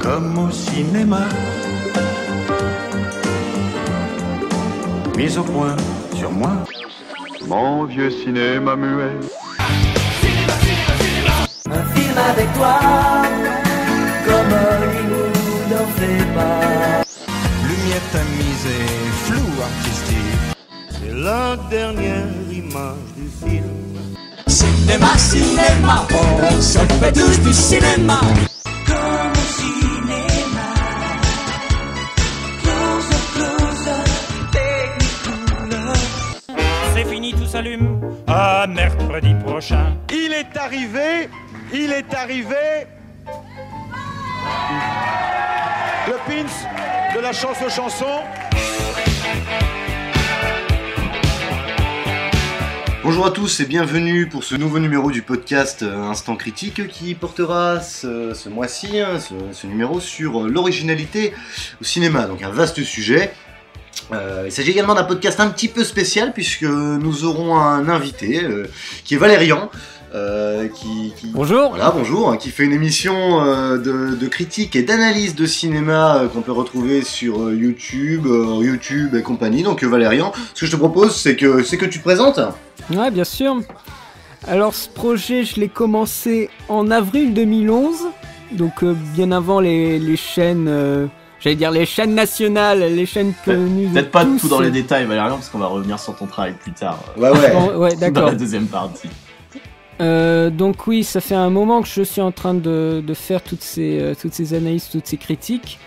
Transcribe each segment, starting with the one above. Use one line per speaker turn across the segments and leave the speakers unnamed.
comme au cinéma. Mise au point sur moi.
Mon vieux cinéma muet.
Un film avec toi, comme Hollywood en fait pas.
Lumière tamisée, flou artistique. C'est la dernière image du film.
Cinéma, cinéma, on se fait tous du cinéma. Comme au cinéma. Closer, closer, Technicolor.
C'est fini, tout s'allume. À mercredi prochain.
Il est arrivé. Le pins de la chanson.
Bonjour à tous et bienvenue pour ce nouveau numéro du podcast Instant Critique qui portera ce mois-ci, ce numéro sur l'originalité au cinéma, donc un vaste sujet. Il s'agit également d'un podcast un petit peu spécial puisque nous aurons un invité qui est Valérian.
Bonjour.
Voilà, bonjour, qui fait une émission de critique et d'analyse de cinéma qu'on peut retrouver sur YouTube et compagnie. Donc Valérian, ce que je te propose, c'est que tu te présentes.
Ouais, bien sûr. Alors ce projet, je l'ai commencé en avril 2011, donc bien avant les chaînes, j'allais dire les chaînes nationales, les chaînes connues.
Peut-être pas
tous.
tout dans les détails, Valérian, parce qu'on va revenir sur ton travail plus tard.
Ouais.
Ouais, d'accord.
Dans la deuxième partie.
Donc oui, ça fait un moment que je suis en train de faire toutes ces analyses, toutes ces critiques.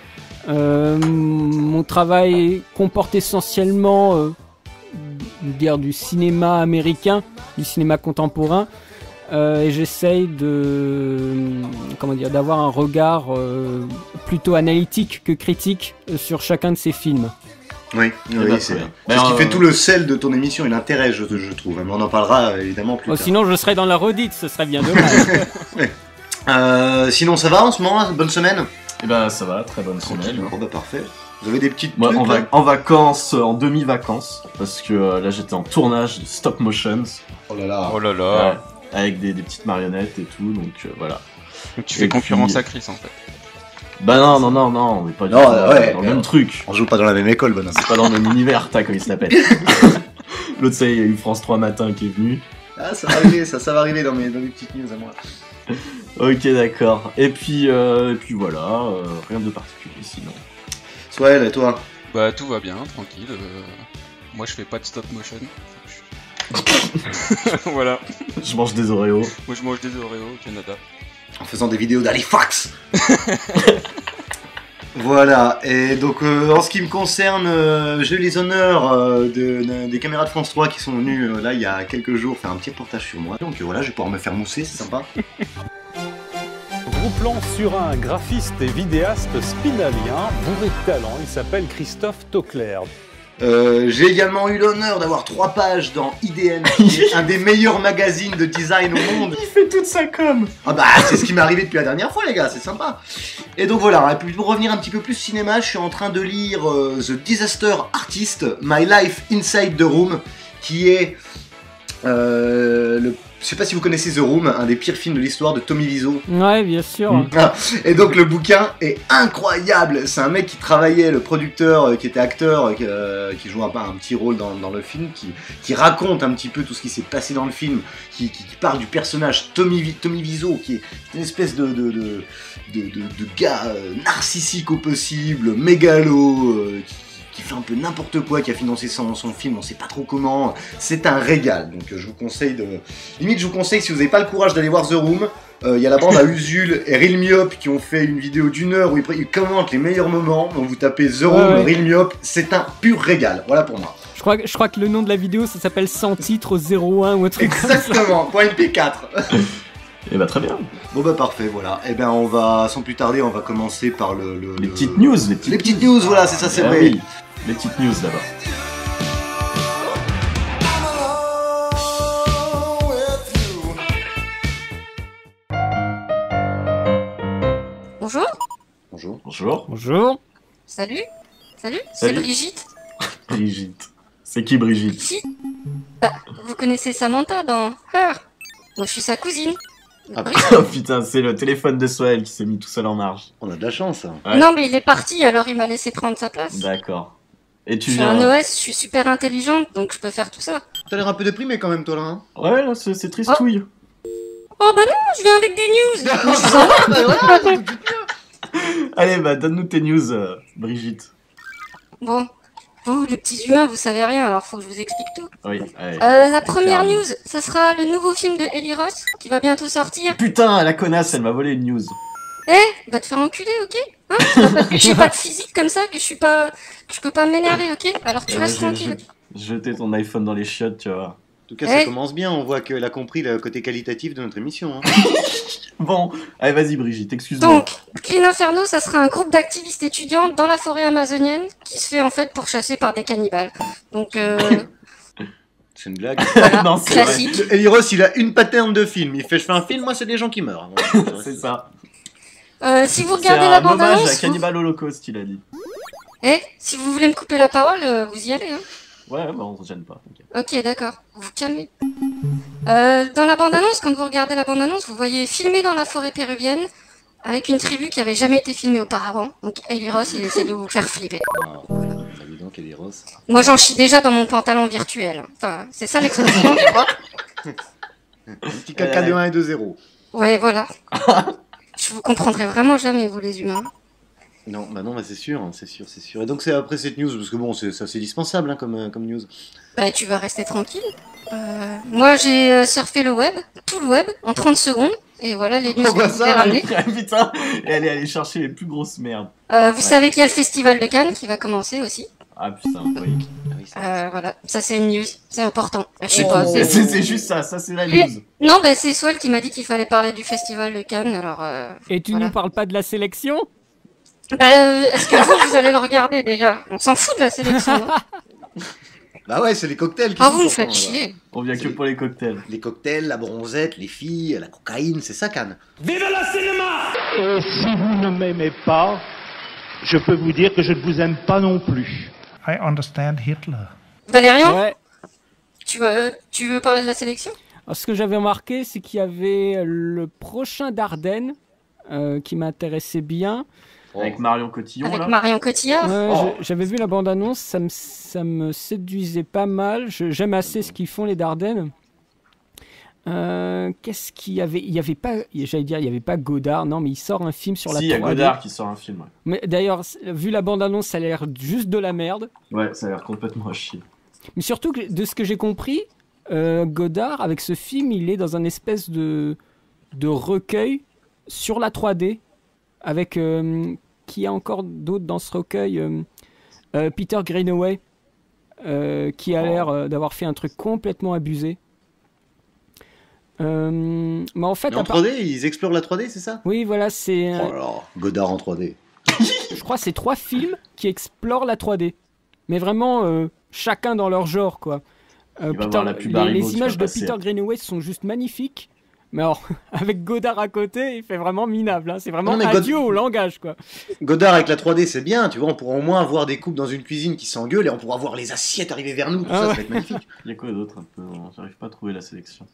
Mon travail comporte essentiellement du cinéma américain, du cinéma contemporain, et j'essaye d'avoir un regard plutôt analytique que critique sur chacun de ces films.
Oui, c'est ce qui fait tout le sel de ton émission et l'intérêt, je trouve. Mais on en parlera évidemment plus tard.
Sinon, je serais dans la redite, ce serait bien dommage.
Ouais. Sinon, ça va en ce moment? Bonne semaine?
Eh ben, ça va, très bonne semaine.
Bon, bah parfait. Vous avez des petites
Moi,
trucs,
en vacances, en demi-vacances, parce que là, j'étais en tournage de stop motions.
Oh là là.
Ouais, avec des petites marionnettes et tout, donc voilà.
Donc tu fais concurrence à Chris en fait.
Bah non, on est pas du tout dans le même truc.
On joue pas dans la même école, bonhomme.
C'est pas dans le même univers, comme il se l'appelle. L'autre, ça y est, il y a eu France 3 matin qui est venu.
Ah, ça va arriver, ça va arriver dans mes petites news à moi.
Ok, d'accord. Et puis voilà, rien de particulier sinon.
Soël, et toi?
Bah tout va bien, tranquille. Moi je fais pas de stop motion. Voilà.
Je mange des Oreos.
Moi je mange des Oreos au Canada.
En faisant des vidéos d'Halifax. Voilà, et donc en ce qui me concerne, j'ai eu les honneurs des caméras de France 3 qui sont venues là il y a quelques jours faire un petit reportage sur moi. Donc voilà, je vais pouvoir me faire mousser, c'est sympa.
Gros plan sur un graphiste et vidéaste spinalien, bourré de talent, il s'appelle Christophe Tauclair.
J'ai également eu l'honneur d'avoir 3 pages dans IDN, qui est un des meilleurs magazines de design au monde.
Il fait toute sa com.
Ah bah c'est ce qui m'est arrivé depuis la dernière fois les gars, c'est sympa. Et donc voilà, et puis pour revenir un petit peu plus cinéma, je suis en train de lire The Disaster Artist, My Life Inside the Room, qui est je sais pas si vous connaissez The Room, un des pires films de l'histoire de Tommy Wiseau.
Ouais, bien sûr.
Et donc le bouquin est incroyable. C'est un mec qui travaillait, le producteur, qui était acteur, qui joue un petit rôle dans le film, qui raconte un petit peu tout ce qui s'est passé dans le film, qui parle du personnage Tommy Wiseau, qui est une espèce de gars narcissique au possible, mégalo, qui fait un peu n'importe quoi, qui a financé son film, on sait pas trop comment. C'est un régal, donc je vous conseille Limite, je vous conseille, si vous n'avez pas le courage d'aller voir The Room, il y a la bande à Usul et Real Myop qui ont fait une vidéo d'1 heure où ils commentent les meilleurs moments. Donc vous tapez The Room, Real Myop, c'est un pur régal. Voilà pour moi.
Je crois que le nom de la vidéo, ça s'appelle Sans titre 01 ou un truc.
Exactement, point MP4.
Et bah très bien.
Bon bah parfait, voilà. Et ben on va, sans plus tarder, on va commencer par
les petites news.
Les petites news, voilà, c'est ça, c'est vrai.
Oui. Les petites news d'abord.
Bonjour.
Bonjour. Bonjour.
Bonjour.
Salut. C'est Brigitte.
Brigitte. C'est qui Brigitte?
Bah, vous connaissez Samantha dans Her. Moi je suis sa cousine.
Ah,
Oh putain, c'est le téléphone de Soel qui s'est mis tout seul en marge.
On a de la chance. Hein.
Ouais.
Non, mais il est parti, alors il m'a laissé prendre sa place.
D'accord. Et tu
Je suis un OS, je suis super intelligente, donc je peux faire tout ça.
T'as l'air un peu déprimé quand même, toi là. Hein.
Ouais, là, c'est tristouille.
Oh bah non, je viens avec des news.
Allez, bah donne-nous tes news, Brigitte.
Bon, vous, les petits humains, vous savez rien, alors faut que je vous explique tout.
Oui, allez.
La première news, ça sera le nouveau film de Eli Roth qui va bientôt sortir.
Putain, la connasse, elle m'a volé une news.
Va te faire enculer, ok? Hein, c'est pas parce que j'ai pas de physique comme ça que je peux pas m'énerver, ok? Alors tu restes tranquille.
Jeter ton iPhone dans les chiottes, tu vois.
En tout cas, ça commence bien. On voit qu'elle a compris le côté qualitatif de notre émission. Hein.
Bon, allez, vas-y, Brigitte, excuse-moi.
Donc, Clean Inferno, ça sera un groupe d'activistes étudiants dans la forêt amazonienne qui se fait en fait pourchasser par des cannibales. Donc,
c'est une blague.
Voilà,
non, c'est
classique.
Eli Roth, il a une pattern de film. Il fait, je fais un film, moi, c'est des gens qui meurent. Voilà.
C'est ça.
Si vous regardez la
C'est un hommage à
bande-annonce,
Cannibal Holocaust, il a dit.
si vous voulez me couper la parole, vous y allez. Hein.
Ouais, bah on se gêne pas.
Ok, d'accord. Vous calmez. Dans la bande-annonce, quand vous regardez la bande-annonce, vous voyez filmer dans la forêt péruvienne avec une tribu qui avait jamais été filmée auparavant. Donc Eli Roth, il essaie de vous faire flipper.
Voilà. Ça dit donc, Eli Roth.
Moi, j'en chie déjà dans mon pantalon virtuel. Enfin, c'est ça l'expression, je crois.
Un petit caca de 1 et de 0.
Ouais, voilà. Je vous comprendrai vraiment jamais, vous les humains.
Non, bah c'est sûr, hein, c'est sûr. Et donc c'est après cette news, parce que bon, c'est assez dispensable hein, comme news.
Bah, tu vas rester tranquille. Moi, j'ai surfé le web, tout le web, en 30 secondes. Et voilà les news que je vous ai ramenées.
Putain, et elle est allée chercher les plus grosses merdes.
Vous savez qu'il y a le festival de Cannes qui va commencer aussi.
Ah putain, oui.
Voilà, ça c'est une news, c'est important. Je sais pas.
C'est juste ça c'est la news.
Non, bah c'est Swell qui m'a dit qu'il fallait parler du festival de Cannes, alors...
Et tu nous parles pas de la sélection?
Est-ce que vous allez le regarder déjà? On s'en fout de la sélection. Hein.
Bah ouais, c'est les cocktails qui
Ah,
sont
vous me
importants,
faites chier.
On vient que pour les cocktails.
Les cocktails, la bronzette, les filles, la cocaïne, c'est ça Cannes.
Vive le cinéma!
Et si vous ne m'aimez pas, je peux vous dire que je ne vous aime pas non plus.
I understand Hitler.
Valérian,
Ouais.
tu veux parler de la sélection?
Alors, ce que j'avais remarqué, c'est qu'il y avait le prochain Dardenne qui m'intéressait bien.
Avec Marion Cotillon,
Avec
là.
Marion Cotillard.
Ouais, j'avais vu la bande-annonce, ça me séduisait pas mal. J'aime assez ce qu'ils font, les Dardennes. Qu'est-ce qu'il y avait? Il y avait pas, j'allais dire, il y avait pas Godard, non, mais il sort un film sur la 3D.
Si, il y a Godard qui sort un film, ouais.
Mais d'ailleurs, vu la bande-annonce, ça a l'air juste de la merde.
Ouais, ça a l'air complètement à chier.
Mais surtout, de ce que j'ai compris, Godard, avec ce film, il est dans un espèce de recueil sur la 3D, avec... qui y a encore d'autres dans ce recueil, Peter Greenaway, qui a l'air d'avoir fait un truc complètement abusé. Mais en fait,
Mais en 3D, ils explorent la 3D, c'est ça?
Oui, voilà, c'est...
Oh là, Godard en 3D.
Je crois que c'est 3 films qui explorent la 3D. Mais vraiment, chacun dans leur genre, quoi. Les images de Peter Greenaway sont juste magnifiques. Mais alors, avec Godard à côté, il fait vraiment minable. Hein. C'est vraiment adieu au langage, quoi.
Godard avec la 3D, c'est bien. Tu vois, on pourra au moins avoir des couples dans une cuisine qui s'engueulent et on pourra voir les assiettes arriver vers nous. Tout ça, ça va être magnifique.
Il y a quoi d'autre un peu? J'arrive pas à trouver la sélection.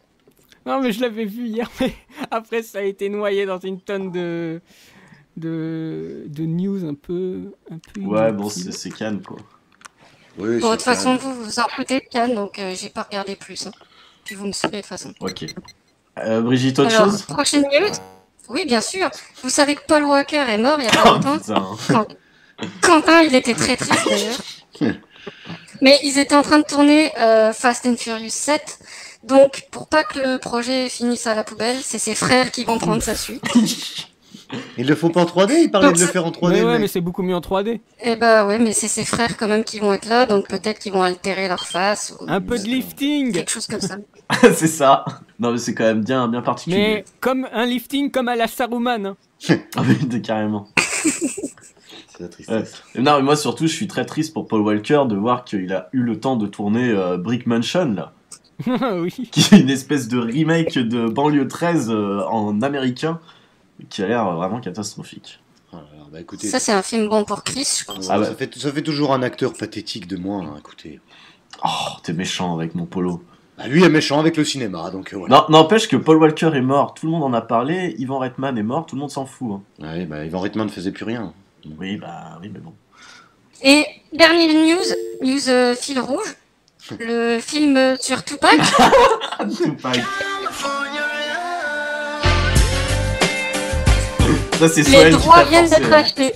Non, mais je l'avais vu hier, mais après, ça a été noyé dans une tonne de news un peu
ouais, bon, c'est Cannes, quoi.
Oui,
bon, de toute façon, vous vous en foutez de Cannes, donc j'ai pas regardé plus. Hein. Puis vous me saoulez de toute façon.
Ok. Brigitte, autre chose?
Prochaine news? Oui, bien sûr. Vous savez que Paul Walker est mort il y a pas longtemps. Quentin, il était très triste d'ailleurs. Mais ils étaient en train de tourner Fast and Furious 7. Donc, pour pas que le projet finisse à la poubelle, c'est ses frères qui vont prendre sa suite.
Il le faut pas en 3D? Il parlait de le faire en 3D.
Mais ouais, mais c'est beaucoup mieux en 3D.
Eh bah ouais, mais c'est ses frères quand même qui vont être là, donc peut-être qu'ils vont altérer leur face. Ou...
Un peu de lifting!
Quelque chose comme ça.
C'est ça. Non, mais c'est quand même bien particulier.
Mais comme un lifting comme à la Saruman. Hein.
Ah oui, carrément.
C'est la tristesse.
Non, mais moi surtout, je suis très triste pour Paul Walker de voir qu'il a eu le temps de tourner Brick Mansion, là.
Oui.
Qui est une espèce de remake de Banlieue 13 en américain, qui a l'air vraiment catastrophique.
Alors, bah, écoutez,
ça, c'est un film bon pour Chris, je pense.
Ah, bah, ça fait toujours un acteur pathétique de moins, hein, écoutez.
Oh, t'es méchant avec mon polo.
Bah, lui est méchant avec le cinéma, donc voilà.
N'empêche que Paul Walker est mort, tout le monde en a parlé, Ivan Reitman est mort, tout le monde s'en fout. Hein.
Ouais, bah Ivan Reitman ne faisait plus rien.
Oui, mais bon.
Et dernière news fil rouge, le film sur Tupac.
Tupac. Ça, c'est
Les droits viennent d'être achetés.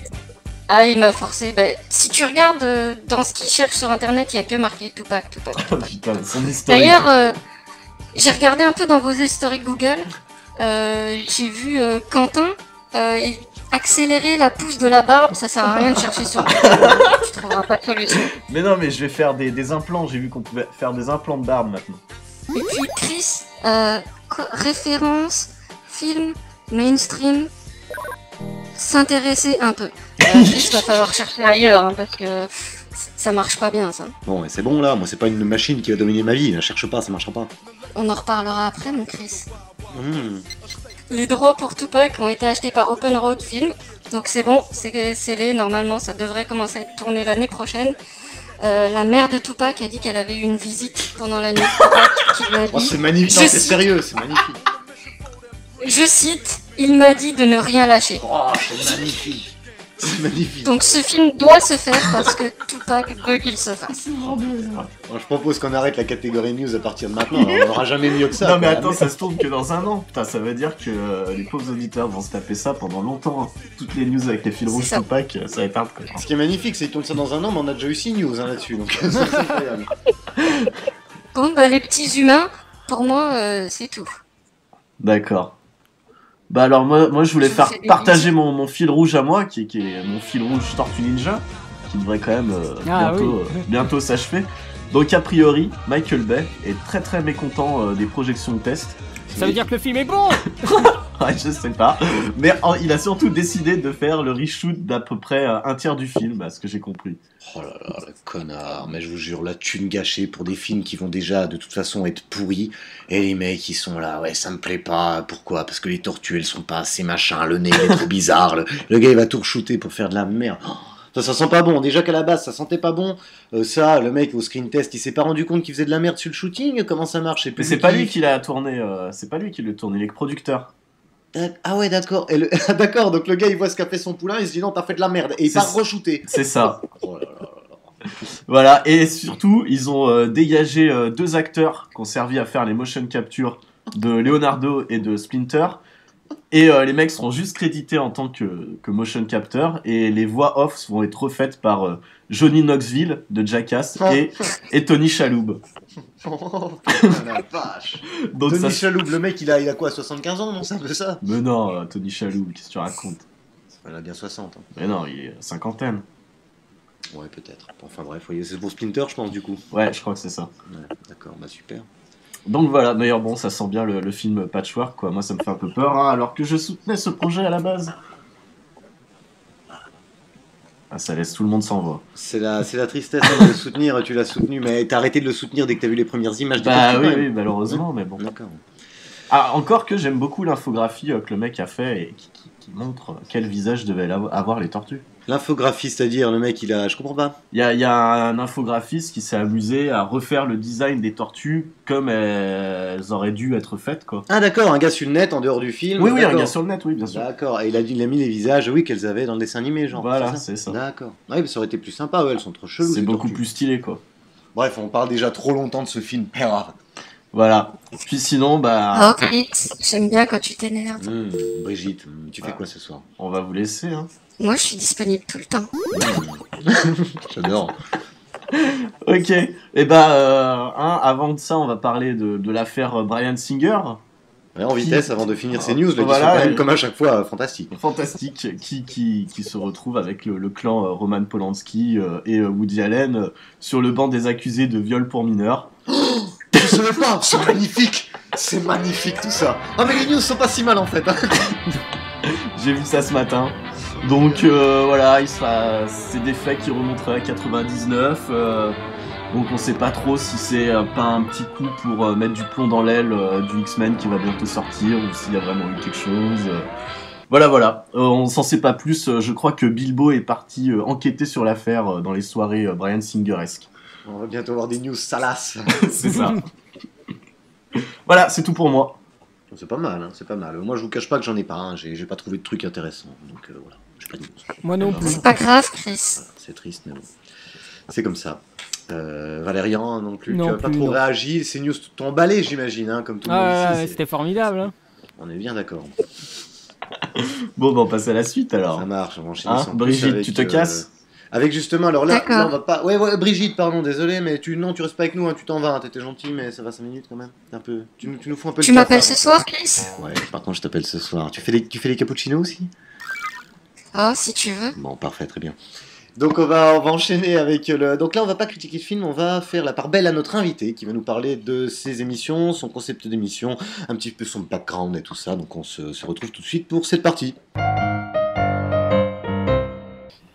Ah, il m'a forcé. Bah, si tu regardes dans ce qu'il cherche sur internet, il n'y a que marqué Tupac.
Oh putain, son historique.
D'ailleurs, j'ai regardé un peu dans vos historiques Google. J'ai vu Quentin accélérer la pousse de la barbe. Ça sert à rien de chercher sur Google. Tu trouveras pas de solution.
Mais non, mais je vais faire des implants. J'ai vu qu'on pouvait faire des implants de barbe maintenant.
Et puis Chris, référence, film, mainstream, s'intéresser un peu. Il va falloir chercher ailleurs, hein, parce que ça marche pas bien, ça.
Bon, mais c'est bon là, moi c'est pas une machine qui va dominer ma vie, ne cherche pas, ça marchera pas.
On en reparlera après, mon Chris. Les droits pour Tupac ont été achetés par Open Road Film, donc c'est bon, c'est scellé, normalement ça devrait commencer à être tourné l'année prochaine. La mère de Tupac a dit qu'elle avait eu une visite pendant la nuit de Tupac qui lui a dit...
Oh, c'est magnifique, non, c'est sérieux, c'est magnifique.
Je cite, il m'a dit de ne rien lâcher.
Oh, c'est magnifique. C'est magnifique.
Donc ce film doit se faire parce que Tupac veut qu'il se fasse.
Moi, je propose qu'on arrête la catégorie news à partir de maintenant, on n'aura jamais mieux que ça.
Non mais attends, ça se tourne que dans un an. Putain, ça veut dire que les pauvres auditeurs vont se taper ça pendant longtemps. Hein. Toutes les news avec les fils rouges Tupac, ça va être hard.
Ce qui est magnifique, c'est qu'ils tournent ça dans un an, mais on a déjà eu 6 news hein, là-dessus, donc c'est incroyable.
Bon, bah les petits humains, pour moi, c'est tout.
D'accord. Bah alors moi je voulais faire partager mon fil rouge à moi, qui est mon fil rouge Tortue Ninja, qui devrait quand même bientôt s'achever. Donc a priori, Michael Bay est très très mécontent des projections de test.
Ça veut dire que le film est bon.
Ouais, je sais pas. Mais il a surtout décidé de faire le reshoot d'à peu près un tiers du film, à ce que j'ai compris.
Oh là là, le connard. Mais je vous jure, la thune gâchée pour des films qui vont déjà de toute façon être pourris. Et les mecs, ils sont là, ouais, ça me plaît pas. Pourquoi? Parce que les tortues, elles sont pas assez machin. Le nez, il est trop bizarre. Le gars, il va tout re-shooter pour faire de la merde. Ça sent pas bon. Déjà qu'à la base, ça sentait pas bon. Le mec au screen test, il s'est pas rendu compte qu'il faisait de la merde sur le shooting. Comment ça marche?
Mais c'est pas lui qui l'a tourné. C'est pas lui qui l'a tourné, il est producteur.
Ah ouais, d'accord. D'accord, donc le gars, il voit ce qu'a fait son poulain, il se dit non, t'as fait de la merde. Et il part re-shooter.
C'est ça.
Oh là là.
Voilà, et surtout, ils ont dégagé 2 acteurs qui ont servi à faire les motion capture de Leonardo et de Splinter. Et les mecs seront juste crédités en tant que motion capteur. Et les voix off vont être refaites par Johnny Knoxville de Jackass et Tony Shalhoub.
Oh putain la vache. Donc Tony Shalhoub, le mec il a quoi, 75 ans, non? C'est un peu ça?
Mais non, Tony Shalhoub, qu'est-ce que tu racontes?
Il a bien 60. Hein.
Mais non, il est cinquantaine.
Ouais, peut-être. Enfin bref, c'est pour Splinter, je pense, du coup.
Ouais, je crois que c'est ça.
Ouais, d'accord, bah super.
Donc voilà, d'ailleurs, bon, ça sent bien le film Patchwork, quoi. Moi, ça me fait un peu peur, hein, alors que je soutenais ce projet à la base. Ah, ça laisse tout le monde sans voix.
C'est la tristesse de le soutenir, tu l'as soutenu, mais t'as arrêté de le soutenir dès que t'as vu les premières images.
Bah oui, malheureusement, mais bon.
D'accord.
Ah, encore que j'aime beaucoup l'infographie que le mec a fait et qui montre quel visage devaient avoir les tortues.
L'infographie, c'est-à-dire le mec, je comprends pas.
Il y a un infographiste qui s'est amusé à refaire le design des tortues comme elles auraient dû être faites, quoi.
Ah d'accord, un gars sur le net en dehors du film.
Oui, un gars sur le net, oui, bien sûr.
D'accord, et il a mis les visages, qu'elles avaient dans le dessin animé, genre.
Voilà, c'est ça.
D'accord. Oui, mais ça aurait été plus sympa, elles sont trop cheloues.
C'est beaucoup plus stylé, quoi.
Bref, on parle déjà trop longtemps de ce film, père.
Voilà. Puis sinon,
Oh, Chris, j'aime bien quand tu t'énerves.
Brigitte, tu fais quoi ce soir?
On va vous laisser, hein.
Moi, je suis disponible tout le temps.
J'adore.
Ok. Et avant de ça, on va parler de l'affaire Bryan Singer.
Ouais, en vitesse, avant de finir ces news, qui sont quand même, comme à chaque fois, fantastiques.
Fantastique, qui se retrouve avec le clan Roman Polanski et Woody Allen sur le banc des accusés de viol pour mineurs.
Je savais pas, c'est magnifique tout ça. Ah mais les news sont pas si mal en fait.
J'ai vu ça ce matin. Donc voilà, c'est des faits qui remonteraient à 99. Donc on sait pas trop si c'est pas un petit coup pour mettre du plomb dans l'aile du X-Men qui va bientôt sortir ou s'il y a vraiment eu quelque chose. Voilà. On s'en sait pas plus. Je crois que Bilbo est parti enquêter sur l'affaire dans les soirées Bryan Singer-esque.
On va bientôt avoir des news salaces.
C'est ça. Voilà, c'est tout pour moi.
C'est pas mal, hein, c'est pas mal. Moi, je vous cache pas que j'en ai pas, hein. J'ai pas trouvé de trucs intéressants. Donc voilà, j'ai pas de news.
Moi non plus.
C'est pas grave, Chris.
Voilà, c'est triste, mais bon. C'est comme ça. Valérian non plus,
Non
tu as pas
plus,
trop
non.
réagi. Ces news t'ont emballé, j'imagine, hein, comme tout le monde ici.
Ouais, c'était formidable. Hein.
On est bien d'accord.
Bon, on passe à la suite alors.
Ça marche, on va enchaîner
Hein,
sans plus
Brigitte,
avec,
tu te casses
avec justement, alors là,
D'accord.
on va pas. Ouais, Brigitte, pardon, désolé, mais tu restes pas avec nous, hein, tu t'en vas, hein, t'étais gentil, mais ça va 5 minutes quand même. Un peu. Tu nous fous un peu
Tu
le
m'appelles
cafard.
ce soir, Chris?
Ouais, par contre, je t'appelle ce soir. Tu fais les cappuccinos aussi?
Ah, si tu veux.
Bon, parfait, très bien. Donc on va enchaîner avec le... Donc là, on va pas critiquer le film, on va faire la part belle à notre invité qui va nous parler de ses émissions, son concept d'émission, un petit peu son background et tout ça. Donc on se retrouve tout de suite pour cette partie.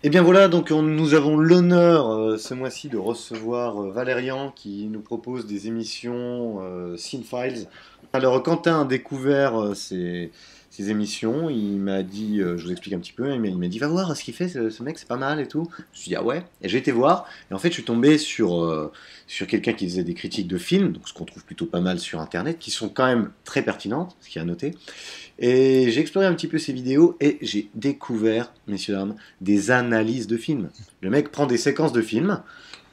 Et bien voilà, donc nous avons l'honneur ce mois-ci de recevoir Valérian qui nous propose des émissions Cinefiles. Alors Quentin a découvert ces émissions, il m'a dit, je vous explique un petit peu, il m'a dit va voir ce qu'il fait ce mec, c'est pas mal et tout. Je me suis dit ah ouais, et j'ai été voir, et en fait je suis tombé sur quelqu'un qui faisait des critiques de films, donc ce qu'on trouve plutôt pas mal sur internet, qui sont quand même très pertinentes, ce qui est à noter. Et j'ai exploré un petit peu ces vidéos et j'ai découvert, messieurs dames, des analyses de films. Le mec prend des séquences de films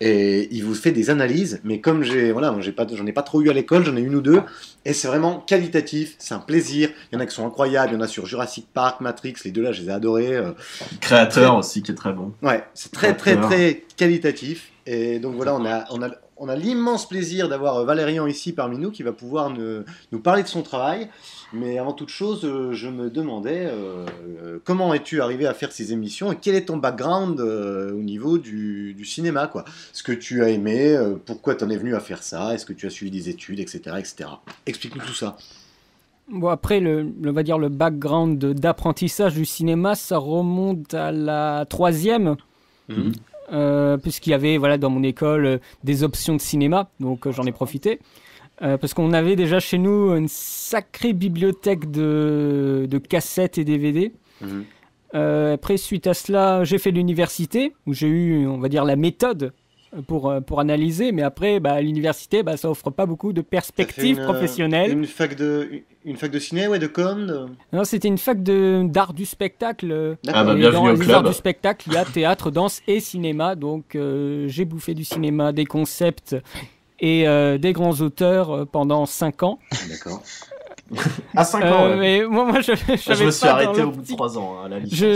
et il vous fait des analyses, mais comme j'en ai pas trop eu à l'école, j'en ai une ou deux, et c'est vraiment qualitatif, c'est un plaisir. Il y en a qui sont incroyables, il y en a sur Jurassic Park, Matrix, les deux là, je les ai adorés.
Le créateur aussi qui est très bon.
Ouais, c'est très qualitatif. Et donc voilà, on a l'immense plaisir d'avoir Valérian ici parmi nous qui va pouvoir nous parler de son travail. Mais avant toute chose, je me demandais comment es-tu arrivé à faire ces émissions et quel est ton background au niveau du cinéma, quoi. Ce que tu as aimé, pourquoi tu en es venu à faire ça, est-ce que tu as suivi des études, etc. etc. Explique-nous tout ça.
Bon, après, on va dire le background d'apprentissage du cinéma, ça remonte à la 3e. Puisqu'il y avait dans mon école des options de cinéma, donc j'en ai profité. Parce qu'on avait déjà chez nous une sacrée bibliothèque de cassettes et DVD. Après, suite à cela, j'ai fait l'université, où j'ai eu, on va dire, la méthode pour analyser. Mais après, à l'université, ça offre pas beaucoup de perspectives professionnelles.
Une fac de ciné, ouais, de com
Non, c'était une fac d'art du spectacle.
Bienvenue
dans
au
les
club.
arts du spectacle, il y a théâtre, danse et cinéma. Donc, j'ai bouffé du cinéma, des concepts et des grands auteurs pendant 5 ans.
D'accord.
À 5 ans, ouais.
Mais moi je
me suis arrêté au bout de 3 ans à la licence.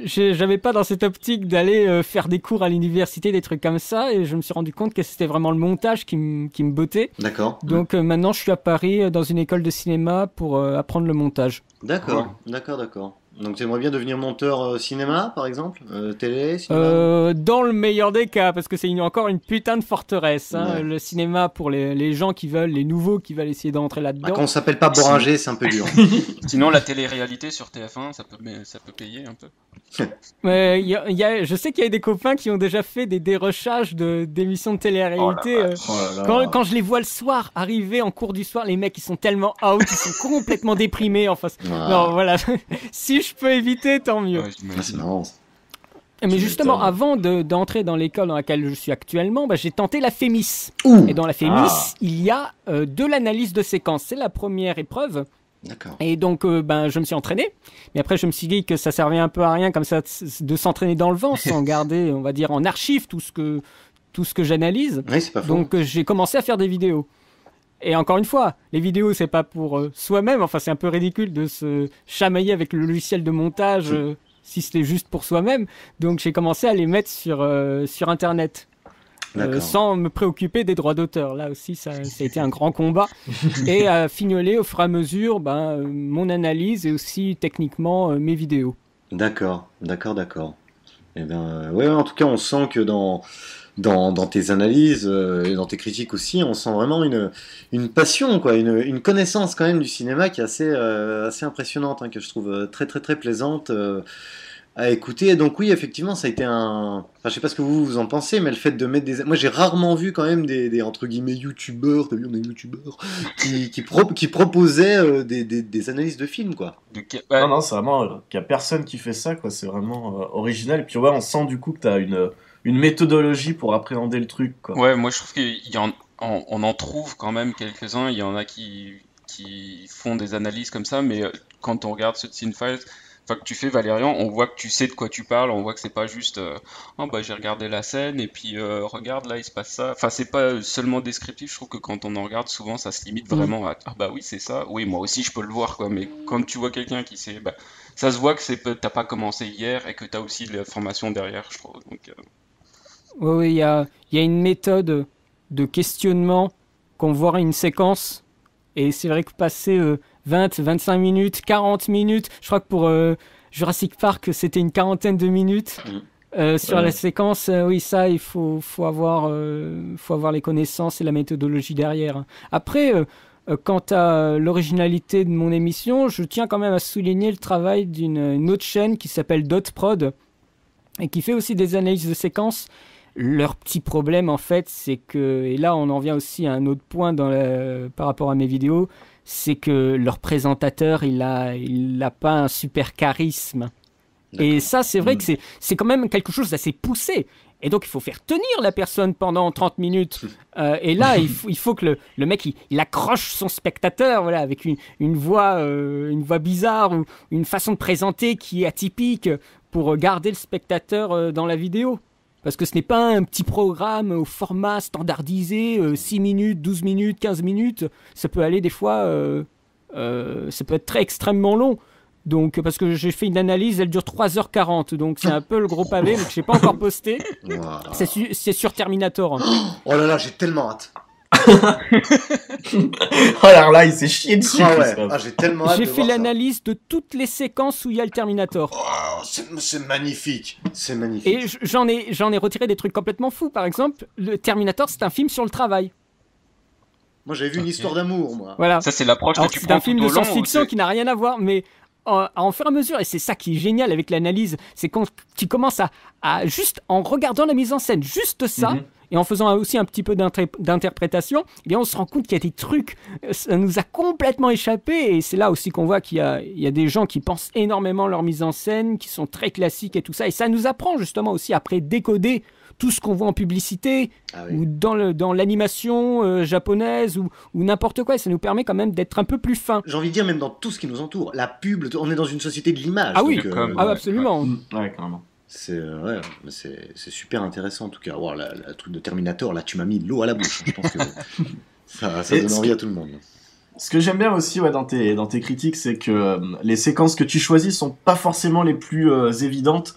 J'avais pas dans cette optique d'aller faire des cours à l'université, des trucs comme ça, et je me suis rendu compte que c'était vraiment le montage qui me bottait.
D'accord.
Donc maintenant je suis à Paris dans une école de cinéma pour apprendre le montage.
D'accord. Donc tu aimerais bien devenir monteur cinéma, par exemple, télé, cinéma.
Dans le meilleur des cas, parce que c'est encore une putain de forteresse. Hein,
Ouais.
le cinéma pour les gens qui veulent, les nouveaux qui veulent essayer d'entrer là-dedans.
Quand on s'appelle pas Boranger, c'est un peu dur.
Sinon, la télé-réalité sur TF1, ça peut payer un peu.
Mais je sais qu'il y a des copains qui ont déjà fait des dérochages d'émissions de télé-réalité. Quand je les vois le soir arriver en cours du soir, les mecs ils sont tellement out, ils sont complètement déprimés en face. Non, voilà. Si je peux éviter, tant mieux.
Ouais,
C'est marrant.
Mais justement, avant d'entrer dans l'école dans laquelle je suis actuellement, j'ai tenté la FEMIS. Et dans la FEMIS, il y a de l'analyse de séquences. C'est la première épreuve.
D'accord.
Et donc, je me suis entraîné. Mais après, je me suis dit que ça servait un peu à rien comme ça de s'entraîner dans le vent sans garder, on va dire, en archive tout ce que j'analyse.
Oui, c'est pas faux.
Donc, j'ai commencé à faire des vidéos. Et encore une fois, les vidéos, c'est pas pour soi-même. Enfin, c'est un peu ridicule de se chamailler avec le logiciel de montage si c'était juste pour soi-même. Donc, j'ai commencé à les mettre sur Internet. Sans me préoccuper des droits d'auteur. Là aussi, ça a été un grand combat. Et à fignoler au fur et à mesure mon analyse et aussi techniquement mes vidéos.
D'accord. Eh ben, ouais, en tout cas, on sent que dans tes analyses et dans tes critiques aussi, on sent vraiment une passion, quoi, une connaissance quand même du cinéma qui est assez impressionnante, hein, que je trouve très très très plaisante à écouter. Donc oui, effectivement, ça a été Enfin, je sais pas ce que vous en pensez, mais le fait de mettre des... Moi, j'ai rarement vu quand même des entre guillemets youtubeurs, t'as vu, on est youtubeurs, qui proposaient des analyses de films, quoi.
Non, c'est vraiment qu'il y a personne qui fait ça, quoi. C'est vraiment original. Et puis ouais, on sent du coup que t'as une méthodologie pour appréhender le truc, quoi.
Ouais, moi je trouve qu'il y en on en trouve quand même quelques-uns. Il y en a qui font des analyses comme ça, mais quand on regarde ce Cinefiles, enfin que tu fais Valérian, on voit que tu sais de quoi tu parles, on voit que c'est pas juste oh bah j'ai regardé la scène et puis regarde là il se passe ça. Enfin c'est pas seulement descriptif, je trouve que quand on en regarde souvent ça se limite vraiment à ah bah oui c'est ça, oui moi aussi je peux le voir quoi, mais quand tu vois quelqu'un qui sait, bah ça se voit que t'as pas commencé hier et que t'as aussi de l'information derrière, je trouve. Donc
Oui, il y a une méthode de questionnement qu'on voit une séquence, et c'est vrai que passer 20, 25 minutes, 40 minutes, je crois que pour Jurassic Park, c'était une quarantaine de minutes sur la séquence. Oui, ça, il faut avoir les connaissances et la méthodologie derrière. Après, quant à l'originalité de mon émission, je tiens quand même à souligner le travail d'une autre chaîne qui s'appelle DotProd et qui fait aussi des analyses de séquences. Leur petit problème, en fait, c'est que, et là on en vient aussi à un autre point par rapport à mes vidéos, c'est que leur présentateur, il a pas un super charisme. Et ça, c'est vrai que c'est quand même quelque chose d'assez poussé. Et donc, il faut faire tenir la personne pendant 30 minutes. Et là, il faut que le mec, il accroche son spectateur, voilà, avec une voix bizarre ou une façon de présenter qui est atypique pour garder le spectateur dans la vidéo. Parce que ce n'est pas un petit programme au format standardisé, 6 minutes, 12 minutes, 15 minutes. Ça peut aller des fois, ça peut être très extrêmement long. Donc, parce que j'ai fait une analyse, elle dure 3h40. Donc, c'est un peu le gros pavé, mais que je n'ai pas encore posté. Wow. C'est sur Terminator.
Oh là là, j'ai tellement hâte.
Alors là, il s'est chié dessus.
J'ai tellement hâte.
J'ai fait l'analyse de toutes les séquences où il y a le Terminator.
Oh, c'est magnifique. C'est magnifique.
Et j'en ai retiré des trucs complètement fous. Par exemple, le Terminator, c'est un film sur le travail.
Moi, j'avais vu une histoire d'amour, moi.
Voilà.
Ça, c'est l'approche que tu prends.
C'est un film de science-fiction qui n'a rien à voir, mais à en faire à mesure, et c'est ça qui est génial avec l'analyse, c'est quand tu commences à juste en regardant la mise en scène, juste ça, et en faisant aussi un petit peu d'interprétation, eh bien on se rend compte qu'il y a des trucs, ça nous a complètement échappé, et c'est là aussi qu'on voit qu'il y a des gens qui pensent énormément leur mise en scène, qui sont très classiques et tout ça, et ça nous apprend justement aussi après décoder tout ce qu'on voit en publicité ou dans l'animation japonaise ou n'importe quoi, et ça nous permet quand même d'être un peu plus fin.
J'ai envie de dire même dans tout ce qui nous entoure, la pub, on est dans une société de l'image.
Ah oui, absolument.
Ouais, carrément.
C'est super intéressant en tout cas. Wow, le truc de Terminator, là tu m'as mis de l'eau à la bouche. Je pense que ça donne envie à tout le monde.
Ce que j'aime bien aussi dans tes critiques, c'est que les séquences que tu choisis sont pas forcément les plus évidentes.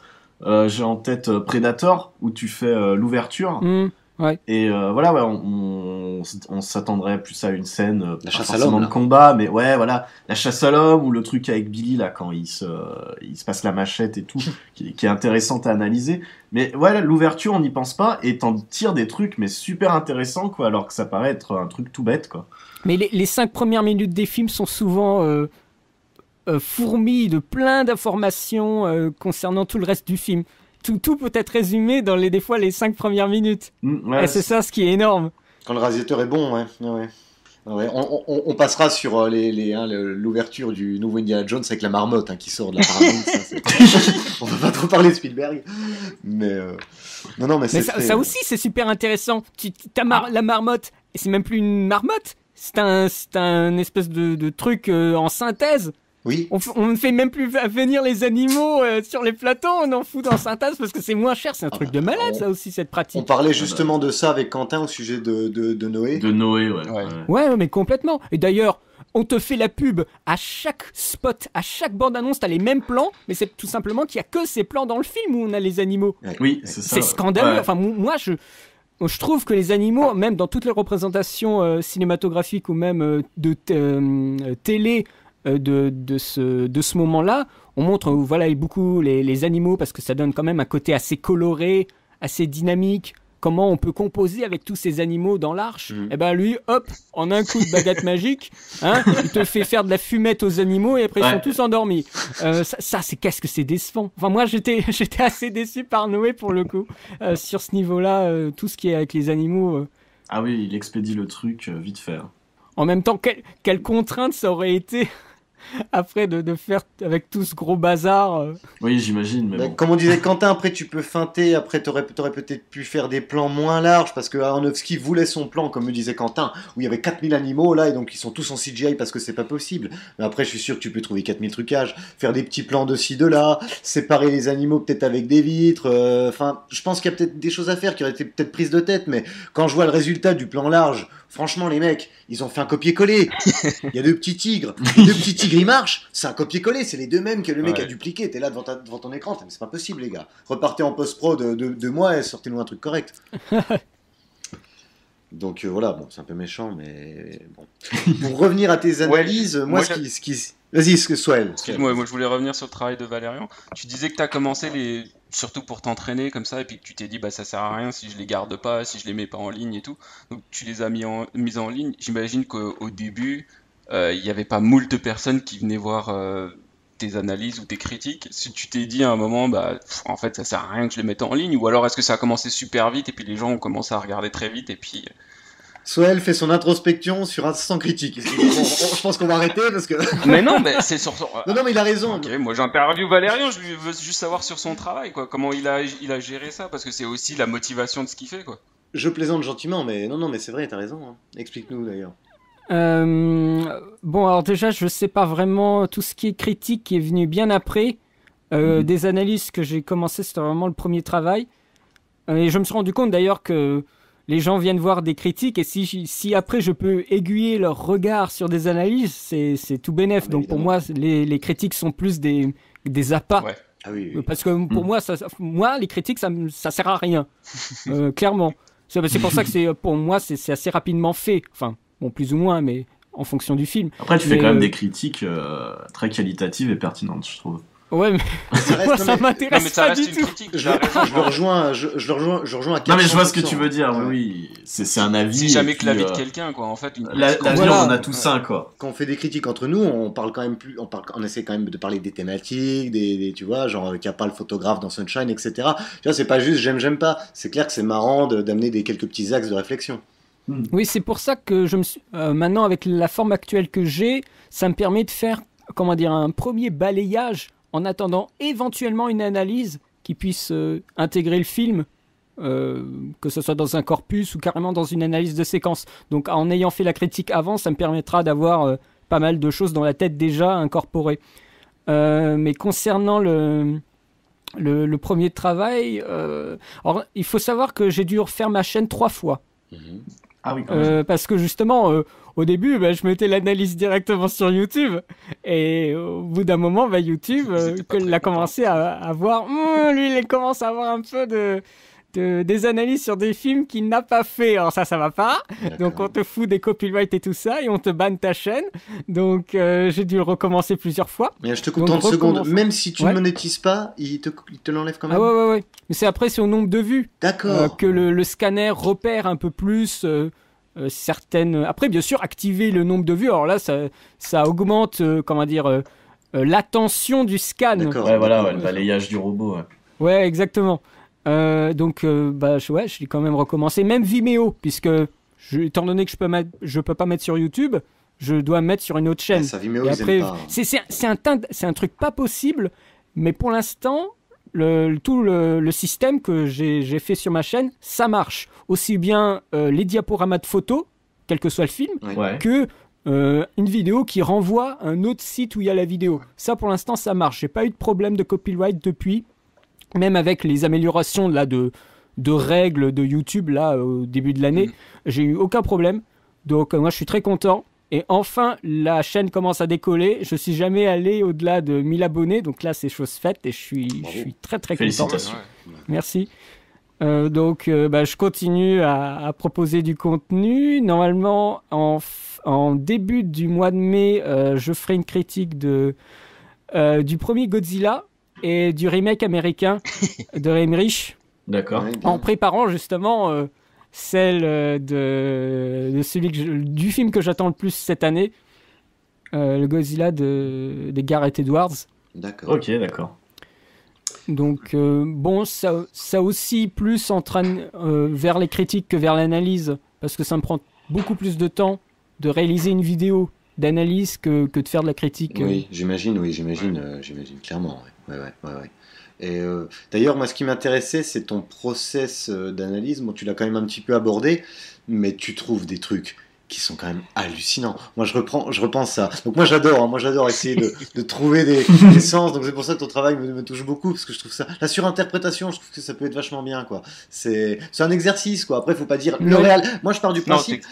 J'ai en tête Predator où tu fais l'ouverture.
Ouais.
Et voilà, on s'attendrait plus à une scène
la chasse à l'homme
de combat, mais ouais, voilà, la chasse à l'homme ou le truc avec Billy là quand il se passe la machette et tout, qui est intéressante à analyser. Mais voilà, l'ouverture on n'y pense pas et t'en tires des trucs mais super intéressants quoi, alors que ça paraît être un truc tout bête quoi.
Mais les 5 premières minutes des films sont souvent fourmis de plein d'informations concernant tout le reste du film. Tout peut être résumé dans des fois les 5 premières minutes. Et c'est ça ce qui est énorme.
Quand le réalisateur est bon, ouais. On passera sur l'ouverture du nouveau Indiana Jones avec la marmotte qui sort de la Paramount. On va pas trop parler de Spielberg. Mais mais
ça aussi c'est super intéressant. La marmotte, et c'est même plus une marmotte, c'est un espèce de truc en synthèse.
Oui.
On ne fait même plus venir les animaux sur les plateaux, on en fout en synthèse parce que c'est moins cher. C'est un truc de malade, ça aussi, cette pratique.
On parlait justement de ça avec Quentin au sujet de Noé.
De Noé,
ouais, mais complètement. Et d'ailleurs, on te fait la pub à chaque spot, à chaque bande-annonce, t'as les mêmes plans, mais c'est tout simplement qu'il n'y a que ces plans dans le film où on a les animaux.
Ouais. Oui, c'est ça.
C'est scandaleux. Ouais. Enfin, moi, je trouve que les animaux, même dans toutes les représentations cinématographiques ou même de télé, de ce moment-là, on montre beaucoup les animaux parce que ça donne quand même un côté assez coloré, assez dynamique. Comment on peut composer avec tous ces animaux dans l'arche. Et ben lui, hop, en un coup de baguette magique, il te fait faire de la fumette aux animaux et après ils sont tous endormis. Ça qu'est-ce que c'est décevant. Enfin moi j'étais assez déçu par Noé pour le coup sur ce niveau-là, tout ce qui est avec les animaux.
Ah oui, il expédie le truc vite fait.
En même temps, quelle contrainte ça aurait été après de faire avec tout ce gros bazar.
Oui, j'imagine. Mais bon.
Comme on disait Quentin, après tu peux feinter, après t'aurais peut-être pu faire des plans moins larges, parce que Aronofsky voulait son plan, comme me disait Quentin, où il y avait 4000 animaux là, et donc ils sont tous en CGI parce que c'est pas possible. Mais après je suis sûr que tu peux trouver 4000 trucages, faire des petits plans de ci, de là, séparer les animaux peut-être avec des vitres, enfin je pense qu'il y a peut-être des choses à faire qui auraient été peut-être prises de tête, mais quand je vois le résultat du plan large, franchement les mecs, ils ont fait un copier-coller. Il y a 2 petits tigres, les 2 petits tigres ils marchent, c'est un copier-coller, c'est les 2 mêmes que le mec a dupliqué, t'es là devant ton écran, c'est pas possible les gars. Repartez en post-pro de 2 mois et sortez-nous un truc correct. Donc voilà, bon c'est un peu méchant, mais bon. Pour revenir à tes analyses, Vas-y, Soël.
Excuse-moi, moi je voulais revenir sur le travail de Valérian. Tu disais que tu as commencé surtout pour t'entraîner comme ça, et puis que tu t'es dit bah ça sert à rien si je les garde pas, si je les mets pas en ligne et tout. Donc tu les as mis en ligne. J'imagine qu'au début, il y avait pas moult personnes qui venaient voir tes analyses ou tes critiques. Si tu t'es dit à un moment bah en fait ça sert à rien que je les mette en ligne, ou alors est-ce que ça a commencé super vite et puis les gens ont commencé à regarder très vite et puis
Soël fait son introspection sur Instant Critique. Je pense qu'on va arrêter parce que.
Mais non, mais c'est sur son.
Non, mais il a raison.
Ok, moi j'interviewe Valérian, je veux juste savoir sur son travail, quoi. Comment il a géré ça, parce que c'est aussi la motivation de ce qu'il fait, quoi.
Je plaisante gentiment, mais non, mais c'est vrai, t'as raison. Hein. Explique-nous d'ailleurs.
Bon, alors déjà, je sais pas vraiment tout ce qui est critique qui est venu bien après. Des analyses que j'ai commencé, c'était vraiment le premier travail. Et je me suis rendu compte d'ailleurs que les gens viennent voir des critiques, et si après je peux aiguiller leur regard sur des analyses, c'est tout bénef. Donc pour moi, les critiques sont plus des appâts.
Ouais.
Ah oui.
Parce que pour moi, les critiques, ça sert à rien. Clairement. C'est pour ça que pour moi, c'est assez rapidement fait. Enfin, bon, plus ou moins, mais en fonction du film.
Après, tu fais quand même des critiques très qualitatives et pertinentes, je trouve.
Ouais, mais ça m'intéresse pas du tout.
Je le rejoins à 400%.
Non, mais je vois ce que tu veux dire. Oui, c'est un avis.
C'est jamais que l'avis de quelqu'un, quoi. En fait,
l'avis, on en a tous un, quoi.
Quand on fait des critiques entre nous, on parle quand même on essaie quand même de parler des thématiques, tu vois, genre qu'il n'y a pas le photographe dans Sunshine, etc. Tu vois, c'est pas juste j'aime pas. C'est clair que c'est marrant d'amener quelques petits axes de réflexion.
Oui, c'est pour ça que je me suis maintenant, avec la forme actuelle que j'ai, ça me permet de faire, un premier balayage en attendant éventuellement une analyse qui puisse intégrer le film, que ce soit dans un corpus ou carrément dans une analyse de séquence. Donc en ayant fait la critique avant, ça me permettra d'avoir pas mal de choses dans la tête déjà incorporées. Mais concernant le premier travail, alors, il faut savoir que j'ai dû refaire ma chaîne 3 fois.
Ah oui,
parce que justement, au début, je mettais l'analyse directement sur YouTube, et au bout d'un moment, YouTube il a commencé à voir, lui, il commence à avoir un peu des analyses sur des films qu'il n'a pas fait. Alors ça va pas. Donc on te fout des copyrights et tout ça, et on te banne ta chaîne. Donc j'ai dû le recommencer plusieurs fois.
Mais je te coupe 30 secondes. Même si tu ne monétises pas, il te l'enlève quand même.
Ah ouais. Mais c'est après sur le nombre de vues.
D'accord.
Que le scanner repère un peu plus certaines. Après, bien sûr, activer le nombre de vues. Alors là, ça augmente, l'attention du scan.
D'accord.
Ouais, voilà, le balayage du robot.
Ouais, exactement. Donc, je l'ai quand même recommencé. Même Vimeo, puisque étant donné que je peux pas mettre sur YouTube, je dois mettre sur une autre chaîne.
Ça, Vimeo,
et après,
pas.
c'est un truc pas possible, mais pour l'instant, tout le système que j'ai fait sur ma chaîne, ça marche. Aussi bien les diaporamas de photos, quel que soit le film, que une vidéo qui renvoie à un autre site où il y a la vidéo. Ça, pour l'instant, ça marche. J'ai pas eu de problème de copyright depuis. Même avec les améliorations là, de règles de YouTube là, au début de l'année, j'ai eu aucun problème. Donc moi, je suis très content. Et enfin, la chaîne commence à décoller. Je suis jamais allé au-delà de 1000 abonnés. Donc là, c'est chose faite, et je suis très très content. Merci. Donc je continue à proposer du contenu. Normalement, en début du mois de mai, je ferai une critique du premier Godzilla et du remake américain de Emmerich.
D'accord.
En préparant justement celle de celui du film que j'attends le plus cette année, le Godzilla de Gareth Edwards.
D'accord.
Ok, d'accord.
Donc ça aussi plus entraîne vers les critiques que vers l'analyse, parce que ça me prend beaucoup plus de temps de réaliser une vidéo d'analyse que de faire de la critique.
Oui, j'imagine, clairement. Ouais. Et d'ailleurs, moi, ce qui m'intéressait, c'est ton process d'analyse. Bon, tu l'as quand même un petit peu abordé, mais tu trouves des trucs qui sont quand même hallucinants. Moi, je repense à... Donc moi, j'adore essayer de trouver des sens. Donc c'est pour ça que ton travail me touche beaucoup, parce que je trouve ça... La surinterprétation, je trouve que ça peut être vachement bien, quoi. C'est un exercice, quoi. Après, faut pas dire le réal. Moi, je pars du principe...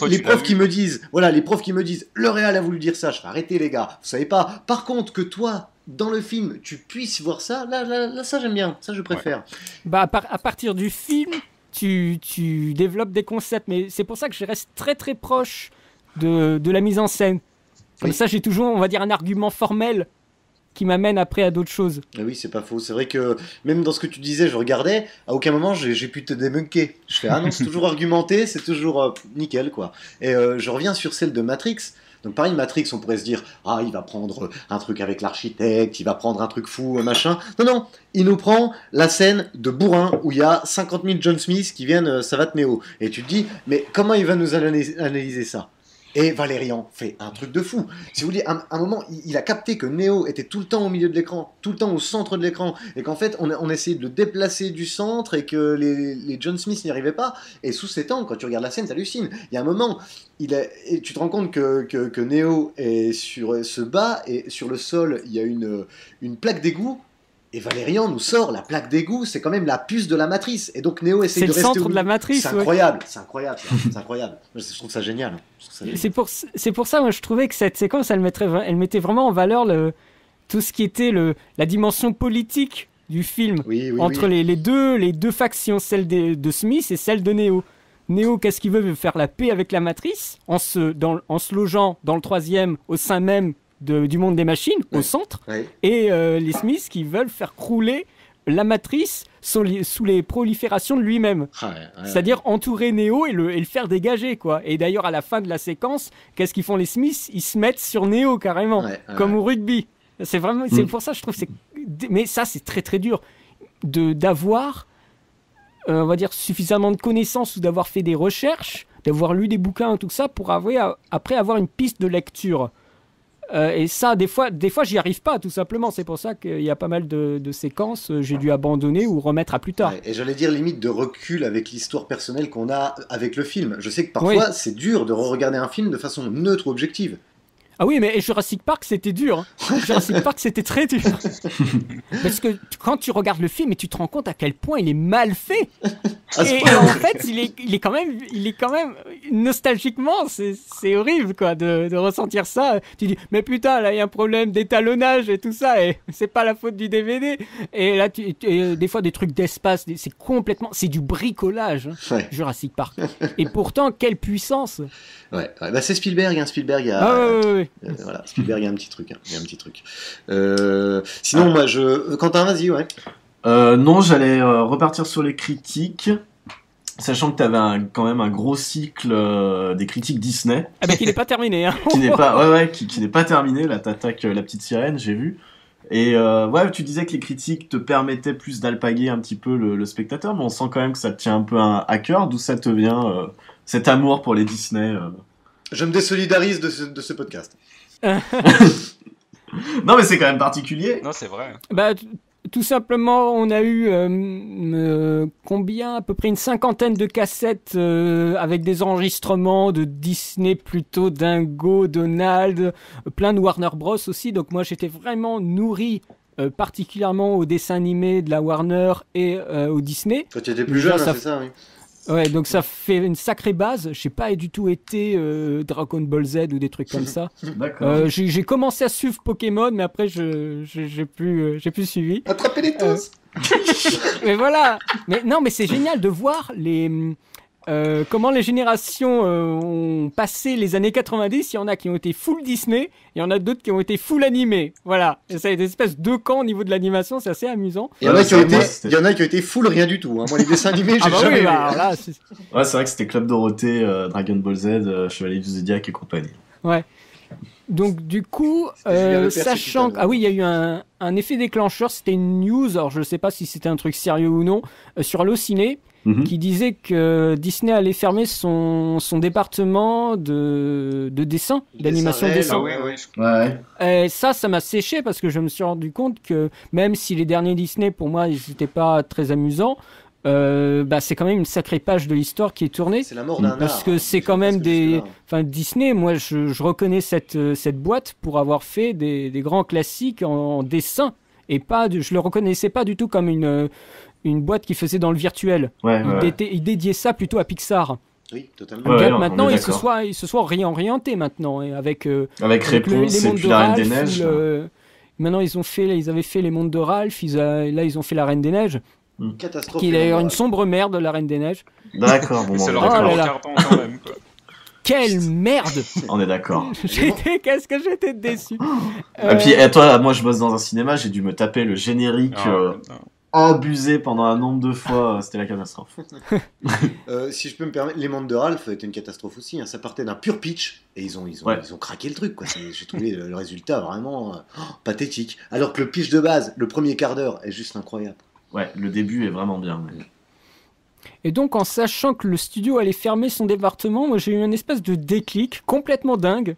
les profs qui me disent... Voilà, les profs qui me disent, le réal a voulu dire ça. Je fais arrêter, les gars. Vous savez pas. Par contre, que toi... Dans le film, tu puisses voir ça, là, ça j'aime bien, ça je préfère.
Ouais. Bah, à partir du film, tu développes des concepts, mais c'est pour ça que je reste très très proche de la mise en scène. Comme ça, j'ai toujours, on va dire, un argument formel qui m'amène après à d'autres choses.
Ah oui, c'est pas faux. C'est vrai que même dans ce que tu disais, je regardais, à aucun moment j'ai pu te débunker. Je fais, ah non, c'est toujours argumenté, c'est toujours nickel, quoi. Et je reviens sur celle de Matrix. Donc pareil, Matrix, on pourrait se dire, ah, il va prendre un truc avec l'architecte, il va prendre un truc fou, machin. Non, il nous prend la scène de bourrin où il y a 50 000 John Smith qui viennent savate Neo. Et tu te dis, mais comment il va nous analyser ça ? Et Valérian fait un truc de fou. Si vous voulez, à un moment, il a capté que Neo était tout le temps au milieu de l'écran, tout le temps au centre de l'écran, et qu'en fait, on essayait de le déplacer du centre et que les John Smith n'y arrivaient pas. Et sous cet angle, quand tu regardes la scène, t'hallucines. Il y a un moment, et tu te rends compte que Neo est se bat, et sur le sol, il y a une plaque d'égout. Et Valérian nous sort la plaque d'égout, c'est quand même la puce de la matrice. Et donc Neo essaie de rester...
C'est le centre de la matrice,
c'est incroyable, c'est incroyable. Je trouve ça génial.
C'est pour ça, moi, je trouvais que cette séquence, elle mettait vraiment en valeur tout ce qui était la dimension politique du film. Entre les deux factions, celle de Smith et celle de Neo. Neo, qu'est-ce qu'il veut faire la paix avec la matrice, en se logeant dans le troisième, au sein même du monde des machines, au centre, et les Smiths qui veulent faire crouler la matrice sous les proliférations de lui-même. C'est-à-dire entourer Neo et le faire dégager, quoi. Et d'ailleurs, à la fin de la séquence, qu'est-ce qu'ils font les Smiths ? Ils se mettent sur Neo, carrément, comme au rugby. C'est pour ça que je trouve mais ça, c'est très très dur d'avoir, on va dire, suffisamment de connaissances ou d'avoir fait des recherches, d'avoir lu des bouquins, tout ça, pour après avoir une piste de lecture. Et ça, des fois, j'y arrive pas, tout simplement. C'est pour ça qu'il y a pas mal de séquences, j'ai dû abandonner ou remettre à plus tard.
Et j'allais dire limite de recul avec l'histoire personnelle qu'on a avec le film. Je sais que parfois, c'est dur de re-regarder un film de façon neutre ou objective.
Ah oui, mais Jurassic Park, c'était dur. Jurassic Park, c'était très dur. Parce que quand tu regardes le film, et tu te rends compte à quel point il est mal fait. Et en fait, il est quand même nostalgiquement, c'est horrible, quoi, de ressentir ça. Tu dis, mais putain, là, il y a un problème d'étalonnage et tout ça, et c'est pas la faute du DVD. Et là, des fois, des trucs d'espace, c'est du bricolage, Jurassic Park. Et pourtant, quelle puissance.
Ouais. Bah, c'est Spielberg, Spielberg, il y a... voilà, Spielberg, il y a un petit truc. Sinon, moi, Quentin, vas-y, ouais.
Non, j'allais repartir sur les critiques, sachant que tu avais quand même un gros cycle des critiques Disney.
Ah bah qui n'est pas terminé, hein.
qui n'est pas terminé. Là, t'attaques La Petite Sirène, j'ai vu. Et tu disais que les critiques te permettaient plus d'alpaguer un petit peu le spectateur, mais on sent quand même que ça te tient un peu à cœur. D'où ça te vient cet amour pour les Disney
Je me désolidarise de ce podcast.
Non, mais c'est quand même particulier.
Non, c'est vrai.
Bah, tout simplement, on a eu combien ? À peu près une 50aine de cassettes avec des enregistrements de Disney plutôt, Dingo, Donald, plein de Warner Bros aussi. Donc moi, j'étais vraiment nourri particulièrement aux dessins animés de la Warner et au Disney.
Quand tu étais plus jeune, c'est ça, oui.
Ouais, donc ça fait une sacrée base. J'ai pas du tout été Dragon Ball Z ou des trucs comme ça.
D'accord.
J'ai commencé à suivre Pokémon, mais après j'ai plus suivi.
Attrapez-les tous.
Mais voilà. Mais non, mais c'est génial de voir comment les générations ont passé les années 90. Il y en a qui ont été full Disney, il y en a d'autres qui ont été full animé. Voilà. Et ça a des espèces de camps au niveau de l'animation, c'est assez amusant.
Il y en a qui ont été full rien du tout. Hein. Moi, les dessins animés, j'ai jamais vu.
Là, c'est vrai que c'était Club Dorothée, Dragon Ball Z, Chevalier du Zodiac et compagnie.
Ouais. Donc du coup, sachant que... Ah oui, il y a eu un effet déclencheur, c'était une news, alors je ne sais pas si c'était un truc sérieux ou non, sur Allociné, qui disait que Disney allait fermer son département de dessin, d'animation dessin. Et ça m'a séché parce que je me suis rendu compte que même si les derniers Disney, pour moi, ils n'étaient pas très amusants, c'est quand même une sacrée page de l'histoire qui est tournée.
C'est la mort d'un
parce
art,
que c'est quand même des... Enfin, Disney, moi, je reconnais cette boîte pour avoir fait des grands classiques en dessin. Et je le reconnaissais pas du tout comme une boîte qui faisait dans le virtuel. Il dédiait ça plutôt à Pixar.
Oui, totalement.
Maintenant, ils se soient réorientés maintenant. Et avec
Réponse et puis la Reine des Neiges.
Maintenant, ils avaient fait les mondes de Ralph. Là, ils ont fait la Reine des Neiges.
Catastrophe.
Qui est d'ailleurs une sombre merde, la Reine des Neiges.
D'accord, bon.
C'est leur carton quand même, quoi.
Quelle merde!
On est d'accord.
Qu'est-ce que j'étais déçu.
Et puis, toi, moi, je bosse dans un cinéma, j'ai dû me taper le générique abusé pendant un nombre de fois. C'était la catastrophe.
Si je peux me permettre, les mondes de Ralph était une catastrophe aussi. Hein. Ça partait d'un pur pitch et ils ont craqué le truc. Quoi. J'ai trouvé le résultat vraiment pathétique. Alors que le pitch de base, le premier quart d'heure, est juste incroyable.
Ouais, le début est vraiment bien. Mais...
Et donc, en sachant que le studio allait fermer son département, moi j'ai eu une espèce de déclic complètement dingue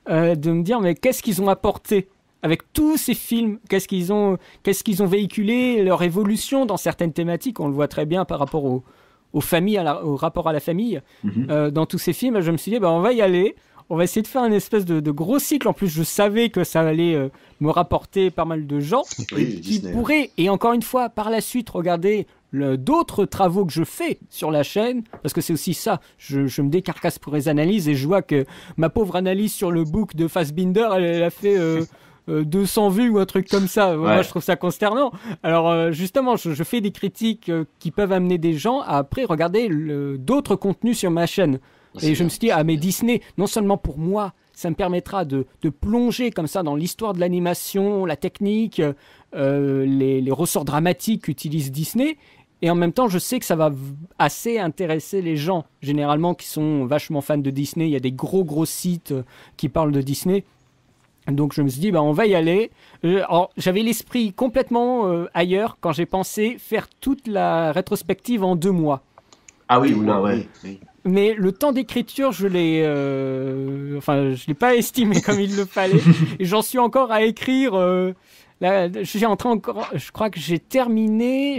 de me dire, mais qu'est-ce qu'ils ont apporté avec tous ces films, qu'est-ce qu'ils ont véhiculé, leur évolution dans certaines thématiques, on le voit très bien par rapport aux familles, au rapport à la famille, dans tous ces films. Je me suis dit, on va y aller. On va essayer de faire une espèce de gros cycle. En plus, je savais que ça allait me rapporter pas mal de gens qui pourraient, et encore une fois, par la suite, regarder d'autres travaux que je fais sur la chaîne, parce que c'est aussi ça. Je me décarcasse pour les analyses et je vois que ma pauvre analyse sur le book de Fassbinder, elle a fait 200 vues ou un truc comme ça. Ouais. Moi, je trouve ça consternant. Alors, justement, je fais des critiques qui peuvent amener des gens à après regarder d'autres contenus sur ma chaîne. Et je me suis dit, mais Disney, non seulement pour moi, ça me permettra de plonger comme ça dans l'histoire de l'animation, la technique, les ressorts dramatiques qu'utilise Disney, et en même temps, je sais que ça va assez intéresser les gens, généralement, qui sont vachement fans de Disney. Il y a des gros sites qui parlent de Disney. Donc je me suis dit, on va y aller. Alors, j'avais l'esprit complètement ailleurs quand j'ai pensé faire toute la rétrospective en 2 mois.
Ah oui, oula, ouais.
Mais le temps d'écriture, je l'ai pas estimé comme il le fallait. Et j'en suis encore à écrire. Là, je crois que j'ai terminé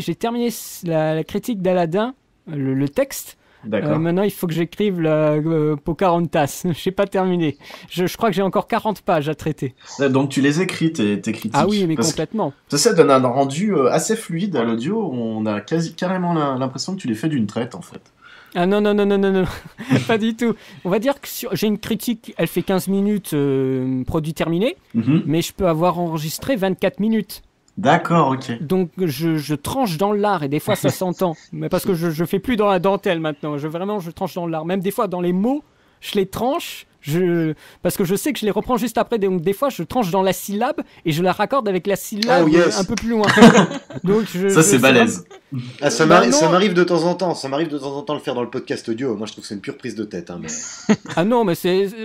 la critique d'Aladin, le texte.
D'accord.
Maintenant, il faut que j'écrive la Pocahontas. Je n'ai pas terminé. Je crois que j'ai encore 40 pages à traiter.
Donc tu les écris, tes critiques.
Ah oui, mais complètement.
Ça donne un rendu assez fluide à l'audio. On a carrément l'impression que tu les fais d'une traite, en fait.
Ah non, pas du tout. On va dire que j'ai une critique, elle fait 15 minutes, produit terminé, mais je peux avoir enregistré 24 minutes.
D'accord, ok.
Donc je tranche dans l'art et des fois ça s'entend, mais parce que je fais plus dans la dentelle maintenant. Je tranche dans l'art. Même des fois dans les mots, je les tranche. Parce que je sais que je les reprends juste après, donc des fois je tranche dans la syllabe et je la raccorde avec la syllabe un peu plus loin. Donc
ça c'est balèze.
Ça m'arrive de temps en temps. Ça m'arrive de temps en temps de le faire dans le podcast audio. Moi je trouve que c'est une pure prise de tête. Mais...
Ah non, mais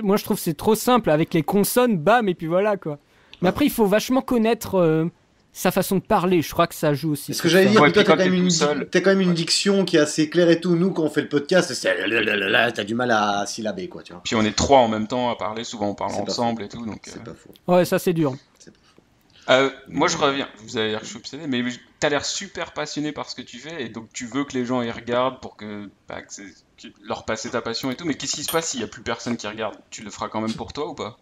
moi je trouve que c'est trop simple avec les consonnes, bam et puis voilà quoi. Mais après il faut vachement connaître sa façon de parler, je crois que ça joue aussi.
Ce que j'allais dire, toi, t'as quand même une diction qui est assez claire et tout. Nous, quand on fait le podcast, t'as du mal à syllaber, quoi, tu vois.
Puis on est 3 en même temps à parler, souvent on parle ensemble et tout, donc...
C'est pas faux.
Ouais, ça c'est dur.
Moi je reviens, vous allez dire que je suis obsédé, mais t'as l'air super passionné par ce que tu fais, et donc tu veux que les gens y regardent pour que leur passer ta passion et tout, mais qu'est-ce qui se passe s'il y a plus personne qui regarde? Tu le feras quand même pour toi ou pas?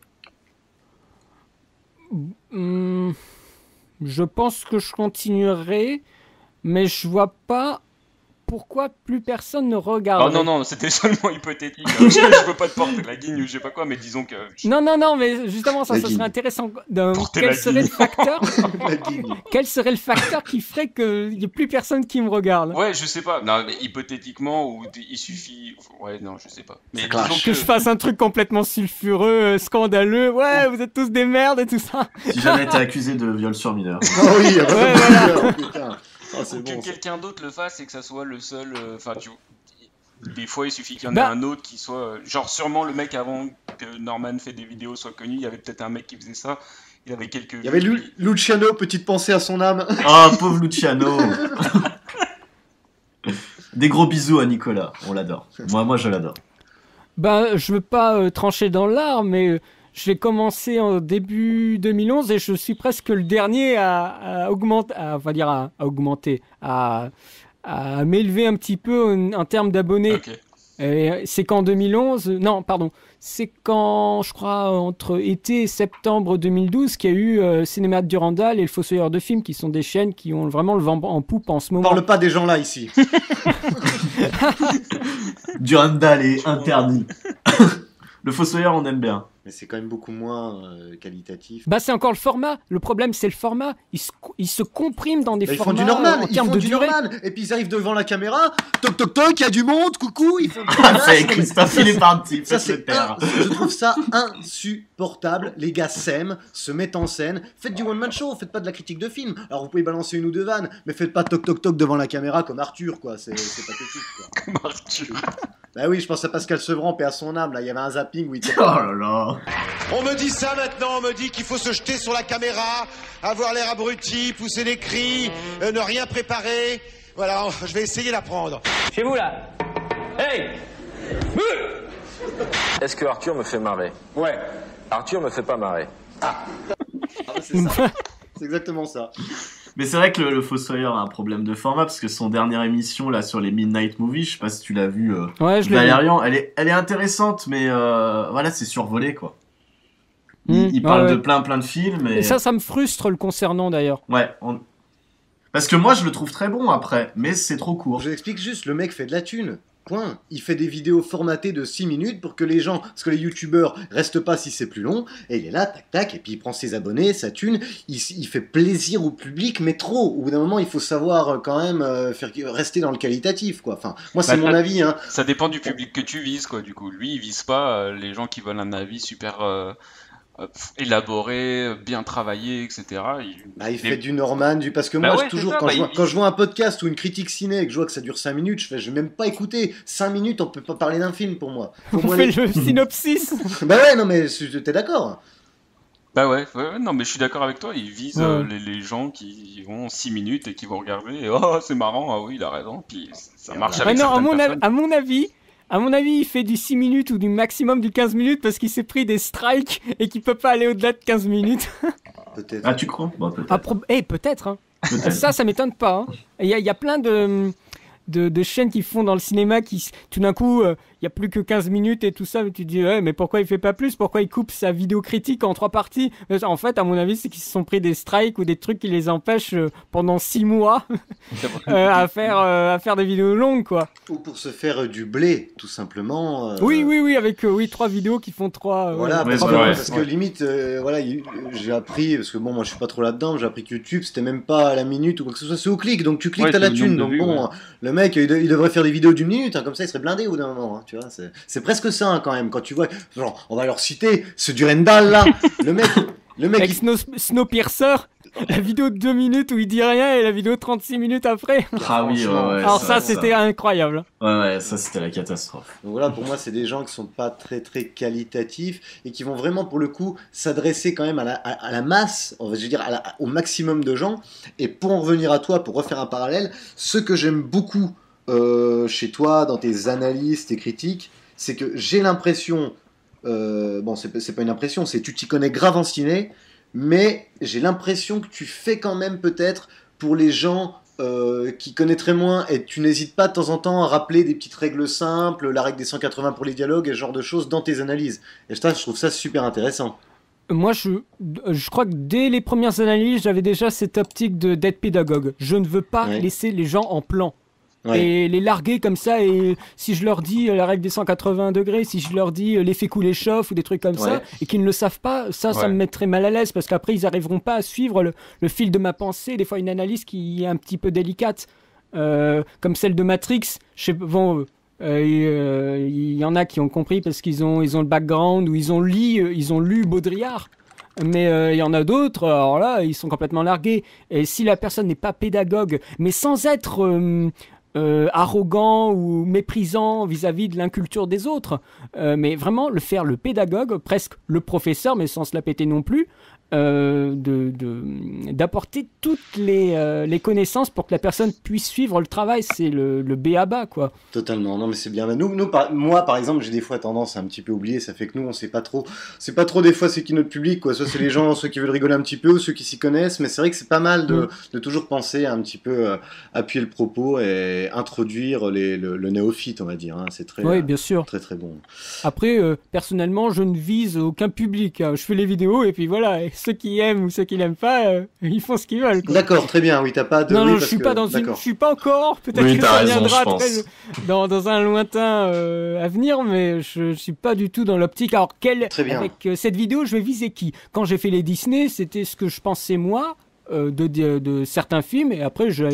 Je pense que je continuerai, mais je vois pas pourquoi plus personne ne regarde.
Oh non, c'était seulement hypothétique. Je veux pas te porter la guigne ou je sais pas quoi, mais disons que...
Non, mais justement, ça serait intéressant. Quel serait le facteur qui ferait qu'il n'y ait plus personne qui me regarde?
Ouais, je sais pas. Non, mais hypothétiquement, ou il suffit... Ouais, non, je sais pas. Mais
que je fasse un truc complètement sulfureux, scandaleux. Ouais, vous êtes tous des merdes et tout ça.
Si jamais t'es accusé de viol sur mineur.
Oh oui, voilà.
Que quelqu'un d'autre le fasse et que ça soit le seul... Des fois, il suffit qu'il y en ait un autre qui soit... Genre, sûrement, le mec, avant que Norman fait des vidéos soit connu, il y avait peut-être un mec qui faisait ça. Il y avait
Luciano, petite pensée à son âme.
Ah, pauvre Luciano. Des gros bisous à Nicolas, on l'adore. Moi je l'adore.
Je veux pas trancher dans l'art, mais j'ai commencé en début 2011 et je suis presque le dernier à m'élever un petit peu en termes d'abonnés.
Okay.
Et c'est qu'en 2011, non, pardon, c'est quand, je crois, entre été et septembre 2012 qu'il y a eu Cinéma de Durandal et Le Fossoyeur de Films, qui sont des chaînes qui ont vraiment le vent en poupe en ce moment.
On parle pas des gens là ici.
Durandal est interdit. Le Fossoyeur, on aime bien.
Mais c'est quand même beaucoup moins qualitatif.
C'est encore le format. Le problème, c'est le format. Ils se compriment dans des formats.
Ils font du normal.
En termes de durée.
Et puis ils arrivent devant la caméra. Toc toc toc, il y a du monde. Coucou. Ils font.
C'est Christophe, il est parti.
Je trouve ça insupportable. Les gars s'aiment, se mettent en scène. Faites du one man show. Faites pas de la critique de film. Alors vous pouvez balancer une ou deux vannes, mais faites pas toc toc toc devant la caméra comme Arthur, quoi. C'est pathétique, quoi.
Comme Arthur.
Bah oui, je pense à Pascal Sevran, paix à son âme. Là, il y avait un zapping où il était.
Oh là là.
On me dit ça maintenant, on me dit qu'il faut se jeter sur la caméra, avoir l'air abruti, pousser des cris, ne rien préparer. Voilà, je vais essayer d'apprendre.
Chez vous là. Hey. Est-ce que Arthur me fait marrer? Ouais. Arthur me fait pas marrer.
C'est ça. C'est exactement ça.
Mais c'est vrai que le Fossoyeur a un problème de format parce que son dernière émission là sur les Midnight Movies, je sais pas si tu l'as vu,
ouais, je l'ai
Valérian, elle est intéressante, mais voilà, c'est survolé quoi. Il parle de plein de films.
Et ça me frustre le concernant d'ailleurs.
Ouais. Parce que moi je le trouve très bon après, mais c'est trop court.
Je l'explique juste, le mec fait de la thune. Point. Il fait des vidéos formatées de 6 minutes pour que les gens, parce que les youtubeurs restent pas si c'est plus long, et il est là, tac tac, et puis il prend ses abonnés, sa thune, il fait plaisir au public, mais trop. Au bout d'un moment, il faut savoir quand même rester dans le qualitatif, quoi. Enfin, moi c'est mon avis. Hein.
Ça dépend du public que tu vises, quoi. Du coup, lui, il vise pas les gens qui veulent un avis super élaboré, bien travaillé, etc.
Il fait du Norman, parce que moi, toujours, quand je vois un podcast ou une critique ciné et que je vois que ça dure 5 minutes, je vais même pas écouter. 5 minutes, on peut pas parler d'un film pour moi.
On fait le synopsis.
Non, mais t'es d'accord.
Non, mais je suis d'accord avec toi. Il vise les gens qui vont 6 minutes et qui vont regarder. Et, c'est marrant, ah oui, il a raison. Puis ça marche avec certaines personnes.
À mon avis, il fait du 6 minutes ou du maximum du 15 minutes parce qu'il s'est pris des strikes et qu'il peut pas aller au-delà de 15 minutes.
Peut-être.
Ah, tu crois? Peut-être.
Peut-être. Hein. Ça m'étonne pas. Hein. Il y a plein de chaînes qui font dans le cinéma qui, tout d'un coup, il y a plus que 15 minutes et tout ça, mais tu te dis, mais pourquoi il fait pas plus? Pourquoi il coupe sa vidéo critique en 3 parties? En fait, à mon avis, c'est qu'ils se sont pris des strikes ou des trucs qui les empêchent pendant 6 mois à faire des vidéos longues, quoi.
Ou pour se faire du blé, tout simplement.
Oui, avec 3 vidéos qui font 3...
Voilà, parce que limite, j'ai appris, parce que bon, moi je suis pas trop là-dedans, j'ai appris que YouTube, c'était même pas à la minute ou quoi que ce soit, c'est au clic, donc tu cliques, t'as la thune, donc bon, le mec, il devrait faire des vidéos d'1 minute, hein, comme ça il serait blindé au bout d'un moment, hein, tu vois, c'est presque ça hein, quand même, quand tu vois, genre, on va leur citer, ce Durandal là, le mec
avec Snowpiercer, la vidéo de 2 minutes où il dit rien et la vidéo de 36 minutes après.
Ah oui, ouais.
Alors ça, c'était incroyable.
Ouais, ça c'était la catastrophe.
Donc voilà, pour moi, c'est des gens qui sont pas très très qualitatifs et qui vont vraiment, pour le coup, s'adresser quand même à la masse, je veux dire, au maximum de gens. Et pour en revenir à toi, pour refaire un parallèle, ce que j'aime beaucoup chez toi, dans tes analyses, tes critiques, c'est que j'ai l'impression... c'est pas une impression, c'est tu t'y connais grave en ciné, mais j'ai l'impression que tu fais quand même peut-être pour les gens qui connaîtraient moins, et tu n'hésites pas de temps en temps à rappeler des petites règles simples, la règle des 180 pour les dialogues et ce genre de choses dans tes analyses. Et je trouve ça super intéressant.
Moi, je crois que dès les premières analyses, j'avais déjà cette optique d'être pédagogue. Je ne veux pas laisser les gens en plan. Et les larguer comme ça, et si je leur dis la règle des 180 degrés, si je leur dis l'effet coulé chauffe ou des trucs comme ça, et qu'ils ne le savent pas, ça me mettrait mal à l'aise, parce qu'après ils arriveront pas à suivre le fil de ma pensée, des fois une analyse qui est un petit peu délicate, comme celle de Matrix. Il y en a qui ont compris parce qu'ils ont le background, ou ils ont lu Baudrillard. Mais il y en a d'autres, alors là, ils sont complètement largués. Et si la personne n'est pas pédagogue, mais sans être arrogant ou méprisant vis-à-vis de l'inculture des autres, mais vraiment faire le pédagogue, presque le professeur, mais sans se la péter non plus, d'apporter toutes les connaissances pour que la personne puisse suivre le travail. C'est le b.a.-ba, quoi.
Totalement, non mais c'est bien. Moi par exemple, j'ai des fois tendance à un petit peu oublier, ça fait que nous on sait pas trop des fois c'est qui notre public, quoi. Soit c'est les gens, ceux qui veulent rigoler un petit peu, ou ceux qui s'y connaissent, mais c'est vrai que c'est pas mal de toujours penser à un petit peu appuyer le propos et introduire le néophyte, on va dire, hein. C'est très,
oui, bien sûr.
Très très bon.
Après, personnellement, je ne vise aucun public, hein. Je fais les vidéos et puis voilà, et ceux qui aiment ou ceux qui n'aiment pas, ils font ce qu'ils veulent, quoi.
D'accord, très bien, oui, t'as pas de...
Non,
oui,
je suis pas je suis pas encore, peut-être
Oui,
que ça
raison,
viendra
je pense.
dans un lointain avenir, mais je suis pas du tout dans l'optique. Alors, avec cette vidéo, je vais viser qui? Quand j'ai fait les Disney, c'était ce que je pensais moi de certains films, et après je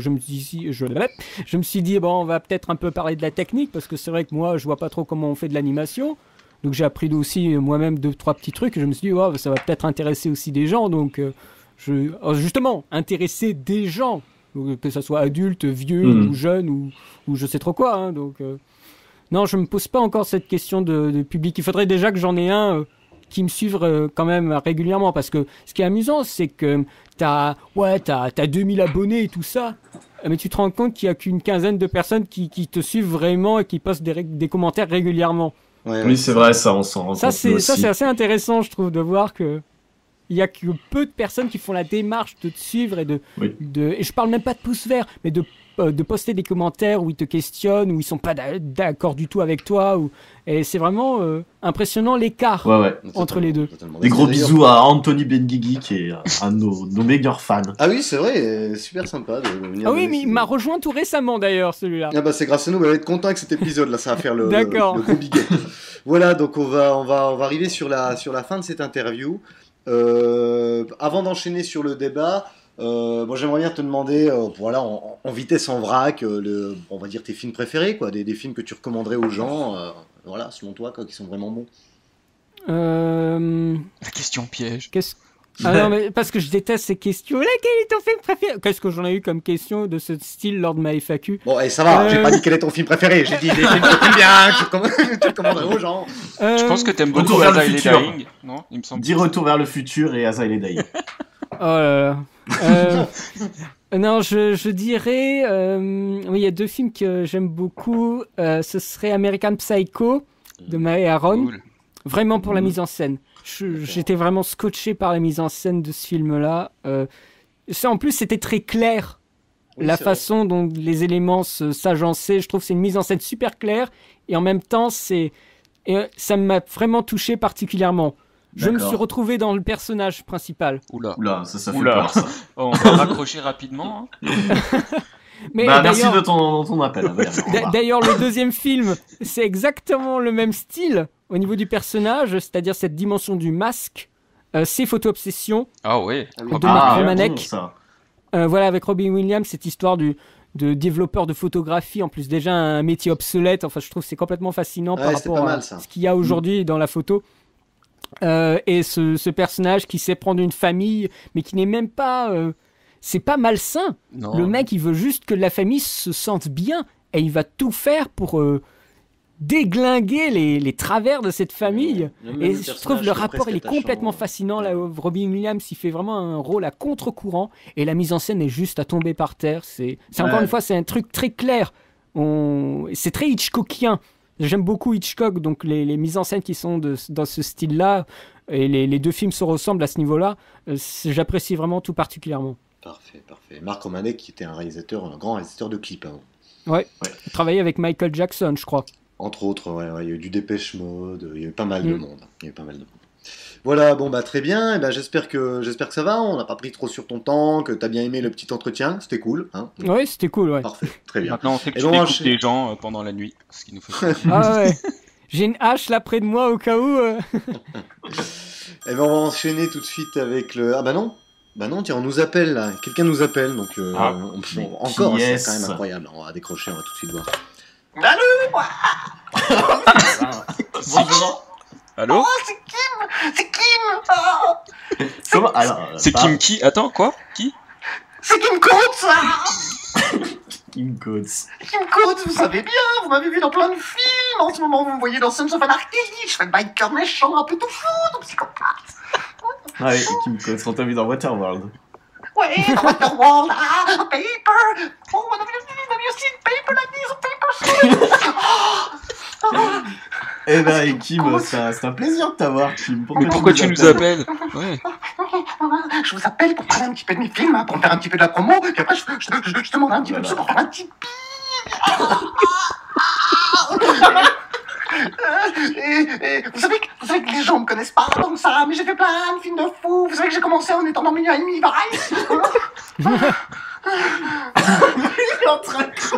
me suis dit bon, on va peut-être un peu parler de la technique, parce que c'est vrai que moi je vois pas trop comment on fait de l'animation, donc j'ai appris aussi moi-même 2-3 petits trucs, et je me suis dit oh, ça va peut-être intéresser aussi des gens, donc justement intéresser des gens, que ça soit adulte, vieux ou jeune ou je sais trop quoi, hein, donc non, je me pose pas encore cette question de public. Il faudrait déjà que j'en ai un qui me suivent quand même régulièrement, parce que ce qui est amusant, c'est que t'as 2000 abonnés et tout ça, mais tu te rends compte qu'il y a qu'une quinzaine de personnes qui te suivent vraiment et qui postent des commentaires régulièrement.
Oui, c'est vrai, ça, on s'en rend compte.
Ça, c'est assez intéressant, je trouve, de voir que il y a que peu de personnes qui font la démarche de te suivre et et je parle même pas de pouces verts, mais de poster des commentaires où ils te questionnent, où ils sont pas d'accord du tout avec toi, et c'est vraiment impressionnant l'écart entre les deux.
Des gros bisous à Anthony Benguigui, qui est un de nos meilleurs fans.
Ah oui, c'est vrai, super sympa de venir.
Ah oui, mais il m'a rejoint tout récemment d'ailleurs, celui-là.
Ah bah c'est grâce à nous, on va être content avec cet épisode là, ça va faire le gros biguet. Voilà, donc on va arriver sur la fin de cette interview. Avant d'enchaîner sur le débat, moi j'aimerais bien te demander, voilà, en vitesse en vrac, on va dire tes films préférés, quoi, des films que tu recommanderais aux gens, voilà, selon toi, quoi, qui sont vraiment bons.
La question piège.
Ah non, mais parce que je déteste ces questions-là. Quel est ton film préféré? Qu'est-ce que j'en ai eu comme question de ce style lors de ma FAQ?
Bon, et ça va, j'ai pas dit quel est ton film préféré, j'ai dit des films que t'aimes bien, tu recommanderais aux gens.
Je pense que t'aimes beaucoup Asylum Dying, non? Il me semble.
Dis Retour vers le futur et Asylum Dying.
Oh là là. Non, je dirais... oui, il y a 2 films que j'aime beaucoup. Ce serait American Psycho de Mae Aaron. Cool. Vraiment pour la mise en scène. J'étais vraiment scotché par la mise en scène de ce film-là. En plus, c'était très clair. Oui, la façon dont les éléments s'agençaient. Je trouve que c'est une mise en scène super claire. Et en même temps, ça m'a vraiment touché particulièrement. Je me suis retrouvé dans le personnage principal.
Oula, ça fait peur, ça.
On va raccrocher rapidement. Hein.
Mais
merci de ton appel.
D'ailleurs, le deuxième film, c'est exactement le même style au niveau du personnage, c'est-à-dire cette dimension du masque, c'est Photo Obsession de Mark Romanek. Voilà, avec Robin Williams, cette histoire de développeur de photographie, en plus déjà un métier obsolète. Enfin, je trouve que c'est complètement fascinant par rapport à ce qu'il y a aujourd'hui dans la photo. Et ce personnage qui sait prendre une famille, mais qui n'est même pas... c'est pas malsain. Non. Le mec, il veut juste que la famille se sente bien, et il va tout faire pour déglinguer les travers de cette famille. Et je trouve le rapport, il est complètement fascinant. Là, Robin Williams, il fait vraiment un rôle à contre-courant, et la mise en scène est juste à tomber par terre. C'est encore une fois, c'est un truc très clair. C'est très Hitchcockien. J'aime beaucoup Hitchcock, donc les mises en scène qui sont dans ce style-là, et les 2 films se ressemblent à ce niveau-là, j'apprécie vraiment tout particulièrement.
Parfait. Mark Romanek, qui était un grand réalisateur de clips. Hein.
Ouais. Il travaillait avec Michael Jackson, je crois.
Entre autres, il y a eu du Dépêche Mode, il y a eu pas mal de monde. Voilà, bon bah très bien, et ben j'espère que ça va, on n'a pas pris trop sur ton temps, que t'as bien aimé le petit entretien, c'était cool. Hein.
Oui, c'était cool, ouais.
Parfait, très bien.
Maintenant on sait que tu écoutes des gens pendant la nuit, ce qui nous fait plaisir.
Ah ouais, j'ai une hache là près de moi au cas où.
Et ben on va enchaîner tout de suite avec le... Ah bah non, tiens, on nous appelle là, quelqu'un nous appelle, donc encore, c'est quand même incroyable, on va décrocher, on va tout de suite voir.
Allô. Bonjour.
Allô?
Oh, c'est Kim.
Comment? Alors,
c'est Kim qui? Attends, quoi? Qui?
C'est Kim Coates.
Kim Coates.
Kim Coates, vous savez bien, vous m'avez vu dans plein de films. En ce moment, vous me voyez dans Sons of Anarchy. Je fais le biker méchant, un peu tout fou, tout psychopathe.
Ah oui, Kim Coates, on t'a vu dans Waterworld.
Ouais, dans Waterworld, Paper. Oh, have you seen Paper like this? Paper
Eh ben, Kim, c'est un plaisir de t'avoir, Kim.
Mais pourquoi tu nous appelles? Ouais.
Je vous appelle pour parler un petit peu de mes films, pour me faire un petit peu de la promo, puis après je te demande un petit peu de sous pour faire un petit et vous savez que les gens me connaissent pas comme ça, mais j'ai fait plein de films de fous. Vous savez que j'ai commencé en étant dans Minuit et Demi,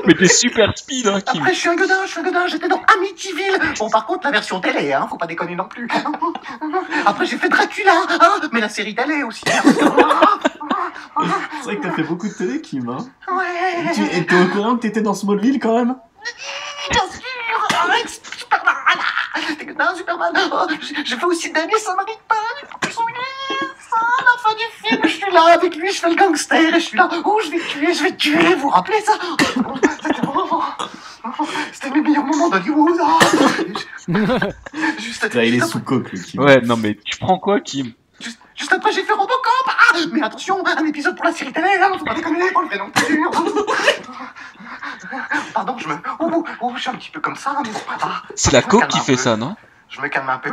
Mais t'es super speed, hein, Kim.
Après, je suis un godin, j'étais dans Amityville. Bon, par contre, la version télé, hein, faut pas déconner non plus. Après, j'ai fait Dracula, hein, mais la série télé aussi.
C'est vrai que t'as fait beaucoup de télé, Kim, hein.
Ouais.
Et t'es au courant que t'étais dans Smallville, quand même?
Bien sûr, avec Superman. T'es godin, Superman. Oh, j'ai fait aussi Danny Samaritain. À la fin du film, je suis là avec lui, je fais le gangster et je suis là. Oh, je vais tuer, vous vous rappelez ça? C'était mes meilleurs moments d'Hollywood. Juste
il est sous coque, le Kim.
Ouais, non mais tu prends quoi, Kim?
Juste après, j'ai fait Robocop. Mais attention, un épisode pour la série télé, hein, faut pas déconner, pas le vrai non plus. Pardon, je suis un petit peu comme ça, mais bon.
C'est la coke qui fait ça, non?
Je me calme un peu.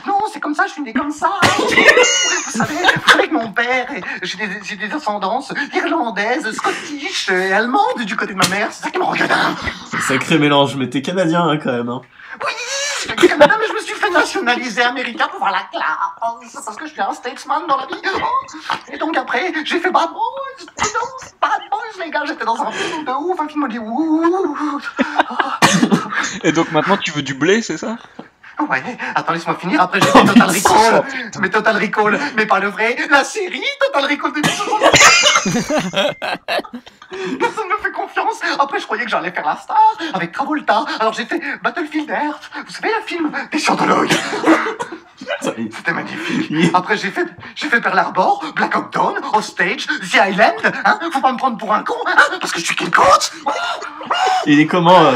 Non, c'est comme ça, je suis né comme ça. Vous savez que mon père, j'ai des ascendances irlandaises, scottish et allemandes du côté de ma mère. C'est ça qui me rend gadin.
C'est un sacré mélange, mais t'es canadien, hein, quand même, hein.
Oui, je suis canadien, mais je me suis fait nationaliser américain pour voir la classe. C'est parce que je suis un statesman dans la vie. Et donc après, j'ai fait Bad Boys. Bad Boys, les gars, j'étais dans un film de ouf, un film Hollywood.
Et donc maintenant tu veux du blé, c'est ça?
Ouais, attends, laisse-moi finir. Après, j'ai fait Total Recall. Mais Total Recall, mais pas le vrai. La série Total Recall de Personne ne me fait confiance. Après, je croyais que j'allais faire la star avec Travolta. Alors, j'ai fait Battlefield Earth. Vous savez, le film des scientologues. C'était magnifique. Après, j'ai fait Pearl Harbor, Black Hawk Down, Hostage, The Island. Hein, faut pas me prendre pour un con, hein, parce que je suis Kim Coates.
Il est comment,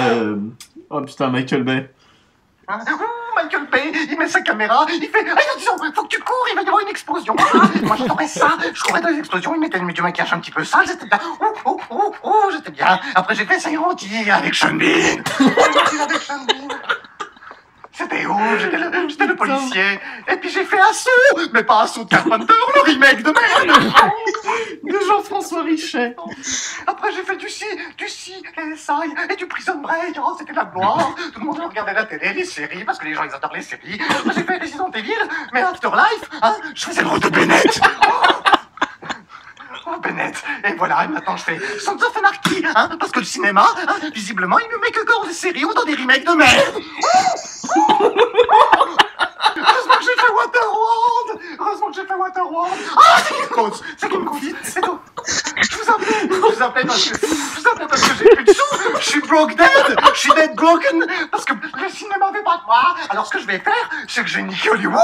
Oh putain, Michael Bay.
Michael Bay, il met sa caméra, il fait attention, faut que tu cours, il va y avoir une explosion. Moi j'adorais ça, je courais dans les explosions, il mettait du maquillage un petit peu sale, j'étais bien. J'étais bien. Après j'ai fait Silent-Hill avec Sean Bean. C'était ouf, j'étais le policier. Et puis j'ai fait Assaut, mais pas Assaut de Carpenter, le remake de merde.
De Jean-François Richet.
Après j'ai fait du CSI et du Prison Break. Oh, c'était la gloire. Tout le monde regardait la télé, les séries, parce que les gens ils adorent les séries. Après j'ai fait Resident Evil, mais Afterlife, hein, je faisais le rôle de Bennett. Oh, Bennett. Et voilà, et maintenant je fais Sons of Anarchy, hein, parce que le cinéma, hein, visiblement, il ne met que dans des séries ou dans des remakes de merde. Heureusement que j'ai fait Waterworld. Ah, c'est Kim Coates. C'est tout. Je vous appelais parce que j'ai plus de sous. Je suis broke dead. Je suis dead broken. Parce que le cinéma veut pas de moi. Alors ce que je vais faire, c'est que je vais niquer Hollywood.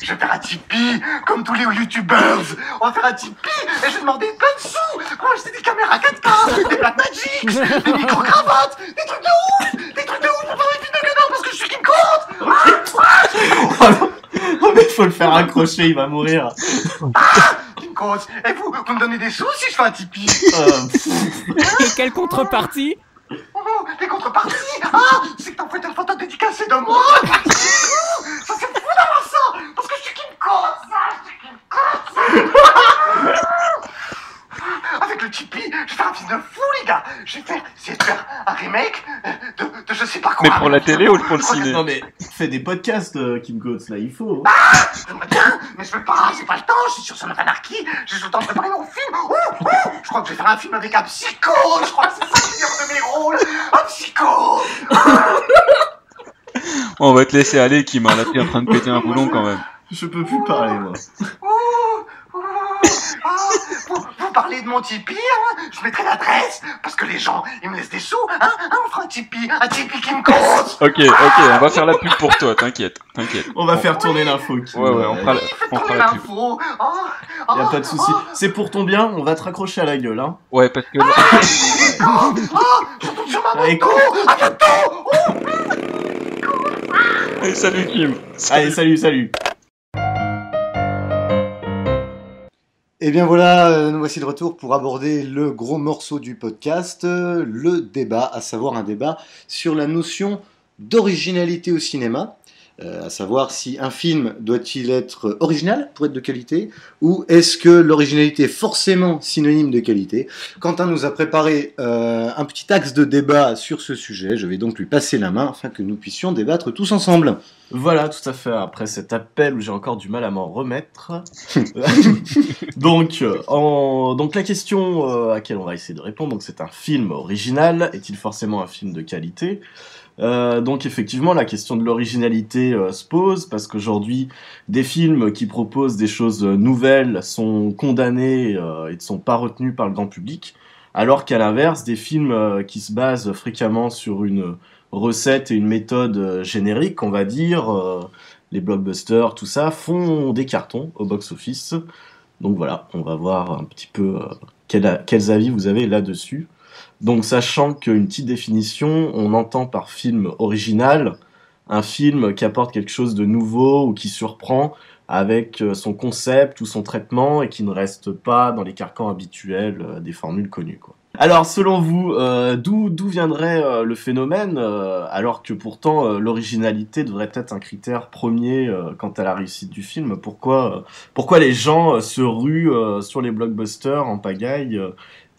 Je vais faire un Tipeee, comme tous les youtubeurs. On va faire un Tipeee et je vais demander plein de sous. On va acheter des caméras 4K, des Blackmagic, des micro-cravates, des trucs de ouf pour faire des films de gadin parce que je suis Kim Coates.
Oh mais faut le faire accrocher, il va mourir.
Kim Coates, et vous me donnez des sous si je fais un Tipeee?
Et quelle contrepartie?
Les contreparties? C'est que t'en fais une photo dédicacée de moi. Ça c'est fou d'avoir ça, parce que je suis Kim Coates. Avec le Tipeee, je vais faire un film de fou, les gars. Je vais essayer de faire un remake de je sais pas quoi.
Mais pour la télé ou pour le ciné?
Non mais fais des podcasts, Kim Coates, là, il faut.
J'aimerais bien, mais je veux pas, j'ai pas le temps, je suis sur Son of Anarchy, j'ai juste le temps de préparer mon film. Je crois que je vais faire un film avec un psycho, je crois que c'est ça le meilleur de mes rôles, un psycho.
On va te laisser aller, Kim, là t'es en train de péter un boulon quand même.
Je peux plus parler, moi.
Vous parlez de mon Tipeee, hein? Je mettrai l'adresse, parce que les gens, ils me laissent des sous, hein? On fera un Tipeee Kim Coates.
Ok, on va faire la pub pour toi, t'inquiète.
On va faire tourner l'info.
Ouais, on fera la pub.
Y'a pas de soucis. C'est pour ton bien, on va te raccrocher à la gueule, hein.
Ouais, parce que...
Allez, cours. À bientôt.
Allez, salut Kim.
Allez, salut.
Et bien voilà, nous voici de retour pour aborder le gros morceau du podcast, le débat, à savoir un débat sur la notion d'originalité au cinéma, à savoir si un film doit-il être original pour être de qualité, ou est-ce que l'originalité est forcément synonyme de qualité. Quentin nous a préparé un petit axe de débat sur ce sujet, je vais donc lui passer la main afin que nous puissions débattre tous ensemble.
Voilà, tout à fait, après cet appel où j'ai encore du mal à m'en remettre. Donc la question à laquelle on va essayer de répondre, donc c'est un film original, est-il forcément un film de qualité ? Donc effectivement la question de l'originalité se pose parce qu'aujourd'hui des films qui proposent des choses nouvelles sont condamnés et ne sont pas retenus par le grand public, alors qu'à l'inverse des films qui se basent fréquemment sur une recette et une méthode générique, on va dire, les blockbusters, tout ça, font des cartons au box-office. Donc voilà, on va voir un petit peu quels avis vous avez là-dessus. Donc sachant qu'une petite définition, on entend par film original un film qui apporte quelque chose de nouveau ou qui surprend avec son concept ou son traitement et qui ne reste pas dans les carcans habituels des formules connues, quoi. Alors selon vous, d'où viendrait le phénomène alors que pourtant l'originalité devrait être un critère premier quant à la réussite du film? Pourquoi les gens se ruent sur les blockbusters en pagaille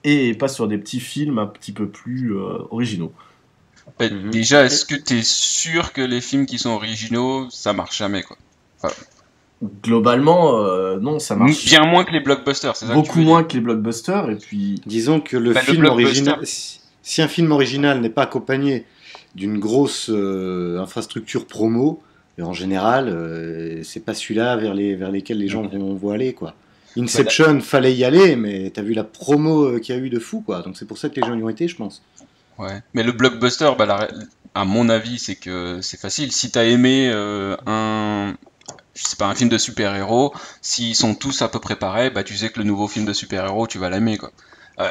et pas sur des petits films un petit peu plus originaux?
Déjà, est-ce que t'es sûr que les films qui sont originaux, ça marche jamais, quoi? Enfin,
globalement, non, ça marche.
Bien moins que les blockbusters, c'est ça?
Beaucoup moins que les blockbusters, et puis...
Disons que le film original... Si un film original n'est pas accompagné d'une grosse infrastructure promo, en général, c'est pas celui-là vers lesquels les gens vont aller, quoi. Inception, fallait y aller, mais t'as vu la promo qu'il y a eu de fou, quoi. Donc c'est pour ça que les gens y ont été, je pense.
Ouais, mais le blockbuster, à mon avis, c'est que c'est facile. Si t'as aimé un film de super-héros, s'ils sont tous à peu près pareils, tu sais que le nouveau film de super-héros, tu vas l'aimer, quoi.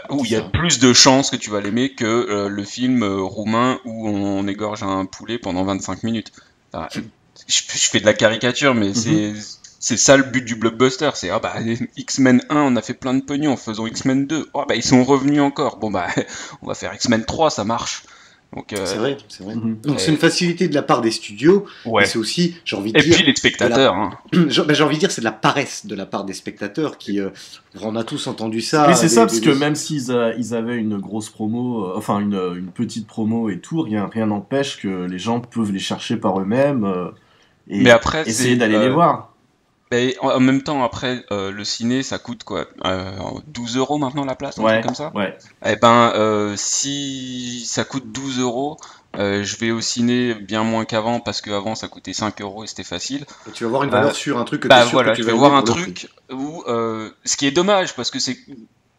Où il y a plus de chances que tu vas l'aimer que le film roumain où on égorge un poulet pendant 25 minutes. Enfin, je fais de la caricature, mais c'est ça le but du blockbuster, c'est X-Men 1, on a fait plein de pognon, faisons X-Men 2, ils sont revenus encore, on va faire X-Men 3, ça marche. Donc,
c'est vrai. Donc c'est une facilité de la part des studios,
ouais.
Et c'est aussi, j'ai envie de dire...
Et puis les spectateurs.
J'ai envie de dire, c'est de la paresse de la part des spectateurs qui... on a tous entendu ça.
Oui, c'est ça, parce que même s'ils avaient une grosse promo, une petite promo et tout, rien n'empêche que les gens peuvent les chercher par eux-mêmes et
mais après,
essayer d'aller les voir.
Et en même temps, après, le ciné, ça coûte quoi 12 € maintenant la place, un truc comme ça.
Ouais.
Si ça coûte 12 €, je vais au ciné bien moins qu'avant parce qu'avant ça coûtait 5 € et c'était facile.
Et tu vas voir une valeur sûre, un truc que tu es sûr que tu vas
voir un truc où, ce qui est dommage parce que c'est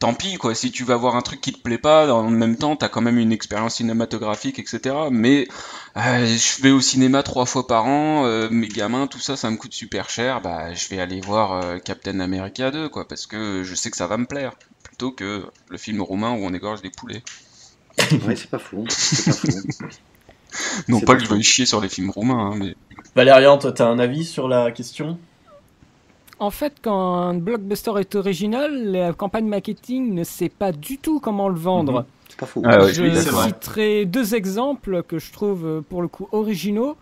tant pis, quoi, si tu vas voir un truc qui te plaît pas, en même temps, t'as quand même une expérience cinématographique, etc. Mais je vais au cinéma 3 fois par an, mes gamins, tout ça, ça me coûte super cher, je vais aller voir Captain America 2, quoi, parce que je sais que ça va me plaire, plutôt que le film roumain où on égorge des poulets.
Ouais, c'est pas fou.
Non, pas que je veuille chier sur les films roumains, mais...
Valérian, toi, t'as un avis sur la question ?
En fait, quand un blockbuster est original, la campagne marketing ne sait pas du tout comment le vendre.
C'est pas fou.
Je citerai 2 exemples que je trouve pour le coup originaux.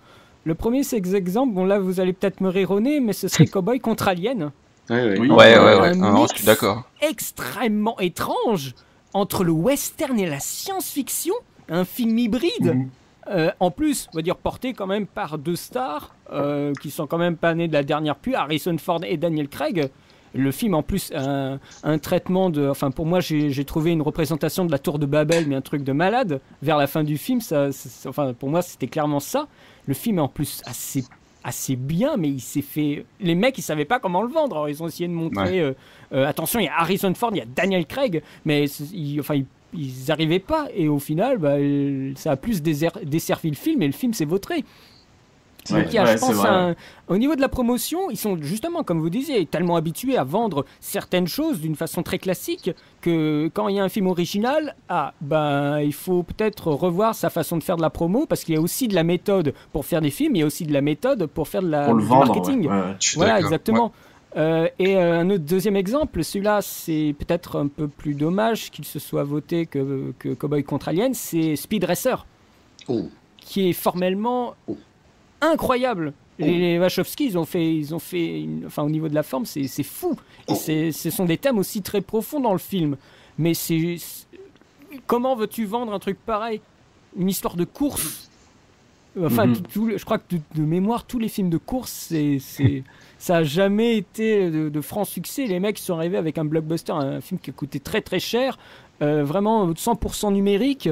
Le premier, c'est exemple, là vous allez peut-être me rironner, mais ce serait Cowboy contre Alien.
Ouais. Je suis d'accord.
Extrêmement étrange entre le western et la science-fiction, un film hybride. En plus, on va dire porté quand même par 2 stars qui sont quand même pas nés de la dernière pluie, Harrison Ford et Daniel Craig. Le film en plus un traitement de... Enfin pour moi j'ai trouvé une représentation de la tour de Babel, mais un truc de malade. Vers la fin du film, pour moi c'était clairement ça. Le film est en plus assez bien, mais il s'est fait... Les mecs ils savaient pas comment le vendre. Alors, ils ont essayé de montrer... attention, il y a Harrison Ford, il y a Daniel Craig, mais ils n'arrivaient pas, et au final ça a plus desservi le film, et le film s'est vautré. Donc il y a, je pense, au niveau de la promotion, ils sont justement, comme vous disiez, tellement habitués à vendre certaines choses d'une façon très classique que quand il y a un film original, il faut peut-être revoir sa façon de faire de la promo, parce qu'il y a aussi de la méthode pour faire des films, il y a aussi de la méthode pour faire du marketing. Voilà, exactement. Et un autre deuxième exemple, celui-là c'est peut-être un peu plus dommage qu'il se soit voté que Cowboy contre Alien, c'est Speed Racer, qui est formellement incroyable. Les Wachowski, ils ont fait au niveau de la forme, c'est fou. Et ce sont des thèmes aussi très profonds dans le film. Mais comment veux-tu vendre un truc pareil? Une histoire de course. Je crois que de mémoire, tous les films de course, ça a jamais été de franc succès. Les mecs sont arrivés avec un blockbuster, un film qui a coûté très très cher, vraiment 100% numérique,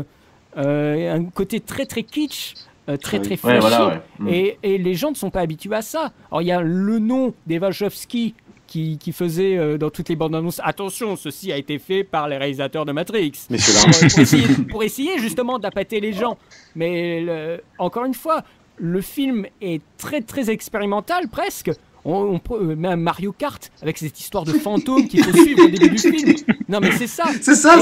un côté très très kitsch. Très très flashy, et les gens ne sont pas habitués à ça. Alors il y a le nom des Wachowski qui faisait dans toutes les bandes annonces, attention, ceci a été fait par les réalisateurs de Matrix, pour essayer justement d'appâter les gens. Mais encore une fois, le film est très très expérimental presque. Même Mario Kart avec cette histoire de fantôme qui faut suivre au début du film. Non mais c'est ça.
C'est ça.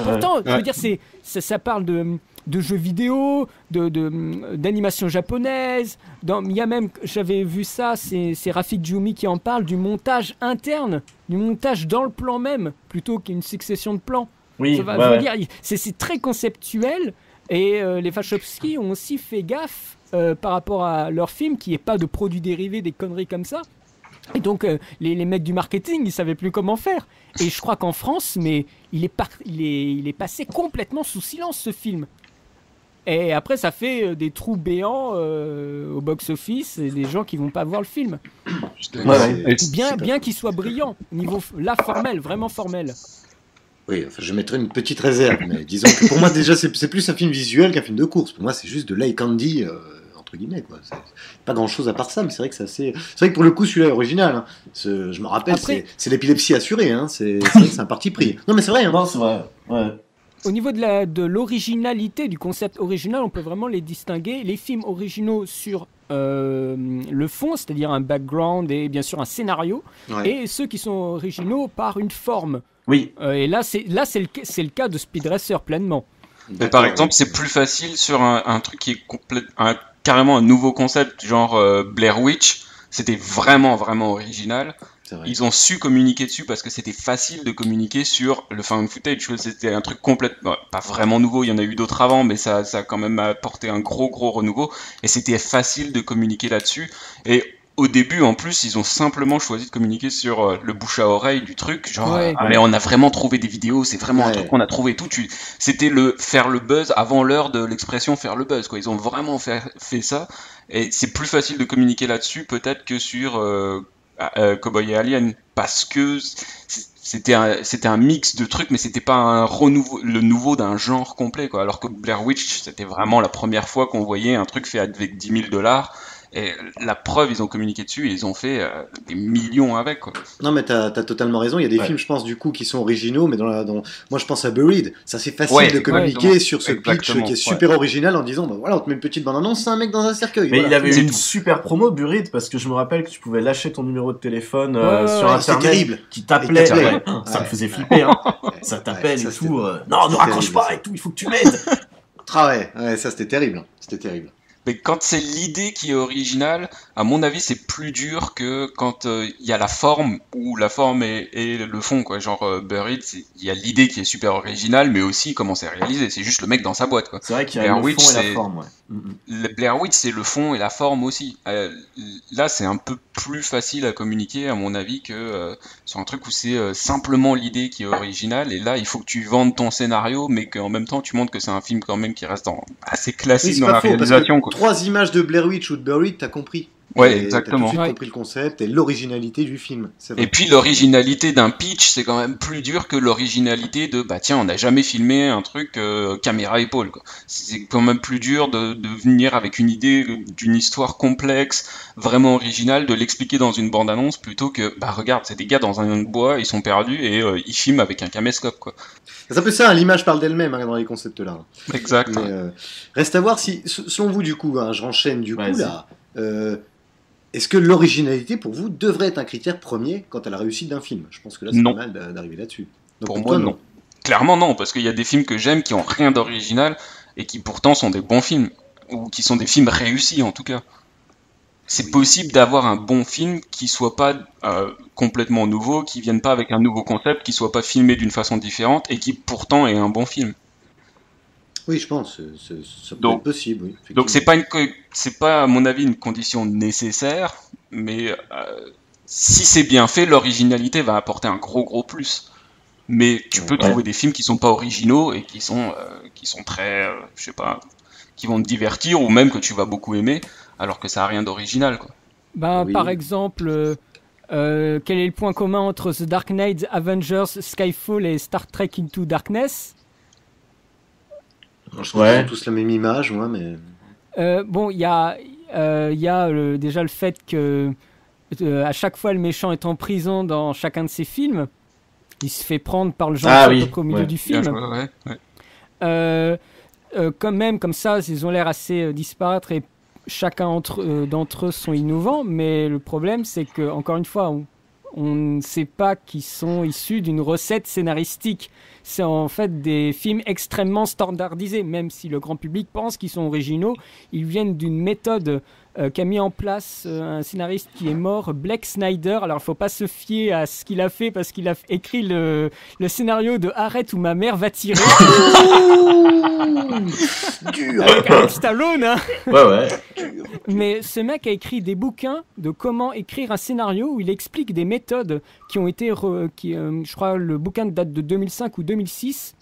Pourtant, je veux dire, ça parle de jeux vidéo, d'animation japonaise. Il y a même, j'avais vu ça, c'est Rafik Djoumi qui en parle, du montage interne, du montage dans le plan même, plutôt qu'une succession de plans. Je veux dire, c'est très conceptuel, et les Wachowski ont aussi fait gaffe par rapport à leur film, qui n'est pas de produits dérivés, des conneries comme ça. Et donc les mecs du marketing, ils savaient plus comment faire. Et je crois qu'en France, mais il est passé complètement sous silence, ce film. Et après, ça fait des trous béants au box-office et des gens qui vont pas voir le film. Bien qu'il soit brillant, niveau là formel, vraiment formel.
Oui, enfin, je mettrais une petite réserve, mais disons que pour moi déjà c'est plus un film visuel qu'un film de course. Pour moi, c'est juste de l'eye candy entre guillemets, quoi. C'est pas grand-chose à part ça, mais c'est vrai que c'est assez. C'est vrai que pour le coup, celui-là est original. Hein. Je me rappelle, après... c'est l'épilepsie assurée. Hein. C'est vrai que c'est un parti pris. Non, mais c'est vrai. Hein.
Non, c'est vrai. Ouais.
Au niveau de l'originalité, du concept original, on peut vraiment les distinguer. Les films originaux sur le fond, c'est-à-dire un background et bien sûr un scénario, et ceux qui sont originaux par une forme.
Oui.
Et là, c'est le cas de Speed Racer pleinement.
Mais par exemple, c'est plus facile sur un truc qui est carrément un nouveau concept, genre Blair Witch. C'était vraiment original. Ils ont su communiquer dessus parce que c'était facile de communiquer sur le found footage. C'était un truc complètement, pas vraiment nouveau, il y en a eu d'autres avant, mais ça a quand même apporté un gros renouveau. Et c'était facile de communiquer là-dessus. Et au début, en plus, ils ont simplement choisi de communiquer sur le bouche à oreille du truc. Genre, mais on a vraiment trouvé des vidéos, c'est vraiment un truc qu'on a trouvé tout. C'était faire le buzz avant l'heure de l'expression faire le buzz, quoi. Ils ont vraiment fait ça. Et c'est plus facile de communiquer là-dessus, peut-être, que sur Cowboy et Alien, parce que c'était un mix de trucs, mais c'était pas le nouveau d'un genre complet, quoi. Alors que Blair Witch, c'était vraiment la première fois qu'on voyait un truc fait avec $10,000. Et la preuve, ils ont communiqué dessus et ils ont fait des millions avec, quoi.
Non, mais t'as totalement raison. Il y a des films, je pense, du coup, qui sont originaux, mais moi, je pense à Buried. Ça, c'est facile de communiquer sur ce pitch qui est super original en disant, bah voilà, on te met une petite bande-annonce, c'est un mec dans un cercueil.
Mais il avait une super promo, Buried, parce que je me rappelle que tu pouvais lâcher ton numéro de téléphone sur Internet, qui t'appelait. Ça me faisait flipper, hein. Ça t'appelle et tout. Non, ne raccroche pas et tout, il faut que tu m'aides.
Ouais, ça, c'était terrible. C'était terrible.
Mais quand c'est l'idée qui est originale, à mon avis, c'est plus dur que quand il y a la forme, où la forme et le fond, quoi. Genre Buried, il y a l'idée qui est super originale, mais aussi comment c'est réalisé. C'est juste le mec dans sa boîte, quoi.
C'est vrai qu'il y a le fond et la forme,
Blair Witch, c'est le fond et la forme aussi. Là, c'est un peu plus facile à communiquer, à mon avis, que sur un truc où c'est simplement l'idée qui est originale. Et là, il faut que tu vendes ton scénario, mais qu'en même temps, tu montres que c'est un film quand même qui reste assez classique dans la réalisation, quoi.
3 images de Blair Witch ou de Buried, t'as compris.
Ouais, exactement.
T'as tout de suite compris le concept et l'originalité du film.
Et puis l'originalité d'un pitch, c'est quand même plus dur que l'originalité de bah tiens, on n'a jamais filmé un truc caméra épaule, quoi. C'est quand même plus dur de venir avec une idée d'une histoire complexe, vraiment originale, de l'expliquer dans une bande-annonce plutôt que bah regarde, c'est des gars dans un bois, ils sont perdus et ils filment avec un caméscope, quoi.
C'est un peu ça, l'image parle d'elle-même dans les concepts là.
Exact.
Mais, reste à voir si, selon vous du coup, je renchaîne du coup là. Est-ce que l'originalité, pour vous, devrait être un critère premier quant à la réussite d'un film? Je pense que là, c'est pas mal d'arriver là-dessus. Donc,
pour moi, non. Clairement, non, parce qu'il y a des films que j'aime qui ont rien d'original et qui pourtant sont des bons films, ou qui sont des films réussis en tout cas. C'est possible d'avoir un bon film qui soit pas complètement nouveau, qui vienne pas avec un nouveau concept, qui soit pas filmé d'une façon différente et qui pourtant est un bon film.
Oui, je pense, ça peut être possible. Oui,
donc c'est pas à mon avis une condition nécessaire, mais si c'est bien fait, l'originalité va apporter un gros plus. Mais tu peux trouver des films qui sont pas originaux et qui sont très, je sais pas, qui vont te divertir ou même que tu vas beaucoup aimer, alors que ça a rien d'original, quoi.
Par exemple, quel est le point commun entre The Dark Knight, Avengers, Skyfall et Star Trek Into Darkness?
Je trouve qu'ils ont tous la même image, moi, mais...
il y a déjà le fait que à chaque fois le méchant est en prison dans chacun de ses films, il se fait prendre par le gentil au milieu du film. Quand même, comme ça, ils ont l'air assez disparaître et chacun d'entre eux sont innovants, mais le problème c'est que, encore une fois, on ne sait pas qu'ils sont issus d'une recette scénaristique. C'est en fait des films extrêmement standardisés, même si le grand public pense qu'ils sont originaux. Ils viennent d'une méthode qu'a mis en place un scénariste qui est mort, Blake Snyder. Alors il ne faut pas se fier à ce qu'il a fait parce qu'il a écrit le scénario de Arrête ou ma mère va tirer.
Dur.
Avec Stallone, hein.
Ouais.
Mais ce mec a écrit des bouquins de comment écrire un scénario où il explique des méthodes qui ont été, je crois le bouquin date de 2005 ou 2006,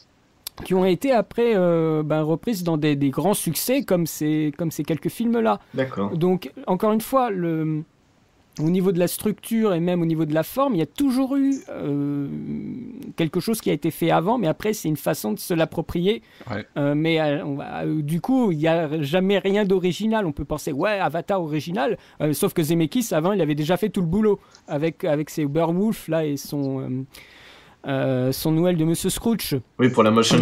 qui ont été après reprises dans des grands succès comme ces quelques films-là.
D'accord.
Donc, encore une fois, au niveau de la structure et même au niveau de la forme, il y a toujours eu quelque chose qui a été fait avant, mais après, c'est une façon de se l'approprier. Ouais. Du coup, il n'y a jamais rien d'original. On peut penser, Avatar original, sauf que Zemeckis, avant, il avait déjà fait tout le boulot avec ses Beowulf là, et son Noël de Monsieur Scrooge.
Oui, pour la motion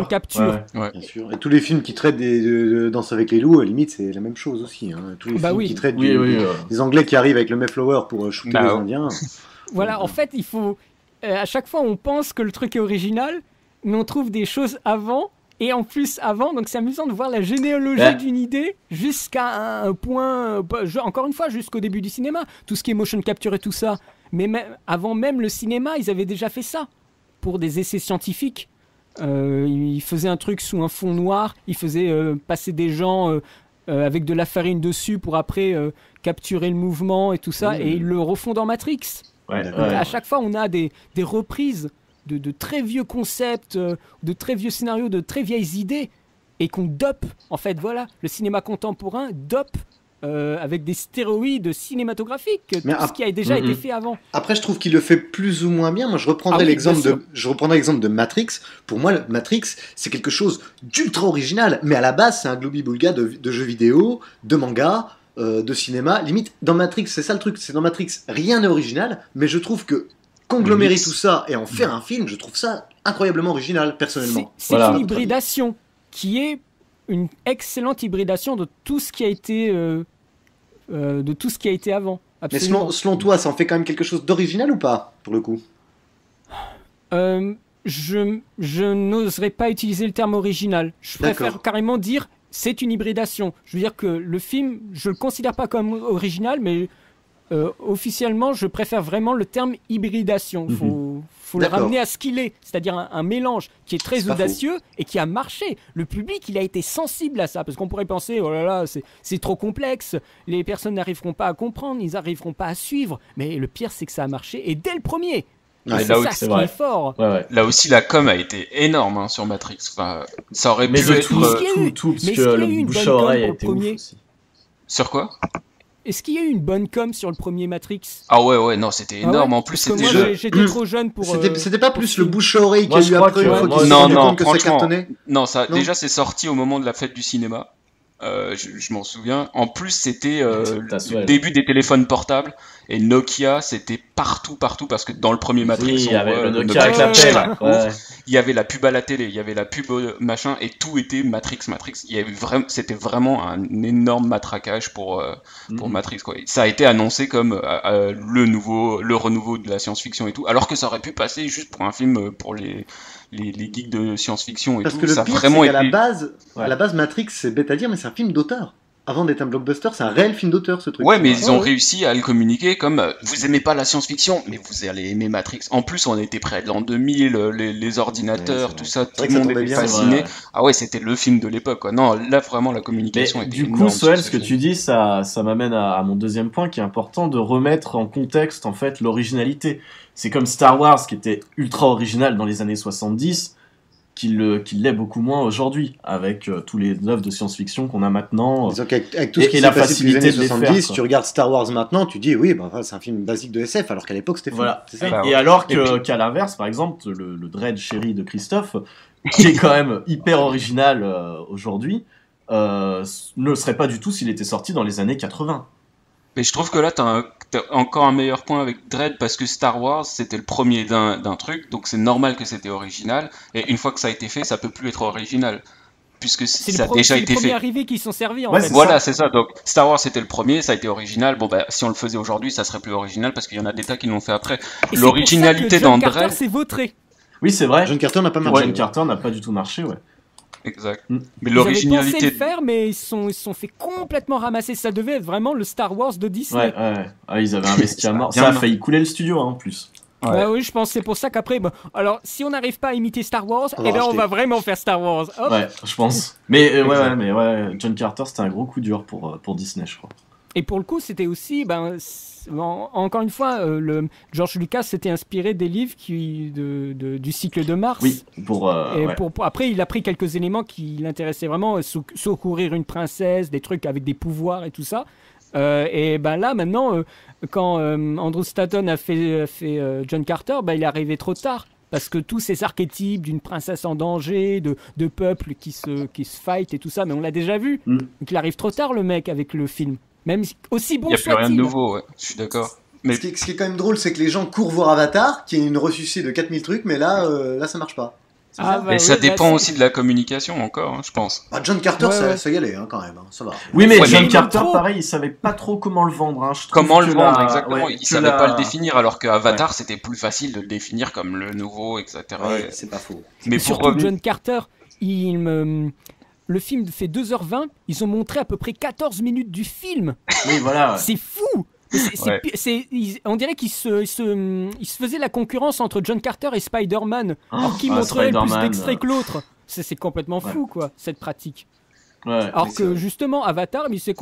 capture.
Ouais. Bien sûr. Et tous les films qui traitent de Danse avec les loups, à la limite, c'est la même chose aussi. Hein. Tous les films qui traitent des Anglais qui arrivent avec le Mayflower pour shooter les Indiens.
Voilà, en fait, il faut... à chaque fois, on pense que le truc est original, mais on trouve des choses avant, et en plus avant, donc c'est amusant de voir la généalogie d'une idée jusqu'à un point... encore une fois, jusqu'au début du cinéma. Tout ce qui est motion capture et tout ça. Mais avant même le cinéma, ils avaient déjà fait ça pour des essais scientifiques. Ils faisaient un truc sous un fond noir, ils faisaient passer des gens avec de la farine dessus pour après capturer le mouvement et tout ça, et ils le refont dans Matrix. À chaque fois, on a des reprises de très vieux concepts, de très vieux scénarios, de très vieilles idées, et qu'on dope. En fait, voilà, le cinéma contemporain dope avec des stéroïdes cinématographiques, ce qui a déjà été fait avant.
Après, je trouve qu'il le fait plus ou moins bien. Moi, je reprendrais l'exemple de Matrix. Pour moi, Matrix, c'est quelque chose d'ultra original, mais à la base, c'est un globi-boulga de jeux vidéo, de manga, de cinéma. Limite, dans Matrix, c'est ça le truc, c'est dans Matrix, rien n'est original, mais je trouve que conglomérer tout ça et en faire un film, je trouve ça incroyablement original, personnellement.
C'est une hybridation qui est une excellente hybridation de tout ce qui a été avant. Absolument.
Mais selon toi, ça en fait quand même quelque chose d'original ou pas, pour le coup?
Je n'oserais pas utiliser le terme original. Je préfère carrément dire c'est une hybridation. Je veux dire que le film, je le considère pas comme original, mais officiellement, je préfère vraiment le terme hybridation. Faut le ramener à ce qu'il est, c'est-à-dire un mélange qui est très audacieux et qui a marché. Le public, il a été sensible à ça, parce qu'on pourrait penser, oh là là, c'est trop complexe, les personnes n'arriveront pas à comprendre, ils n'arriveront pas à suivre, mais le pire, c'est que ça a marché, et dès le premier. C'est ça ce qui est fort.
Là aussi, la com a été énorme sur Matrix. Enfin, ça aurait pu être
tout, parce que le bouche à oreille a été ouf aussi.
Sur quoi?
Est-ce qu'il y a eu une bonne com sur le premier Matrix?
Ah ouais, non, c'était énorme. En plus, c'était...
Moi, j'étais trop jeune pour...
C'était pas plus le bouche-à-oreille qu'il y a eu après,
non, franchement, ça, déjà, c'est sorti au moment de la fête du cinéma. je m'en souviens. En plus, c'était le début des téléphones portables. Et Nokia, c'était partout, parce que dans le premier Matrix,
il y avait le Nokia avec la pelle.
Il y avait la pub à la télé, il y avait la pub machin, et tout était Matrix. Il y avait c'était vraiment un énorme matraquage pour Matrix, quoi. Ça a été annoncé comme le renouveau de la science-fiction et tout, alors que ça aurait pu passer juste pour un film pour les geeks de science-fiction et
Parce
tout.
que le
Ça
pire,
vraiment
c'est qu'à
été...
à la base, Matrix, c'est bête à dire, mais c'est un film d'auteur. Avant d'être un blockbuster, c'est un réel film d'auteur, ce truc.
Ouais, mais ils ont réussi à le communiquer comme vous aimez pas la science-fiction, mais vous allez aimer Matrix. En plus, on était près de l'an 2000, les ordinateurs, tout ça, tout le monde était fasciné. Ah ouais, c'était le film de l'époque, quoi. Non, là, vraiment, la communication était
du
énorme.
coup, Soel, ce que tu dis, ça m'amène à mon deuxième point qui est important, de remettre en contexte, en fait, l'originalité. C'est comme Star Wars, qui était ultra original dans les années 70, qu'il l'est beaucoup moins aujourd'hui, avec tous les œuvres de science-fiction qu'on a maintenant.
Disons avec tout ce qui s'est passé depuis les années 70, tu regardes Star Wars maintenant, tu dis oui, c'est un film basique de SF, alors qu'à l'époque c'était fou.
Voilà.
C'est ça.
Et alors qu'à l'inverse, par exemple, le Dredd chéri de Christophe, qui est quand même hyper original aujourd'hui, ne le serait pas du tout s'il était sorti dans les années 80.
Mais je trouve que là, t'as encore un meilleur point avec Dredd, parce que Star Wars, c'était le premier d'un truc, donc c'est normal que c'était original, et une fois que ça a été fait, ça peut plus être original, puisque ça a déjà été fait.
C'est les premiers arrivés qui sont servis, en fait.
Voilà, c'est ça. Donc, Star Wars, c'était le premier, ça a été original. Bon, bah, si on le faisait aujourd'hui, ça serait plus original, parce qu'il y en a des tas qui l'ont fait après.
Et
l'originalité dans Dredd...
John Carter s'est vautré.
Oui, c'est vrai.
John Carter n'a pas marché.
John Carter n'a pas du tout marché, ouais.
Exact. Mais
Ils avaient pensé le faire, mais ils se sont fait complètement ramasser. Ça devait être vraiment le Star Wars de Disney.
Ouais. Ah, ils avaient investi à mort. Ça a failli couler le studio, hein, en plus.
Ouais. Bah oui, je pense que c'est pour ça qu'après, alors si on n'arrive pas à imiter Star Wars, on va vraiment faire Star Wars. Hop.
Ouais, je pense. Mais John Carter, c'était un gros coup dur pour Disney, je crois.
Et pour le coup, c'était aussi, encore une fois, George Lucas s'était inspiré des livres du cycle de Mars.
Oui,
après, il a pris quelques éléments qui l'intéressaient vraiment, secourir une princesse, des trucs avec des pouvoirs et tout ça. Là, maintenant, quand Andrew Stanton a fait John Carter, il est arrivé trop tard. Parce que tous ces archétypes d'une princesse en danger, de peuples qui se fight et tout ça, mais on l'a déjà vu. Donc il arrive trop tard, le mec, avec le film. Même aussi bon soit-il.
Il n'y a plus rien de nouveau, ouais. Je suis d'accord. Mais...
Ce qui est quand même drôle, c'est que les gens courent voir Avatar, qui est une ressucée de 4000 trucs, mais là ça marche pas.
Mais ça dépend aussi de la communication encore, je pense.
John Carter, ça y allait quand même, ça va.
Oui, mais John Carter, pareil, il savait pas trop comment le vendre.
Comment le vendre, exactement. Il savait pas le définir, alors que Avatar, c'était plus facile de le définir comme le nouveau, etc.
Ouais, c'est pas faux.
Mais surtout, John Carter, le film fait 2h20, ils ont montré à peu près 14 minutes du film.
Oui, voilà.
C'est fou. On dirait qu'ils se faisaient la concurrence entre John Carter et Spider-Man. Alors qui montrerait plus d'extraits que l'autre. C'est complètement fou, quoi, cette pratique.
Ouais,
alors que justement, Avatar, il s'est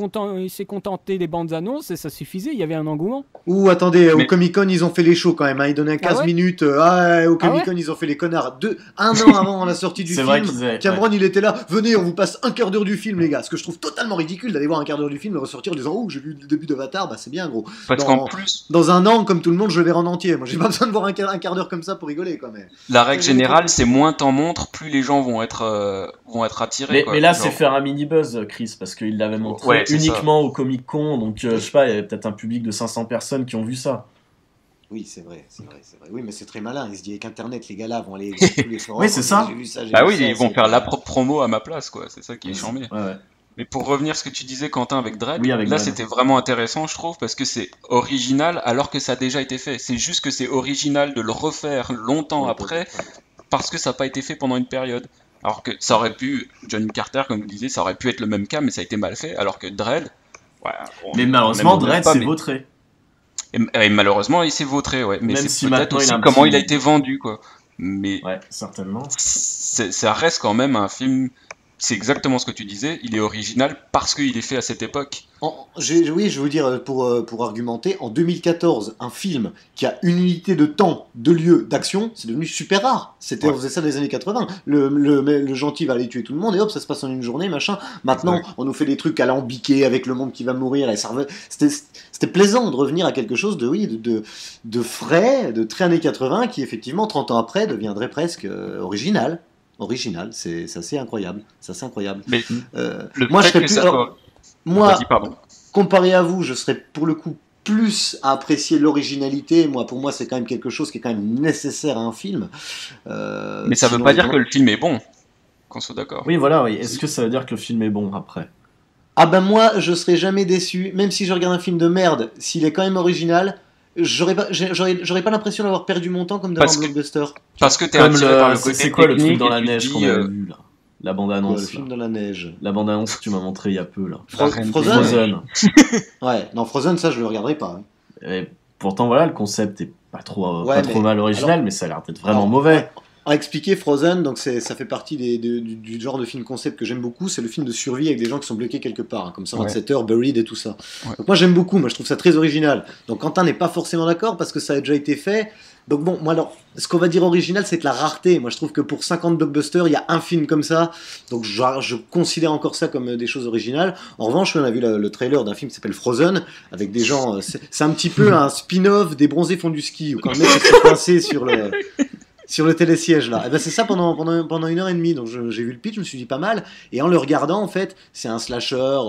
contenté des bandes annonces et ça suffisait, il y avait un engouement.
Attendez, au Comic-Con, ils ont fait les shows quand même, ils donnaient 15 minutes. Au Comic-Con, ils ont fait les connards. Un an avant la sortie du film, Cameron, il était là. Venez, on vous passe un quart d'heure du film, les gars. Ce que je trouve totalement ridicule d'aller voir un quart d'heure du film et ressortir en disant j'ai vu le début d'Avatar, c'est bien, gros.
Parce qu'en plus,
dans un an, comme tout le monde, je le verrai en entier. Moi, j'ai pas besoin de voir un quart d'heure comme ça pour rigoler, quoi. Mais
la règle générale, c'est moins t'en montres, plus les gens vont être attirés.
Mais là, c'est faire un mini buzz, Chris, parce qu'il l'avait montré uniquement au Comic-Con, donc je sais pas, il y avait peut-être un public de 500 personnes qui ont vu ça.
Oui, c'est vrai. Oui, mais c'est très malin. Il se dit avec Internet, les gars-là vont aller sur tous les forums.
Oui, c'est ça.
Ils vont faire la propre promo à ma place, quoi. C'est ça qui est charmé.
Ouais.
Mais pour revenir à ce que tu disais, Quentin, avec Dredd,
là,
c'était vraiment intéressant, je trouve, parce que c'est original alors que ça a déjà été fait. C'est juste que c'est original de le refaire longtemps après, parce que ça n'a pas été fait pendant une période. Alors que ça aurait pu, John Carter, comme vous disiez, ça aurait pu être le même cas, mais ça a été mal fait, alors que Dredd...
mais malheureusement, Dredd s'est vautré.
Et malheureusement, il s'est vautré, ouais. Mais
même
c'est
si
peut-être aussi comment il a été vendu, quoi. Mais
certainement.
Ça reste quand même un film... C'est exactement ce que tu disais, il est original parce qu'il est fait à cette époque.
Je vais vous dire, pour argumenter, en 2014, un film qui a une unité de temps, de lieu, d'action, c'est devenu super rare. On faisait ça dans les années 80. Le gentil va aller tuer tout le monde et hop, ça se passe en une journée, machin. Maintenant, on nous fait des trucs alambiqués avec le monde qui va mourir. C'était plaisant de revenir à quelque chose de frais, de très années 80, qui effectivement, 30 ans après, deviendrait presque original. original. C'est assez incroyable. C'est assez incroyable.
Mais
moi, je serais plus. Moi,
vas-y, pardon.
Comparé à vous, je serais pour le coup plus à apprécier l'originalité. Pour moi, c'est quand même quelque chose qui est quand même nécessaire à un film.
Mais ça veut pas dire que le film est bon, qu'on soit d'accord.
Oui, voilà. Oui. Est-ce que ça veut dire que le film est bon après?
Ah ben moi, je serais jamais déçu, même si je regarde un film de merde, s'il est quand même original, j'aurais pas l'impression d'avoir perdu mon temps comme devant un blockbuster.
Parce que t'es attiré par le côté
C'est quoi le truc
technique
dans la neige qu'on a vu là? La bande-annonce.
Le film dans la neige.
La bande-annonce que tu m'as montré il y a peu là.
Frozen. Ouais, non, Frozen, ça je le regarderai pas. Hein.
Et pourtant voilà, le concept est pas trop mal original, mais ça a l'air d'être vraiment mauvais.
À expliquer, Frozen, donc ça fait partie du genre de film concept que j'aime beaucoup. C'est le film de survie avec des gens qui sont bloqués quelque part, hein, comme 127 heures, Buried et tout ça. Ouais. Donc moi j'aime beaucoup, moi je trouve ça très original. Donc Quentin n'est pas forcément d'accord parce que ça a déjà été fait. Donc bon, moi alors, ce qu'on va dire original, c'est de la rareté. Moi je trouve que pour 50 blockbusters, il y a un film comme ça. Donc je considère encore ça comme des choses originales. En revanche, on a vu le trailer d'un film qui s'appelle Frozen, avec des gens... c'est un petit peu un spin-off des Bronzés font du ski, où quand le mec s'est coincé sur le télésiège là. Et ben c'est ça pendant 1h30. Donc j'ai vu le pitch, je me suis dit pas mal. Et en le regardant, en fait, c'est un slasher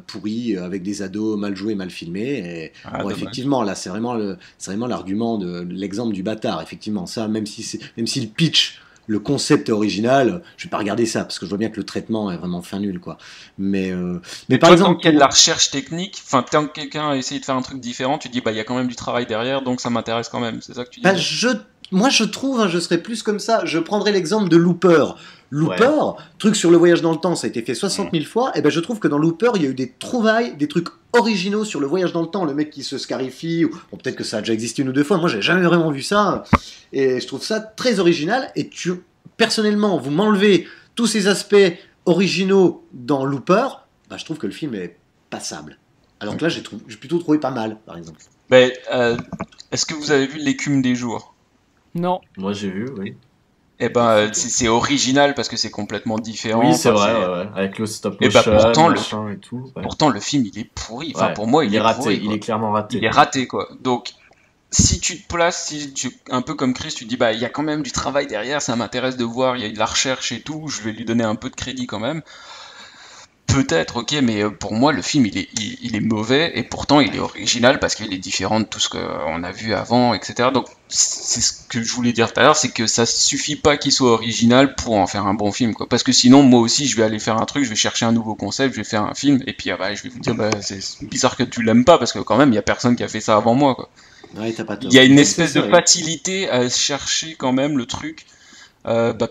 pourri avec des ados mal joués, mal filmés. Et bon, effectivement, là, c'est vraiment l'argument de l'exemple du bâtard. Effectivement, ça, même si le pitch, le concept est original, je vais pas regarder ça parce que je vois bien que le traitement est vraiment fin nul, quoi. Mais par
toi,
exemple,
tant qu'il y a de la recherche technique, enfin, tant que quelqu'un a essayé de faire un truc différent, tu te dis bah il y a quand même du travail derrière, donc ça m'intéresse quand même. C'est ça que tu dis.
Moi, je trouve, je serais plus comme ça. Je prendrais l'exemple de Looper. Truc sur le voyage dans le temps, ça a été fait 60 000 fois. Et ben, je trouve que dans Looper, il y a eu des trouvailles, des trucs originaux sur le voyage dans le temps. Le mec qui se scarifie, bon, peut-être que ça a déjà existé 1 ou 2 fois. Moi, j'ai jamais vraiment vu ça. Et je trouve ça très original. Et personnellement, vous m'enlevez tous ces aspects originaux dans Looper, bah, je trouve que le film est passable. Alors que là, j'ai plutôt trouvé pas mal, par exemple.
Mais, est-ce que vous avez vu L'écume des jours?
Non.
Moi j'ai vu, oui.
Eh ben, c'est original parce que c'est complètement différent.
Oui, c'est vrai, ouais. Avec le stop motion,
et tout. Pourtant, le film, il est pourri. Enfin, pour moi, il est
raté.
Pourri,
il est clairement raté.
Il est raté, quoi. Donc, si tu te places, un peu comme Chris, tu te dis, bah, il y a quand même du travail derrière, ça m'intéresse de voir, il y a de la recherche et tout, je vais lui donner un peu de crédit quand même. Peut-être, ok, mais pour moi, le film, il est mauvais, et pourtant, il est original parce qu'il est différent de tout ce qu'on a vu avant, etc. Donc, c'est ce que je voulais dire tout à l'heure, c'est que ça suffit pas qu'il soit original pour en faire un bon film, quoi. Parce que sinon, moi aussi, je vais aller faire un truc, je vais chercher un nouveau concept, je vais faire un film, et puis, je vais vous dire, c'est bizarre que tu l'aimes pas, parce que quand même, il y a personne qui a fait ça avant moi, quoi.
Ouais, t'as pas tort.
Il y a une espèce de facilité à chercher quand même le truc.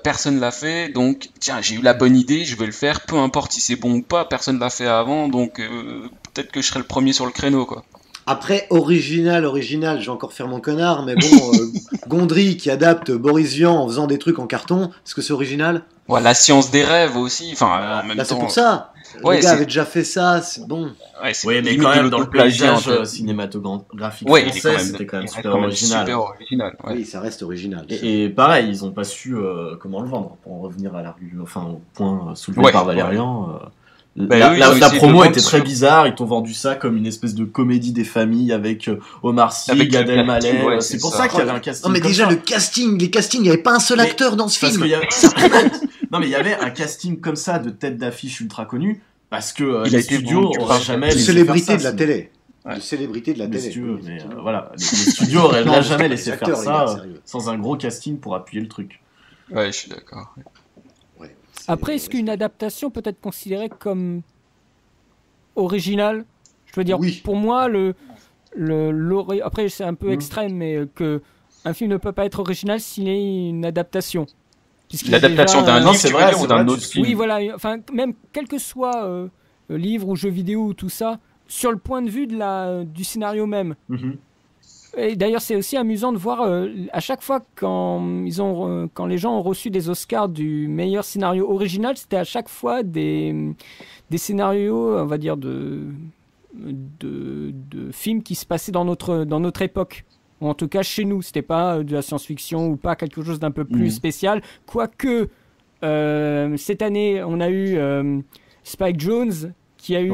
Personne l'a fait, donc tiens, j'ai eu la bonne idée, je vais le faire, peu importe si c'est bon ou pas, personne l'a fait avant, donc peut-être que je serai le premier sur le créneau, quoi.
Après, original, je vais encore faire mon connard, mais bon, Gondry qui adapte Boris Vian en faisant des trucs en carton, est-ce que c'est original?
Ouais, la science des rêves aussi, enfin, en même temps...
c'est pour ça.
Ouais,
le gars avait déjà fait ça, c'est bon.
Ouais, mais quand même dans le paysage cinématographique français, c'était quand même super original.
Ouais. Oui, ça reste original.
Et pareil, ils ont pas su comment le vendre. Pour en revenir au point soulevé par Valérian. La promo était très bizarre, ils t'ont vendu ça comme une espèce de comédie des familles avec Omar Sy, Gad Elmaleh. C'est pour ça qu'il y avait un casting.
Non mais déjà les castings, il n'y avait pas un seul acteur dans ce film.
Non mais il y avait un casting comme ça de tête d'affiche ultra connu parce que les studios auraient jamais laissé
célébrité de la télé. De célébrité de la télé.
Voilà, les studios auraient jamais laissé faire ça sans un gros casting pour appuyer le truc.
Ouais, je suis d'accord.
Après, est-ce qu'une adaptation peut être considérée comme originale? Je veux dire, pour moi, après c'est un peu extrême, mais que un film ne peut pas être original s'il est une adaptation.
L'adaptation d'un livre, ou d'un autre film.
Oui, voilà. Enfin, même quel que soit livre ou jeu vidéo ou tout ça, sur le point de vue du scénario même. Et d'ailleurs, c'est aussi amusant de voir à chaque fois quand les gens ont reçu des Oscars du meilleur scénario original, c'était à chaque fois des scénarios, on va dire de films qui se passaient dans notre époque. Ou en tout cas chez nous, c'était pas de la science-fiction ou pas quelque chose d'un peu plus spécial. Quoique cette année, on a eu Spike Jonze qui a eu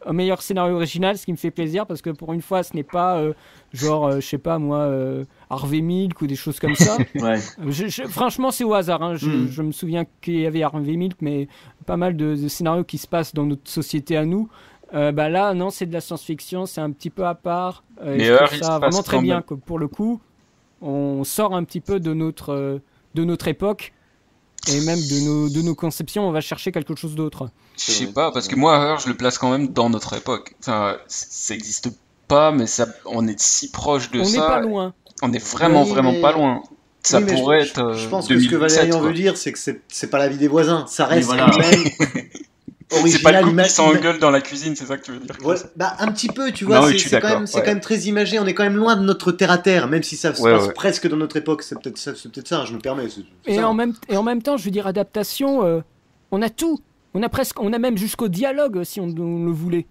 un meilleur scénario original, ce qui me fait plaisir parce que pour une fois, ce n'est pas je sais pas moi, Harvey Milk ou des choses comme ça.
Ouais.
Franchement, c'est au hasard. Hein. Je me souviens qu'il y avait Harvey Milk, mais pas mal de scénarios qui se passent dans notre société à nous. Là, non, c'est de la science-fiction, c'est un petit peu à part.
Mais
je trouve ça vraiment très bien. Que pour le coup, on sort un petit peu de notre époque et même de nos conceptions. On va chercher quelque chose d'autre.
Je sais pas, parce que moi, Heure, je le place quand même dans notre époque. Enfin, ça existe pas, mais on est si proche de ça.
On n'est pas loin.
On est vraiment pas loin. Ça pourrait être.
Je pense que ce que Valérian veut dire, c'est que c'est pas la vie des voisins. Ça reste quand même.
C'est pas le couple qui s'engueule dans la cuisine, c'est ça que tu veux dire?
Ouais, un petit peu, tu vois, c'est quand même très imagé, on est quand même loin de notre terre-à-terre, même si ça se passe presque dans notre époque, c'est peut-être ça, je me permets.
En même temps, je veux dire, adaptation, on a tout, on a même jusqu'au dialogue si on le voulait.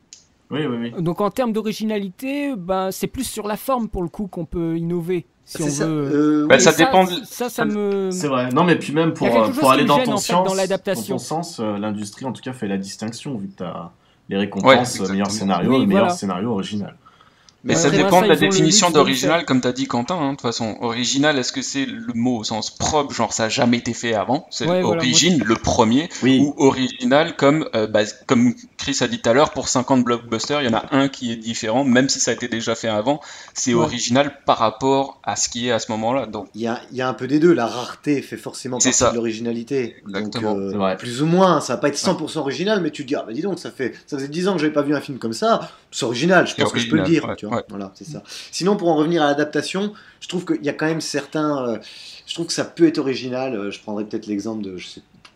Oui.
Donc en termes d'originalité, c'est plus sur la forme pour le coup qu'on peut innover. Si on veut.
Ça dépend.
Ça me.
C'est vrai. Non, mais puis même pour aller dans ton sens, l'industrie en tout cas fait la distinction vu que t'as les récompenses meilleur scénario et meilleur scénario original.
Mais ça dépend de la définition d'original, comme t'as dit Quentin. De toute façon, original, est-ce que c'est le mot au sens propre, genre ça n'a jamais été fait avant, c'est origine, le premier, ou original comme Chris a dit tout à l'heure, pour 50 blockbusters, il y en a un qui est différent, même si ça a été déjà fait avant, c'est original par rapport à ce qui est à ce moment-là. Donc
il y a un peu des deux, la rareté fait forcément partie de l'originalité.
Exactement.
Donc, plus ou moins, ça va pas être 100% original, mais tu te dis, dis donc, ça faisait 10 ans que j'avais pas vu un film comme ça, c'est original, je pense que je peux le dire, tu vois. Voilà, c'est ça. Sinon, pour en revenir à l'adaptation, je trouve qu'il y a quand même certains. Je trouve que ça peut être original. Je prendrais peut-être l'exemple de.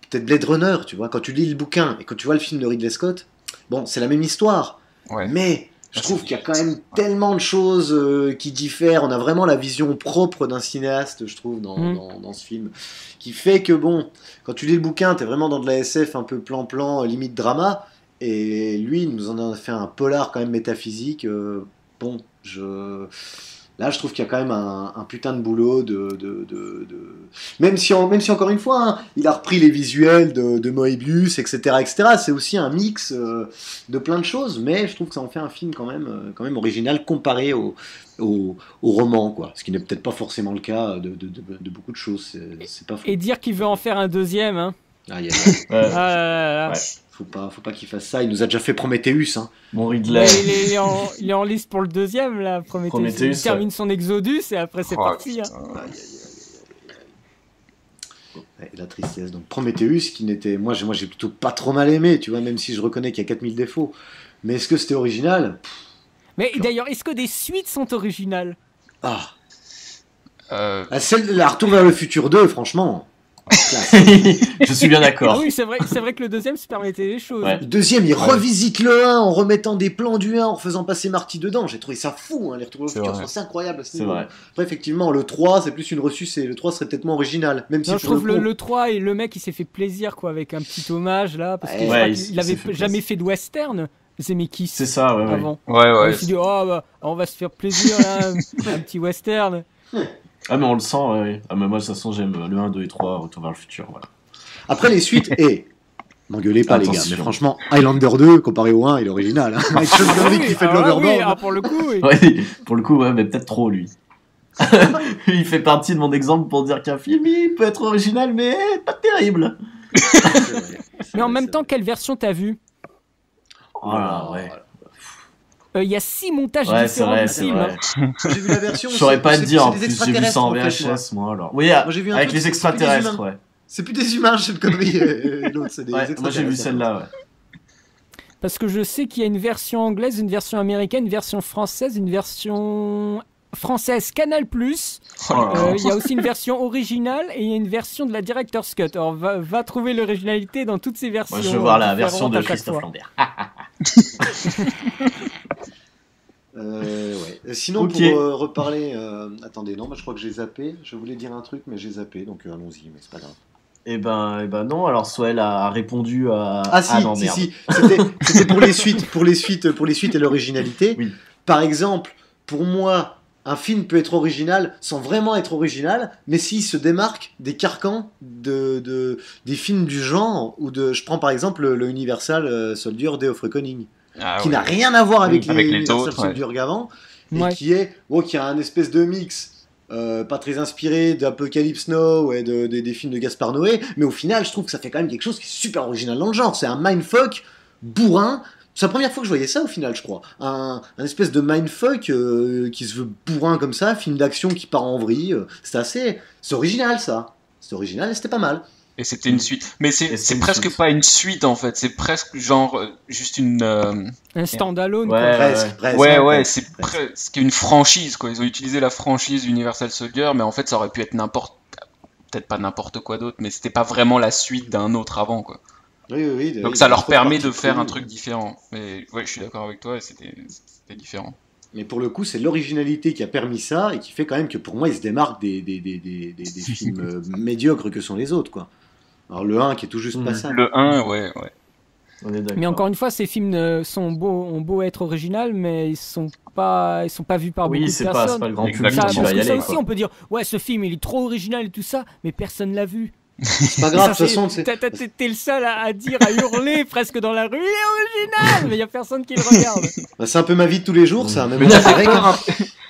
Peut-être Blade Runner, tu vois. Quand tu lis le bouquin et quand tu vois le film de Ridley Scott, bon, c'est la même histoire. Mais je trouve qu'il y a quand même tellement de choses qui diffèrent. On a vraiment la vision propre d'un cinéaste, je trouve, dans ce film. Qui fait que, bon, quand tu lis le bouquin, t'es vraiment dans de la SF un peu plan-plan, limite drama. Et lui, il nous en a fait un polar quand même métaphysique. Bon, là, je trouve qu'il y a quand même un putain de boulot même si encore une fois, il a repris les visuels de Moebius, etc. C'est aussi un mix de plein de choses, mais je trouve que ça en fait un film quand même original comparé au roman, quoi. Ce qui n'est peut-être pas forcément le cas de beaucoup de choses. C'est pas faux.
Et dire qu'il veut en faire un deuxième, hein.
Faut pas qu'il fasse ça. Il nous a déjà fait Prometheus. Hein.
Bon, Ridley.
Il est en liste pour le deuxième, là, Prometheus. Il termine son Exodus et après c'est parti. Hein.
Et la tristesse. Donc Prometheus, qui n'était. Moi, j'ai plutôt pas trop mal aimé, tu vois, même si je reconnais qu'il y a 4000 défauts. Mais est-ce que c'était original?
Mais d'ailleurs, est-ce que des suites sont originales?
La Retour vers le futur 2, franchement.
Je suis bien d'accord.
Ah oui, c'est vrai que le deuxième se permettait des choses.
Le deuxième, il revisite le 1 en remettant des plans du 1, en faisant passer Marty dedans. J'ai trouvé ça fou, hein, les Retours vers le futur, c'est incroyable.
C'est vrai.
Après, effectivement, le 3, c'est plus une reçue, le 3 serait peut-être moins original. Même si
je trouve le 3 et le mec, il s'est fait plaisir, quoi, avec un petit hommage là, parce qu'il avait jamais fait de western. Zemeckis.
C'est ça,
avant.
Ouais.
Il s'est dit, on va se faire plaisir là, un petit western.
Ah, mais on le sent, ouais. Ah, mais moi, de toute façon, j'aime le 1, 2 et 3, Retour vers le futur, voilà.
Après, les suites, m'engueulez pas, les gars, mais franchement, Highlander 2, comparé au 1, il est original, hein. Avec Sean Connery qui fait de l'overboard.
Pour le coup, oui.
Pour le coup, mais peut-être trop, lui. Il fait partie de mon exemple pour dire qu'un film, il peut être original, mais pas terrible.
Mais en même temps, quelle version t'as vue? Il y a 6 montages différents du film.
J'ai vu la version.
Je saurais pas te dire, en plus, j'ai vu ça en VHS, moi, alors. Oui, avec les extraterrestres,
C'est plus des humains, Sean Connery et l'autre, c'est des extraterrestres.
Moi, j'ai vu celle-là,
Parce que je sais qu'il y a une version anglaise, une version américaine, une version française, une version française Canal+. Il y a aussi une version originale et il y a une version de la Director's Cut. Alors, va trouver l'originalité dans toutes ces versions.
Moi, je veux voir la version de Christophe Lambert.
Sinon, pour reparler... attendez, non, je crois que j'ai zappé. Je voulais dire un truc, mais j'ai zappé, donc allons-y, mais c'est pas grave.
Eh ben non, alors Soël a répondu à...
Si. C'était pour les suites et l'originalité.
Oui.
Par exemple, pour moi, un film peut être original sans vraiment être original, mais s'il se démarque des carcans des films du genre, je prends par exemple le Universal Soldier Day of Reckoning, qui n'a rien à voir avec les Universal Soldier avant, et qui a un espèce de mix pas très inspiré d'Apocalypse Now et des films de Gaspard Noé, mais au final, je trouve que ça fait quand même quelque chose qui est super original dans le genre. C'est un mindfuck bourrin. C'est la première fois que je voyais ça au final, je crois. Un espèce de mindfuck qui se veut bourrin comme ça, film d'action qui part en vrille. C'est original ça. C'est original et c'était pas mal.
Et c'était une suite. Mais c'est presque pas une suite en fait. C'est presque genre juste une.
Un standalone.
Presque.
Ouais, c'est presque une franchise quoi. Ils ont utilisé la franchise Universal Soldier, mais en fait ça aurait pu être peut-être pas n'importe quoi d'autre, mais c'était pas vraiment la suite d'un autre avant quoi.
Oui.
Donc ça leur permet de faire un truc différent. Mais ouais, je suis d'accord avec toi, c'était différent.
Mais pour le coup, c'est l'originalité qui a permis ça et qui fait quand même que pour moi, ils se démarquent des films médiocres que sont les autres, quoi. Alors le 1 qui est tout juste passable.
Le 1, ouais.
On est d'accord.
Mais encore une fois, ces films ont beau être originaux, mais ils sont pas vus par beaucoup de personnes.
Oui, c'est pas le grand public qui va y aller.
Ça aussi, on peut dire, ouais, ce film, il est trop original et tout ça, mais personne l'a vu.
C'est pas grave, de toute façon.
T'es le seul à dire, à hurler presque dans la rue, il est original, mais il y a personne qui le regarde.
Bah, c'est un peu ma vie de tous les jours, ça. Même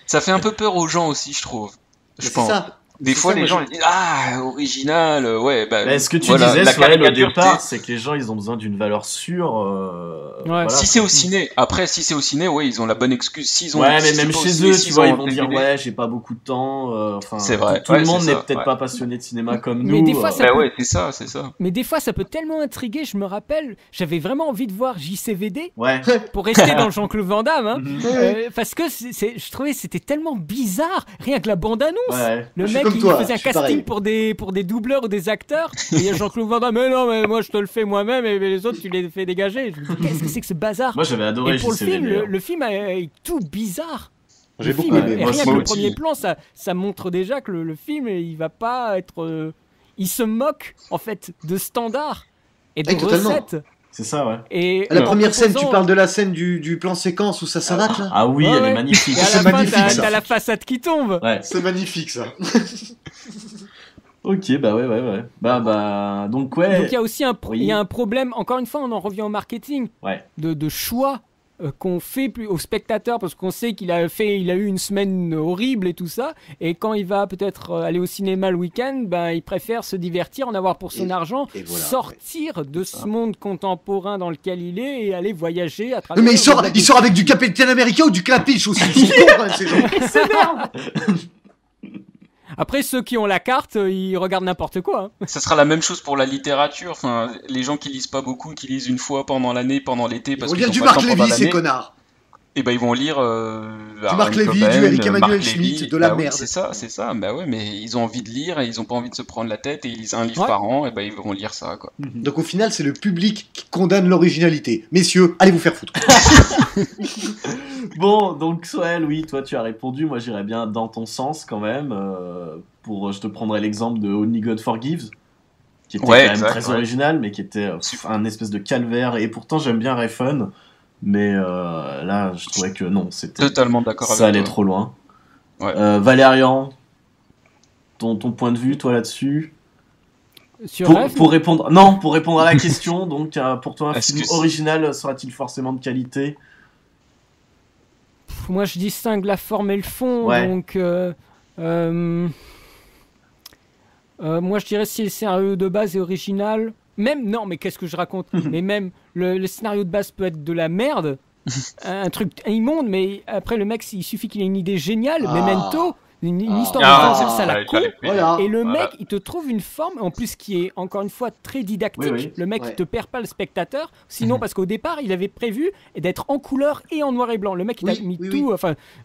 ça fait un peu peur aux gens aussi, je trouve. Je pense.
Ça.
Des fois, les gens ils disent original, ouais.
Bah, ce que tu disais, Soël, au départ, c'est que les gens, ils ont besoin d'une valeur sûre. Voilà,
si c'est au ciné, si c'est au ciné, ouais, ils ont la bonne excuse. S'ils ont,
mais même chez eux, tu vois, ils vont dire ouais, j'ai pas beaucoup de temps.
C'est vrai.
Tout le monde n'est peut-être pas passionné de cinéma comme nous.
Mais des fois,
c'est ça.
Mais des fois, ça peut tellement intriguer. Je me rappelle, j'avais vraiment envie de voir JCVD pour rester dans Jean-Claude Van Damme, hein, parce que je trouvais c'était tellement bizarre, rien que la bande-annonce. Le mec il faisait un casting pour des doubleurs ou des acteurs, et il y a Jean-Claude Van Damme, mais non, mais moi je te le fais moi-même, et les autres tu les fais dégager. Je me dis, qu'est-ce que c'est que ce bazar?
Moi j'avais adoré.
Et pour le film est tout bizarre.
J'ai beaucoup aimé.
Rien que le premier plan, ça montre déjà que le film, il va pas être. Il se moque en fait de standards et de recettes.
C'est ça, ouais.
Et
la première scène, tu parles de la scène du plan séquence où ça s'arrête là.
Ah oui, elle est magnifique.
C'est magnifique. T'as la façade qui tombe.
Ouais.
C'est magnifique ça.
Ok, bah ouais. Bah donc ouais.
Donc il y a aussi il y a un problème. Encore une fois, on en revient au marketing.
Ouais.
De choix qu'on fait plus aux spectateurs, parce qu'on sait qu'il a eu une semaine horrible et tout ça, et quand il va peut-être aller au cinéma le week-end, ben il préfère se divertir, en avoir pour son argent, sortir de ce monde contemporain dans lequel il est et aller voyager à travers.
Mais il sort avec du Capitaine America ou du Clapiche aussi. Ils sont cons quand même ces gens.
C'est merde. Après, ceux qui ont la carte, ils regardent n'importe quoi. Hein.
Ça sera la même chose pour la littérature. Enfin, les gens qui lisent pas beaucoup, qui lisent une fois pendant l'année, pendant l'été, parce qu'ils ont
du
pas le
Marc
temps pendant
Lévy,
l'année.
ces connards.
Et ben ils vont lire
du Marc Lévy, du Eric Emmanuel Schmitt, de la merde.
Oui, c'est ça. Bah ouais, mais ils ont envie de lire et ils ont pas envie de se prendre la tête et ils lisent un livre par an. Et ben ils vont lire ça, quoi.
Donc au final, c'est le public qui condamne l'originalité. Messieurs, allez vous faire foutre.
Bon, donc Soël, oui, toi tu as répondu. Moi, j'irais bien dans ton sens quand même. Je te prendrais l'exemple de Only God Forgives, qui était quand même très original, mais qui était un espèce de calvaire. Et pourtant, j'aime bien Refn, mais là, je trouvais que non, c'était
totalement d'accord.
Ça allait trop loin.
Ouais.
Valérian, ton point de vue, toi là-dessus. Pour répondre à la question, donc pour toi, un film original sera-t-il forcément de qualité?
Moi, je distingue la forme et le fond, donc. Moi je dirais si le scénario de base est original, mais qu'est-ce que je raconte? Mais même le scénario de base peut être de la merde, un truc immonde, mais après le mec, il suffit qu'il ait une idée géniale, Memento, une histoire de ça la con, et le mec il te trouve une forme en plus qui est encore une fois très didactique. Le mec il te perd pas le spectateur, sinon parce qu'au départ il avait prévu d'être en couleur et en noir et blanc. Le mec il a mis tout,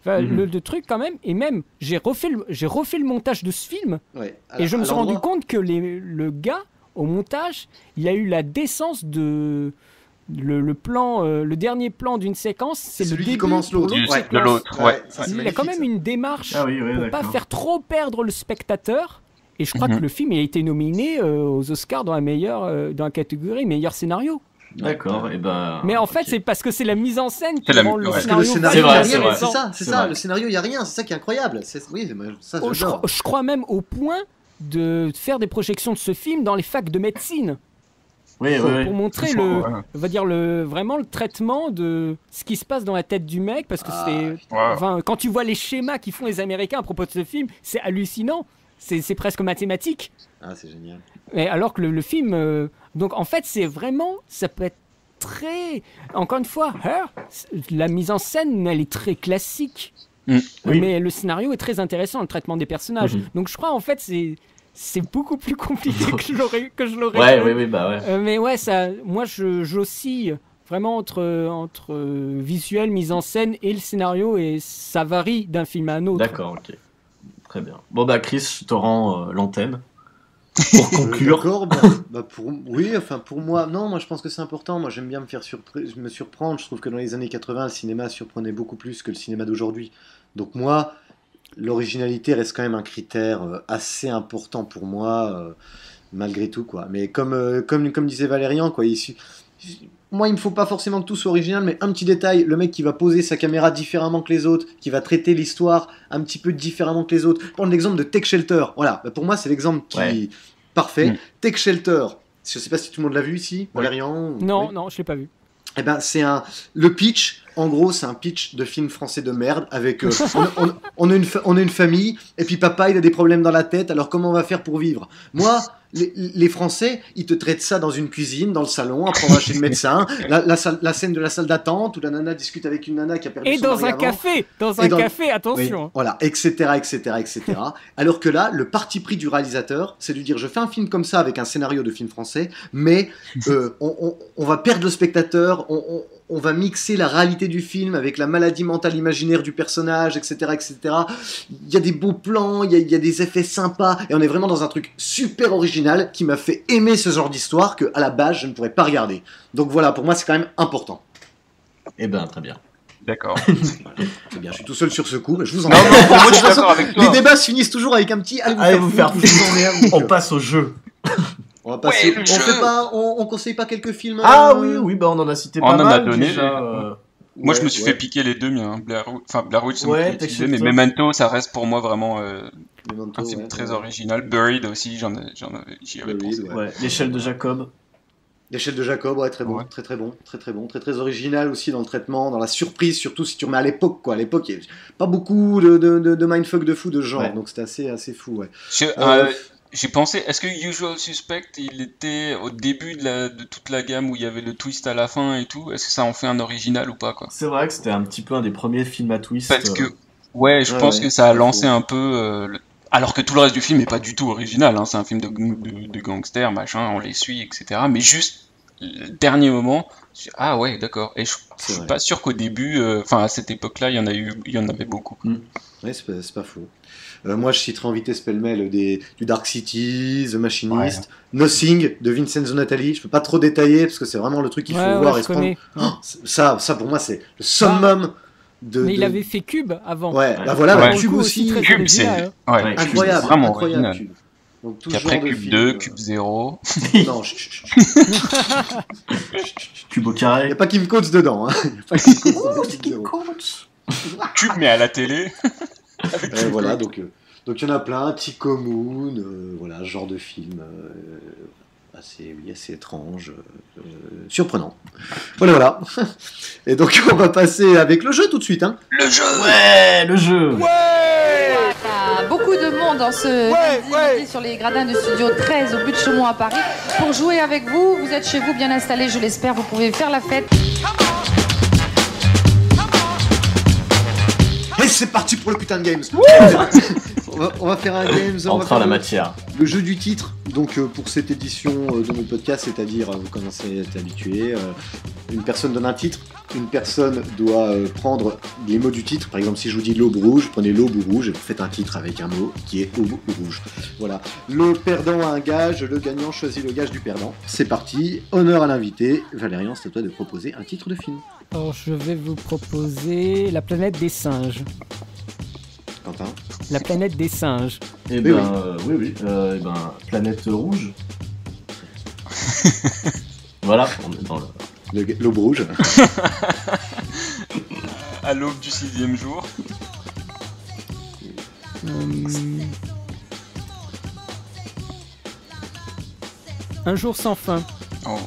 le truc quand même, et même j'ai refait le montage de ce film et je me suis rendu compte que le gars au montage il a eu la décence de le dernier plan d'une séquence, c'est le début
qui commence
de l'autre.
Il a quand même une démarche pour pas faire trop perdre le spectateur. Et je crois que le film il a été nominé aux Oscars dans la catégorie meilleur scénario.
D'accord, et
mais en fait, c'est parce que c'est la mise en scène qui rend le scénario.
C'est ça, le scénario, il y a rien, c'est ça qui est incroyable.
Je crois même au point de faire des projections de ce film dans les facs de médecine. pour montrer on va dire vraiment le traitement de ce qui se passe dans la tête du mec, parce que quand tu vois les schémas qu'ils font les Américains à propos de ce film, c'est hallucinant, c'est presque mathématique.
Ah, c'est génial.
Et alors que le film, donc en fait c'est vraiment, ça peut être très, encore une fois, la mise en scène elle est très classique, mais le scénario est très intéressant, le traitement des personnages. Donc je crois en fait c'est beaucoup plus compliqué que je l'aurais. Mais ouais, moi j'oscille vraiment entre visuel, mise en scène et le scénario, et ça varie d'un film à un autre.
D'accord, ok. Très bien. Bon Chris, je te rends l'antenne. Pour conclure.
D'accord, pour moi, moi je pense que c'est important. Moi j'aime bien me surprendre. Je trouve que dans les années 80, le cinéma surprenait beaucoup plus que le cinéma d'aujourd'hui. Donc moi, l'originalité reste quand même un critère assez important pour moi, malgré tout, quoi. Mais comme disait Valérian, quoi, moi il me faut pas forcément que tout soit original, mais un petit détail, le mec qui va poser sa caméra différemment que les autres, qui va traiter l'histoire un petit peu différemment que les autres. Prendre l'exemple de Tech Shelter, voilà, pour moi c'est l'exemple qui parfait. Tech Shelter, je sais pas si tout le monde l'a vu ici, Valérian.
Non, je l'ai pas vu.
Eh ben le pitch. En gros, c'est un pitch de film français de merde avec on a une famille et puis papa il a des problèmes dans la tête. Alors comment on va faire pour vivre? Moi, les Français, ils te traitent ça dans une cuisine, dans le salon, après on va chez le médecin, la scène de la salle d'attente où la nana discute avec une nana qui a perdu son mari
dans un café, attention.
Oui, voilà, etc. Alors que là, le parti pris du réalisateur, c'est de lui dire je fais un film comme ça avec un scénario de film français, mais on va perdre le spectateur, on va mixer la réalité du film avec la maladie mentale imaginaire du personnage, etc. Il y a des beaux plans, il y a des effets sympas, et on est vraiment dans un truc super original qui m'a fait aimer ce genre d'histoire que à la base je ne pourrais pas regarder. Donc voilà, pour moi c'est quand même important.
Eh ben très bien.
D'accord.
Très bien, je suis tout seul sur ce coup, mais je vous en
prie. Moi je suis d'accord avec toi.
Les débats se finissent toujours avec un petit allez vous faire
on passe au jeu.
On va passer. On conseille pas quelques films.
Oui, on en a cité pas mal.
On en a donné.
Déjà,
moi, je me suis fait piquer les deux miens. Blair Witch, c'est moi qui l'ai utilisé, mais Memento, ça reste pour moi vraiment un film très original. Buried aussi, j'y avais pensé.
L'échelle de Jacob.
L'échelle de Jacob, très bon, très bon, très original aussi dans le traitement, dans la surprise, surtout si tu remets à l'époque, quoi. À l'époque, il n'y avait pas beaucoup de mindfuck de fou de genre, donc c'était assez fou,
J'ai pensé, est-ce que Usual Suspect, il était au début de toute la gamme où il y avait le twist à la fin et tout? Est-ce que ça en fait un original ou pas, quoi?
C'est vrai que c'était un petit peu un des premiers films à twist.
Parce que, je pense que ça a lancé un peu... Alors que tout le reste du film est pas du tout original, hein. C'est un film de gangsters, machin, on les suit, etc. Mais juste, le dernier moment, ah ouais, d'accord. Et je suis pas sûr qu'au début, à cette époque-là, il y en avait beaucoup.
Ouais, c'est pas faux. Moi, je citerai en vitesse pêle-mêle du Dark City, The Machinist, Nothing de Vincenzo Natali. Je peux pas trop détailler parce que c'est vraiment le truc qu'il faut voir et se prendre. Ça pour moi, c'est le summum
Mais il avait fait Cube avant.
Cube aussi.
Cube, c'est
incroyable,
vraiment
incroyable. Cube. Donc,
puis après Cube 2, Cube 0.
Non,
Cube au carré.
Il n'y a pas Kim Coates dedans.
C'est Kim Coates.
Cube, mais à la télé.
Voilà, donc il y en a plein, Tico Moon, ce genre de film assez étrange, surprenant. Voilà. Et donc on va passer avec le jeu tout de suite. Hein.
Le jeu.
Le jeu.
Beaucoup de monde en midi sur les gradins du studio 13 au but de Chaumont à Paris pour jouer avec vous. Vous êtes chez vous bien installés, je l'espère, vous pouvez faire la fête.
Et c'est parti pour le putain de games. on va faire un games.
Entre la matière.
Le jeu du titre. Donc pour cette édition de notre podcast, c'est-à-dire vous commencez à être habitué. Une personne donne un titre. Une personne doit prendre les mots du titre. Par exemple, si je vous dis l'aube rouge, prenez l'aube rouge et vous faites un titre avec un mot qui est aube rouge. Voilà. Le perdant a un gage, le gagnant choisit le gage du perdant. C'est parti. Honneur à l'invité. Valérian, c'est à toi de proposer un titre de film.
Alors, je vais vous proposer La planète des singes.
Quentin?
La planète des singes.
Oui. Planète rouge. Voilà, on est dans
l'aube rouge.
À l'aube du 6e jour.
Un jour sans fin.
Oh.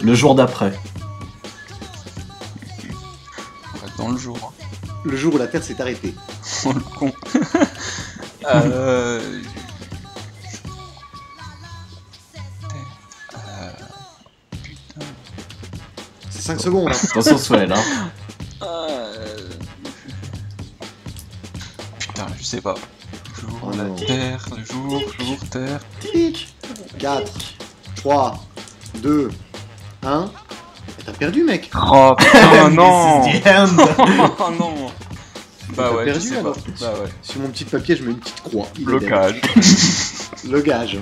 Le jour d'après.
On reste dans le jour.
Le jour où la Terre s'est arrêtée.
Oh le con. Putain.
C'est 5 secondes. Hein.
Attention, Swell, hein.
Putain, je sais pas. Jour,
Oh
la
non.
Terre, le jour, terre.
4, 3, 2, 1. T'as perdu, mec.
Oh putain, non.
This is the end.
Oh non. Bah
T'as
ouais,
perdu,
je sais
alors.
pas. Bah ouais.
Sur mon petit papier, je mets une petite croix. Il est
Blocage.
dead. Le gage.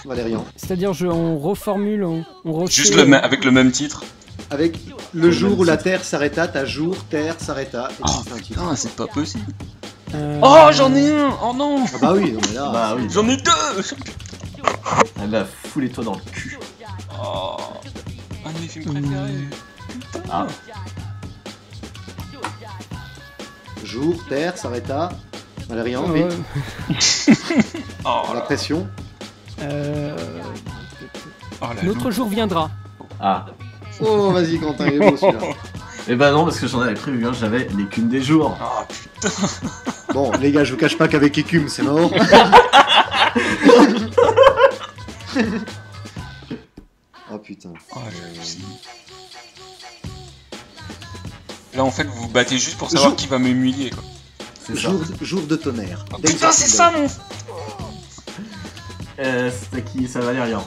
Valérian.
C'est-à-dire, on reformule, on refait...
Juste avec le même titre.
Avec le jour où la Terre s'arrêta, t'as jour, Terre s'arrêta. Et
Oh
c'est un titre.
putain, c'est pas possible.
Euh,
Oh, j'en ai un. Oh non.
Ah bah oui, non, mais là.
Bah oui.
J'en ai deux.
Ah bah, foulez-toi dans le cul.
Oh. Un de mes films préférés.
Ah.
Jour, Terre s'arrêta. Valérian,
ouais.
vite.
Oh
La
là.
pression.
Oh, la
Notre
loupe.
jour viendra.
Ah.
Oh, vas-y, Quentin, il est beau celui-là.
Eh bah non, parce que j'en avais prévu, hein, j'avais l'écume des jours.
Oh putain.
Bon, les gars, je vous cache pas qu'avec écume, c'est mort. Oh putain.
Oh, là en fait vous vous battez juste pour savoir
Jour.
qui va m'humilier quoi.
C'est ça.
Jour de tonnerre.
Oh, putain c'est ça mon.
C'était qui ça, Valérian?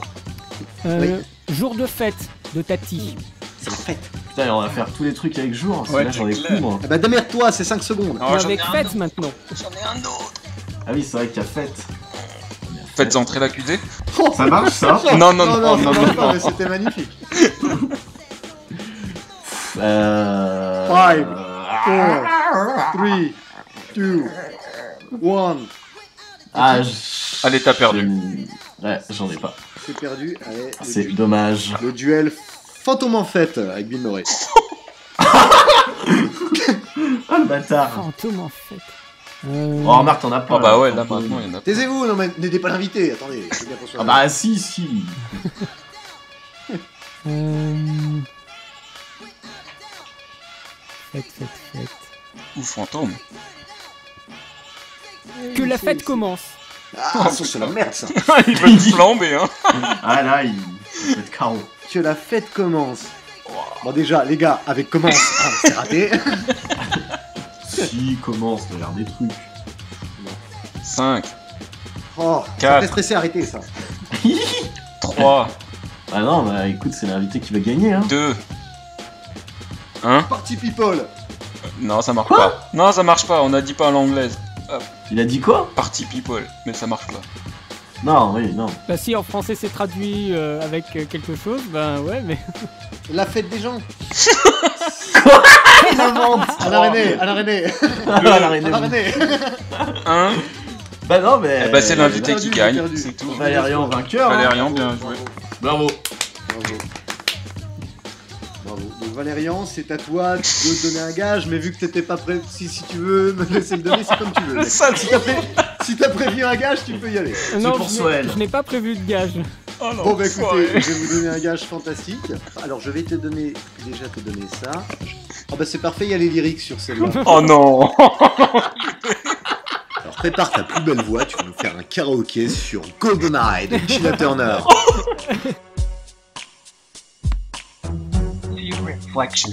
Jour de fête de Tati.
C'est la fête.
Putain, on va faire tous les trucs avec jour, parce que
Ouais,
là j'en ai
c'est
plus
clair.
moi.
Eh bah, démerde-toi, c'est 5 secondes.
Oh, j'en ai
avec
un
fête
autre.
maintenant.
J'en ai un autre.
Ah oui, c'est vrai qu'il y a fête.
Faites entrer l'accusé.
Ça marche ça?
Non non non
non,
non
non,
non.
non, mais c'était magnifique. 5, 4, 3, 2, 1.
Ah,
Allez t'as perdu.
Ouais, j'en ai pas.
C'est perdu. Allez,
C'est dommage.
le duel fantôme en fête avec Bill Murray.
Ah le bâtard.
Fantôme en fait.
Oh remarque, t'en as pas.
Oh bah ouais là
fantôme.
maintenant il y en a.
Taisez-vous, non mais n'aidez pas l'invité. Attendez, je fais bien attention.
Ah bah si, si.
Fête.
Ou fantôme.
Que la fête commence.
Ah, ça, c'est la merde ça.
Il veut te flamber hein.
Ah là, il va être KO.
Que la fête commence. Bon déjà, les gars, avec commence, ah, c'est raté.
Si, commence, t'as l'air des trucs.
5,
Oh, ça
Quatre.
fait stresser, arrêtez ça.
3,
Ah non, bah écoute, c'est l'invité qui va gagner, hein.
2, 1.
Party people.
Non ça marche pas. Non ça marche pas, on a dit pas à l'anglaise.
Il a dit quoi?
Party people, mais ça marche pas.
Non, oui, non.
Bah si en français c'est traduit avec quelque chose, ben ouais mais...
La fête des gens.
Il invente.
À la René, à la René.
À la René.
À la René.
1.
Bah non, mais...
Eh bah c'est l'invité
perdu,
qui
j'ai
gagne,
perdu.
c'est tout.
Valérian vainqueur. hein.
Valérian, bien joué.
Bravo.
Bravo. Bravo. Donc Valérian, c'est à toi de donner un gage, mais vu que t'étais pas prêt, si tu veux me laisser le donner, c'est comme tu veux. mec. Si t'as prévu un gage, tu peux y aller.
Non,
pour
je n'ai-
Soël.
je n'ai pas prévu de gage.
Oh non,
Bon bah écoutez,
enfoiré.
je vais vous donner un gage fantastique. Alors je vais te donner, déjà te donner ça. Ah bah c'est parfait, il y a les lyrics sur celle-là.
Oh non.
Alors prépare ta plus belle voix, tu vas nous faire un karaoké sur GoldenEye de Tina Turner.
See reflection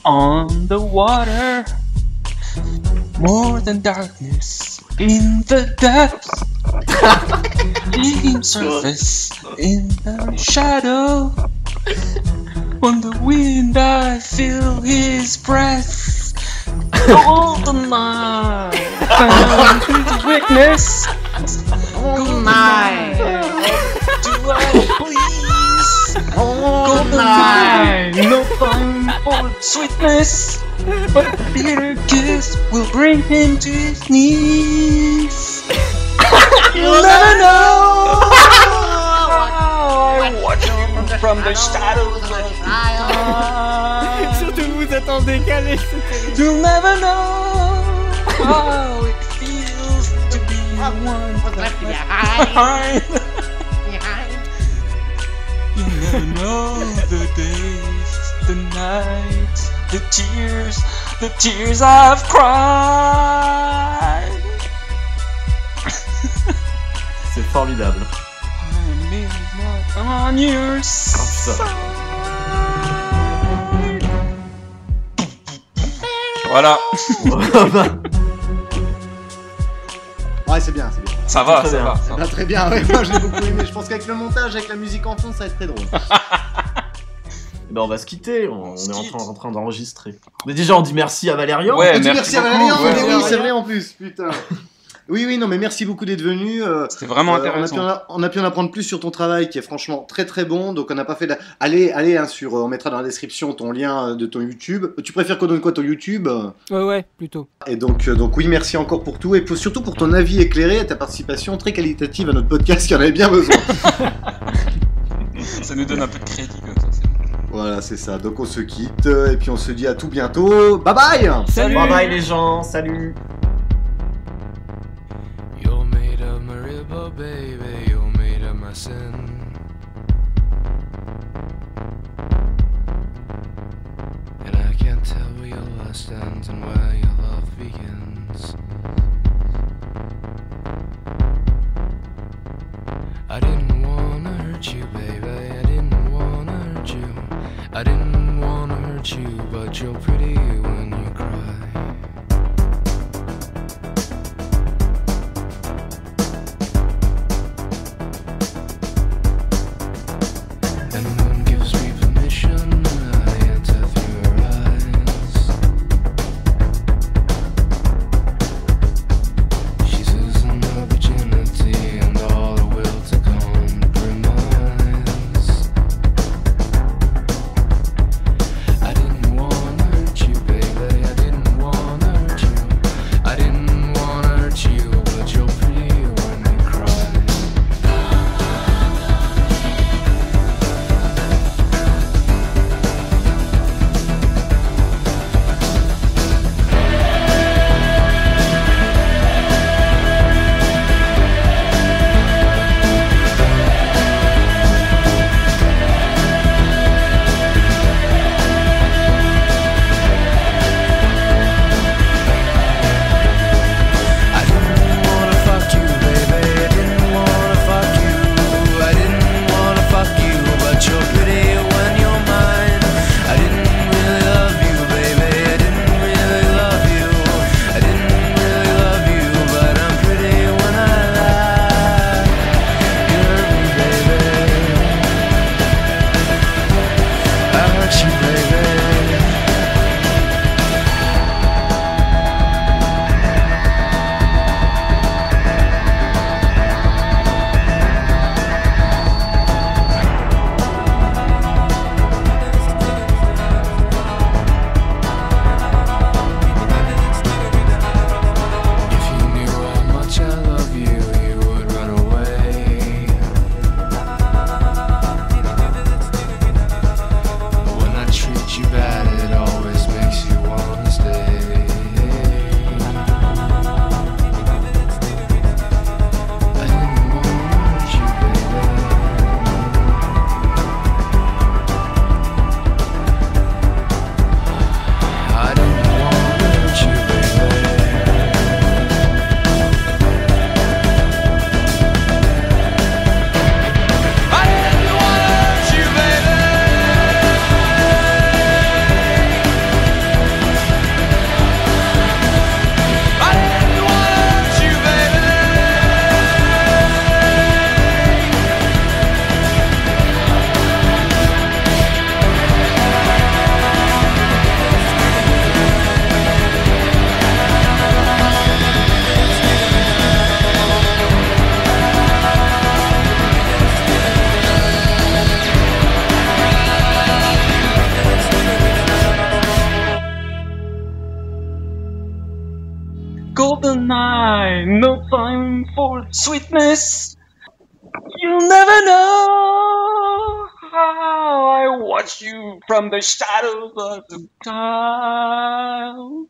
on the water. More than darkness in the depths. Deep surface in the shadow. On the wind I feel his breath. All the night found his weakness. All night do I please. Golden eye, no time for sweetness, but a bitter kiss will bring him to his knees. You'll never know. I watch him from the shadows of night.
Surtout vous êtes en décalé, c'est terrible.
You'll never know how it feels to be one.
left behind.
You never know the days, the nights, the tears I've cried.
C'est formidable.
On your side. Voilà.
Ouais, c'est bien, c'est bien.
Ça va,
Très
ça
bien.
va.
Ah, très bien, ouais, moi j'ai beaucoup aimé. Je pense qu'avec le montage, avec la musique en fond, ça va être très drôle.
Ben on va se quitter, on est en train d'enregistrer. Mais déjà on dit merci à Valérian.
Ouais,
On dit merci à
beaucoup,
Valérian,
ouais,
mais
ouais,
oui,
ouais.
c'est vrai en plus, putain. Oui, non, mais merci beaucoup d'être venu.
C'était vraiment intéressant.
On a pu en apprendre plus sur ton travail qui est franchement très très bon. Donc on n'a pas fait. Allez, hein, on mettra dans la description ton lien de ton YouTube. Tu préfères qu'on donne quoi ton YouTube?
Ouais, plutôt.
Et donc oui, merci encore pour tout et surtout pour ton avis éclairé et ta participation très qualitative à notre podcast qui en avait bien besoin.
Ça nous donne un peu de crédit comme ça.
Voilà, c'est ça. Donc on se quitte et puis on se dit à tout bientôt. Bye bye.
Salut.
Bye bye les gens, salut.
You're made of my river, baby, you're made of my sin. And I can't tell where your lust ends and where your love begins. I didn't wanna hurt you, baby, I didn't wanna hurt you. I didn't wanna hurt you, but you're pretty when you cry. And the moon gives me permission, I enter through her eyes. She's losing her virginity and all her will to compromise. I didn't wanna hurt you, baby, I didn't wanna hurt you. I didn't wanna hurt you, but you're pretty when you cry. I didn't wanna fuck you, baby. I didn't wanna fuck you. I didn't wanna fuck you, but you're pretty when you're mine. I didn't really love you, baby. I didn't really love you. I didn't really love you, but I'm pretty when I lie. You hurt me, baby. I hurt you, baby. If you knew how much I love you, you would run away. But when I treat you bad, it always makes you wanna stay. I didn't wanna hurt you, baby. I didn't wanna hurt you, baby. I didn't wanna hurt you, baby. I didn't wanna hurt you, baby.
Golden eye, no time for sweetness. You'll never know how I watch you from the shadows of the cloud.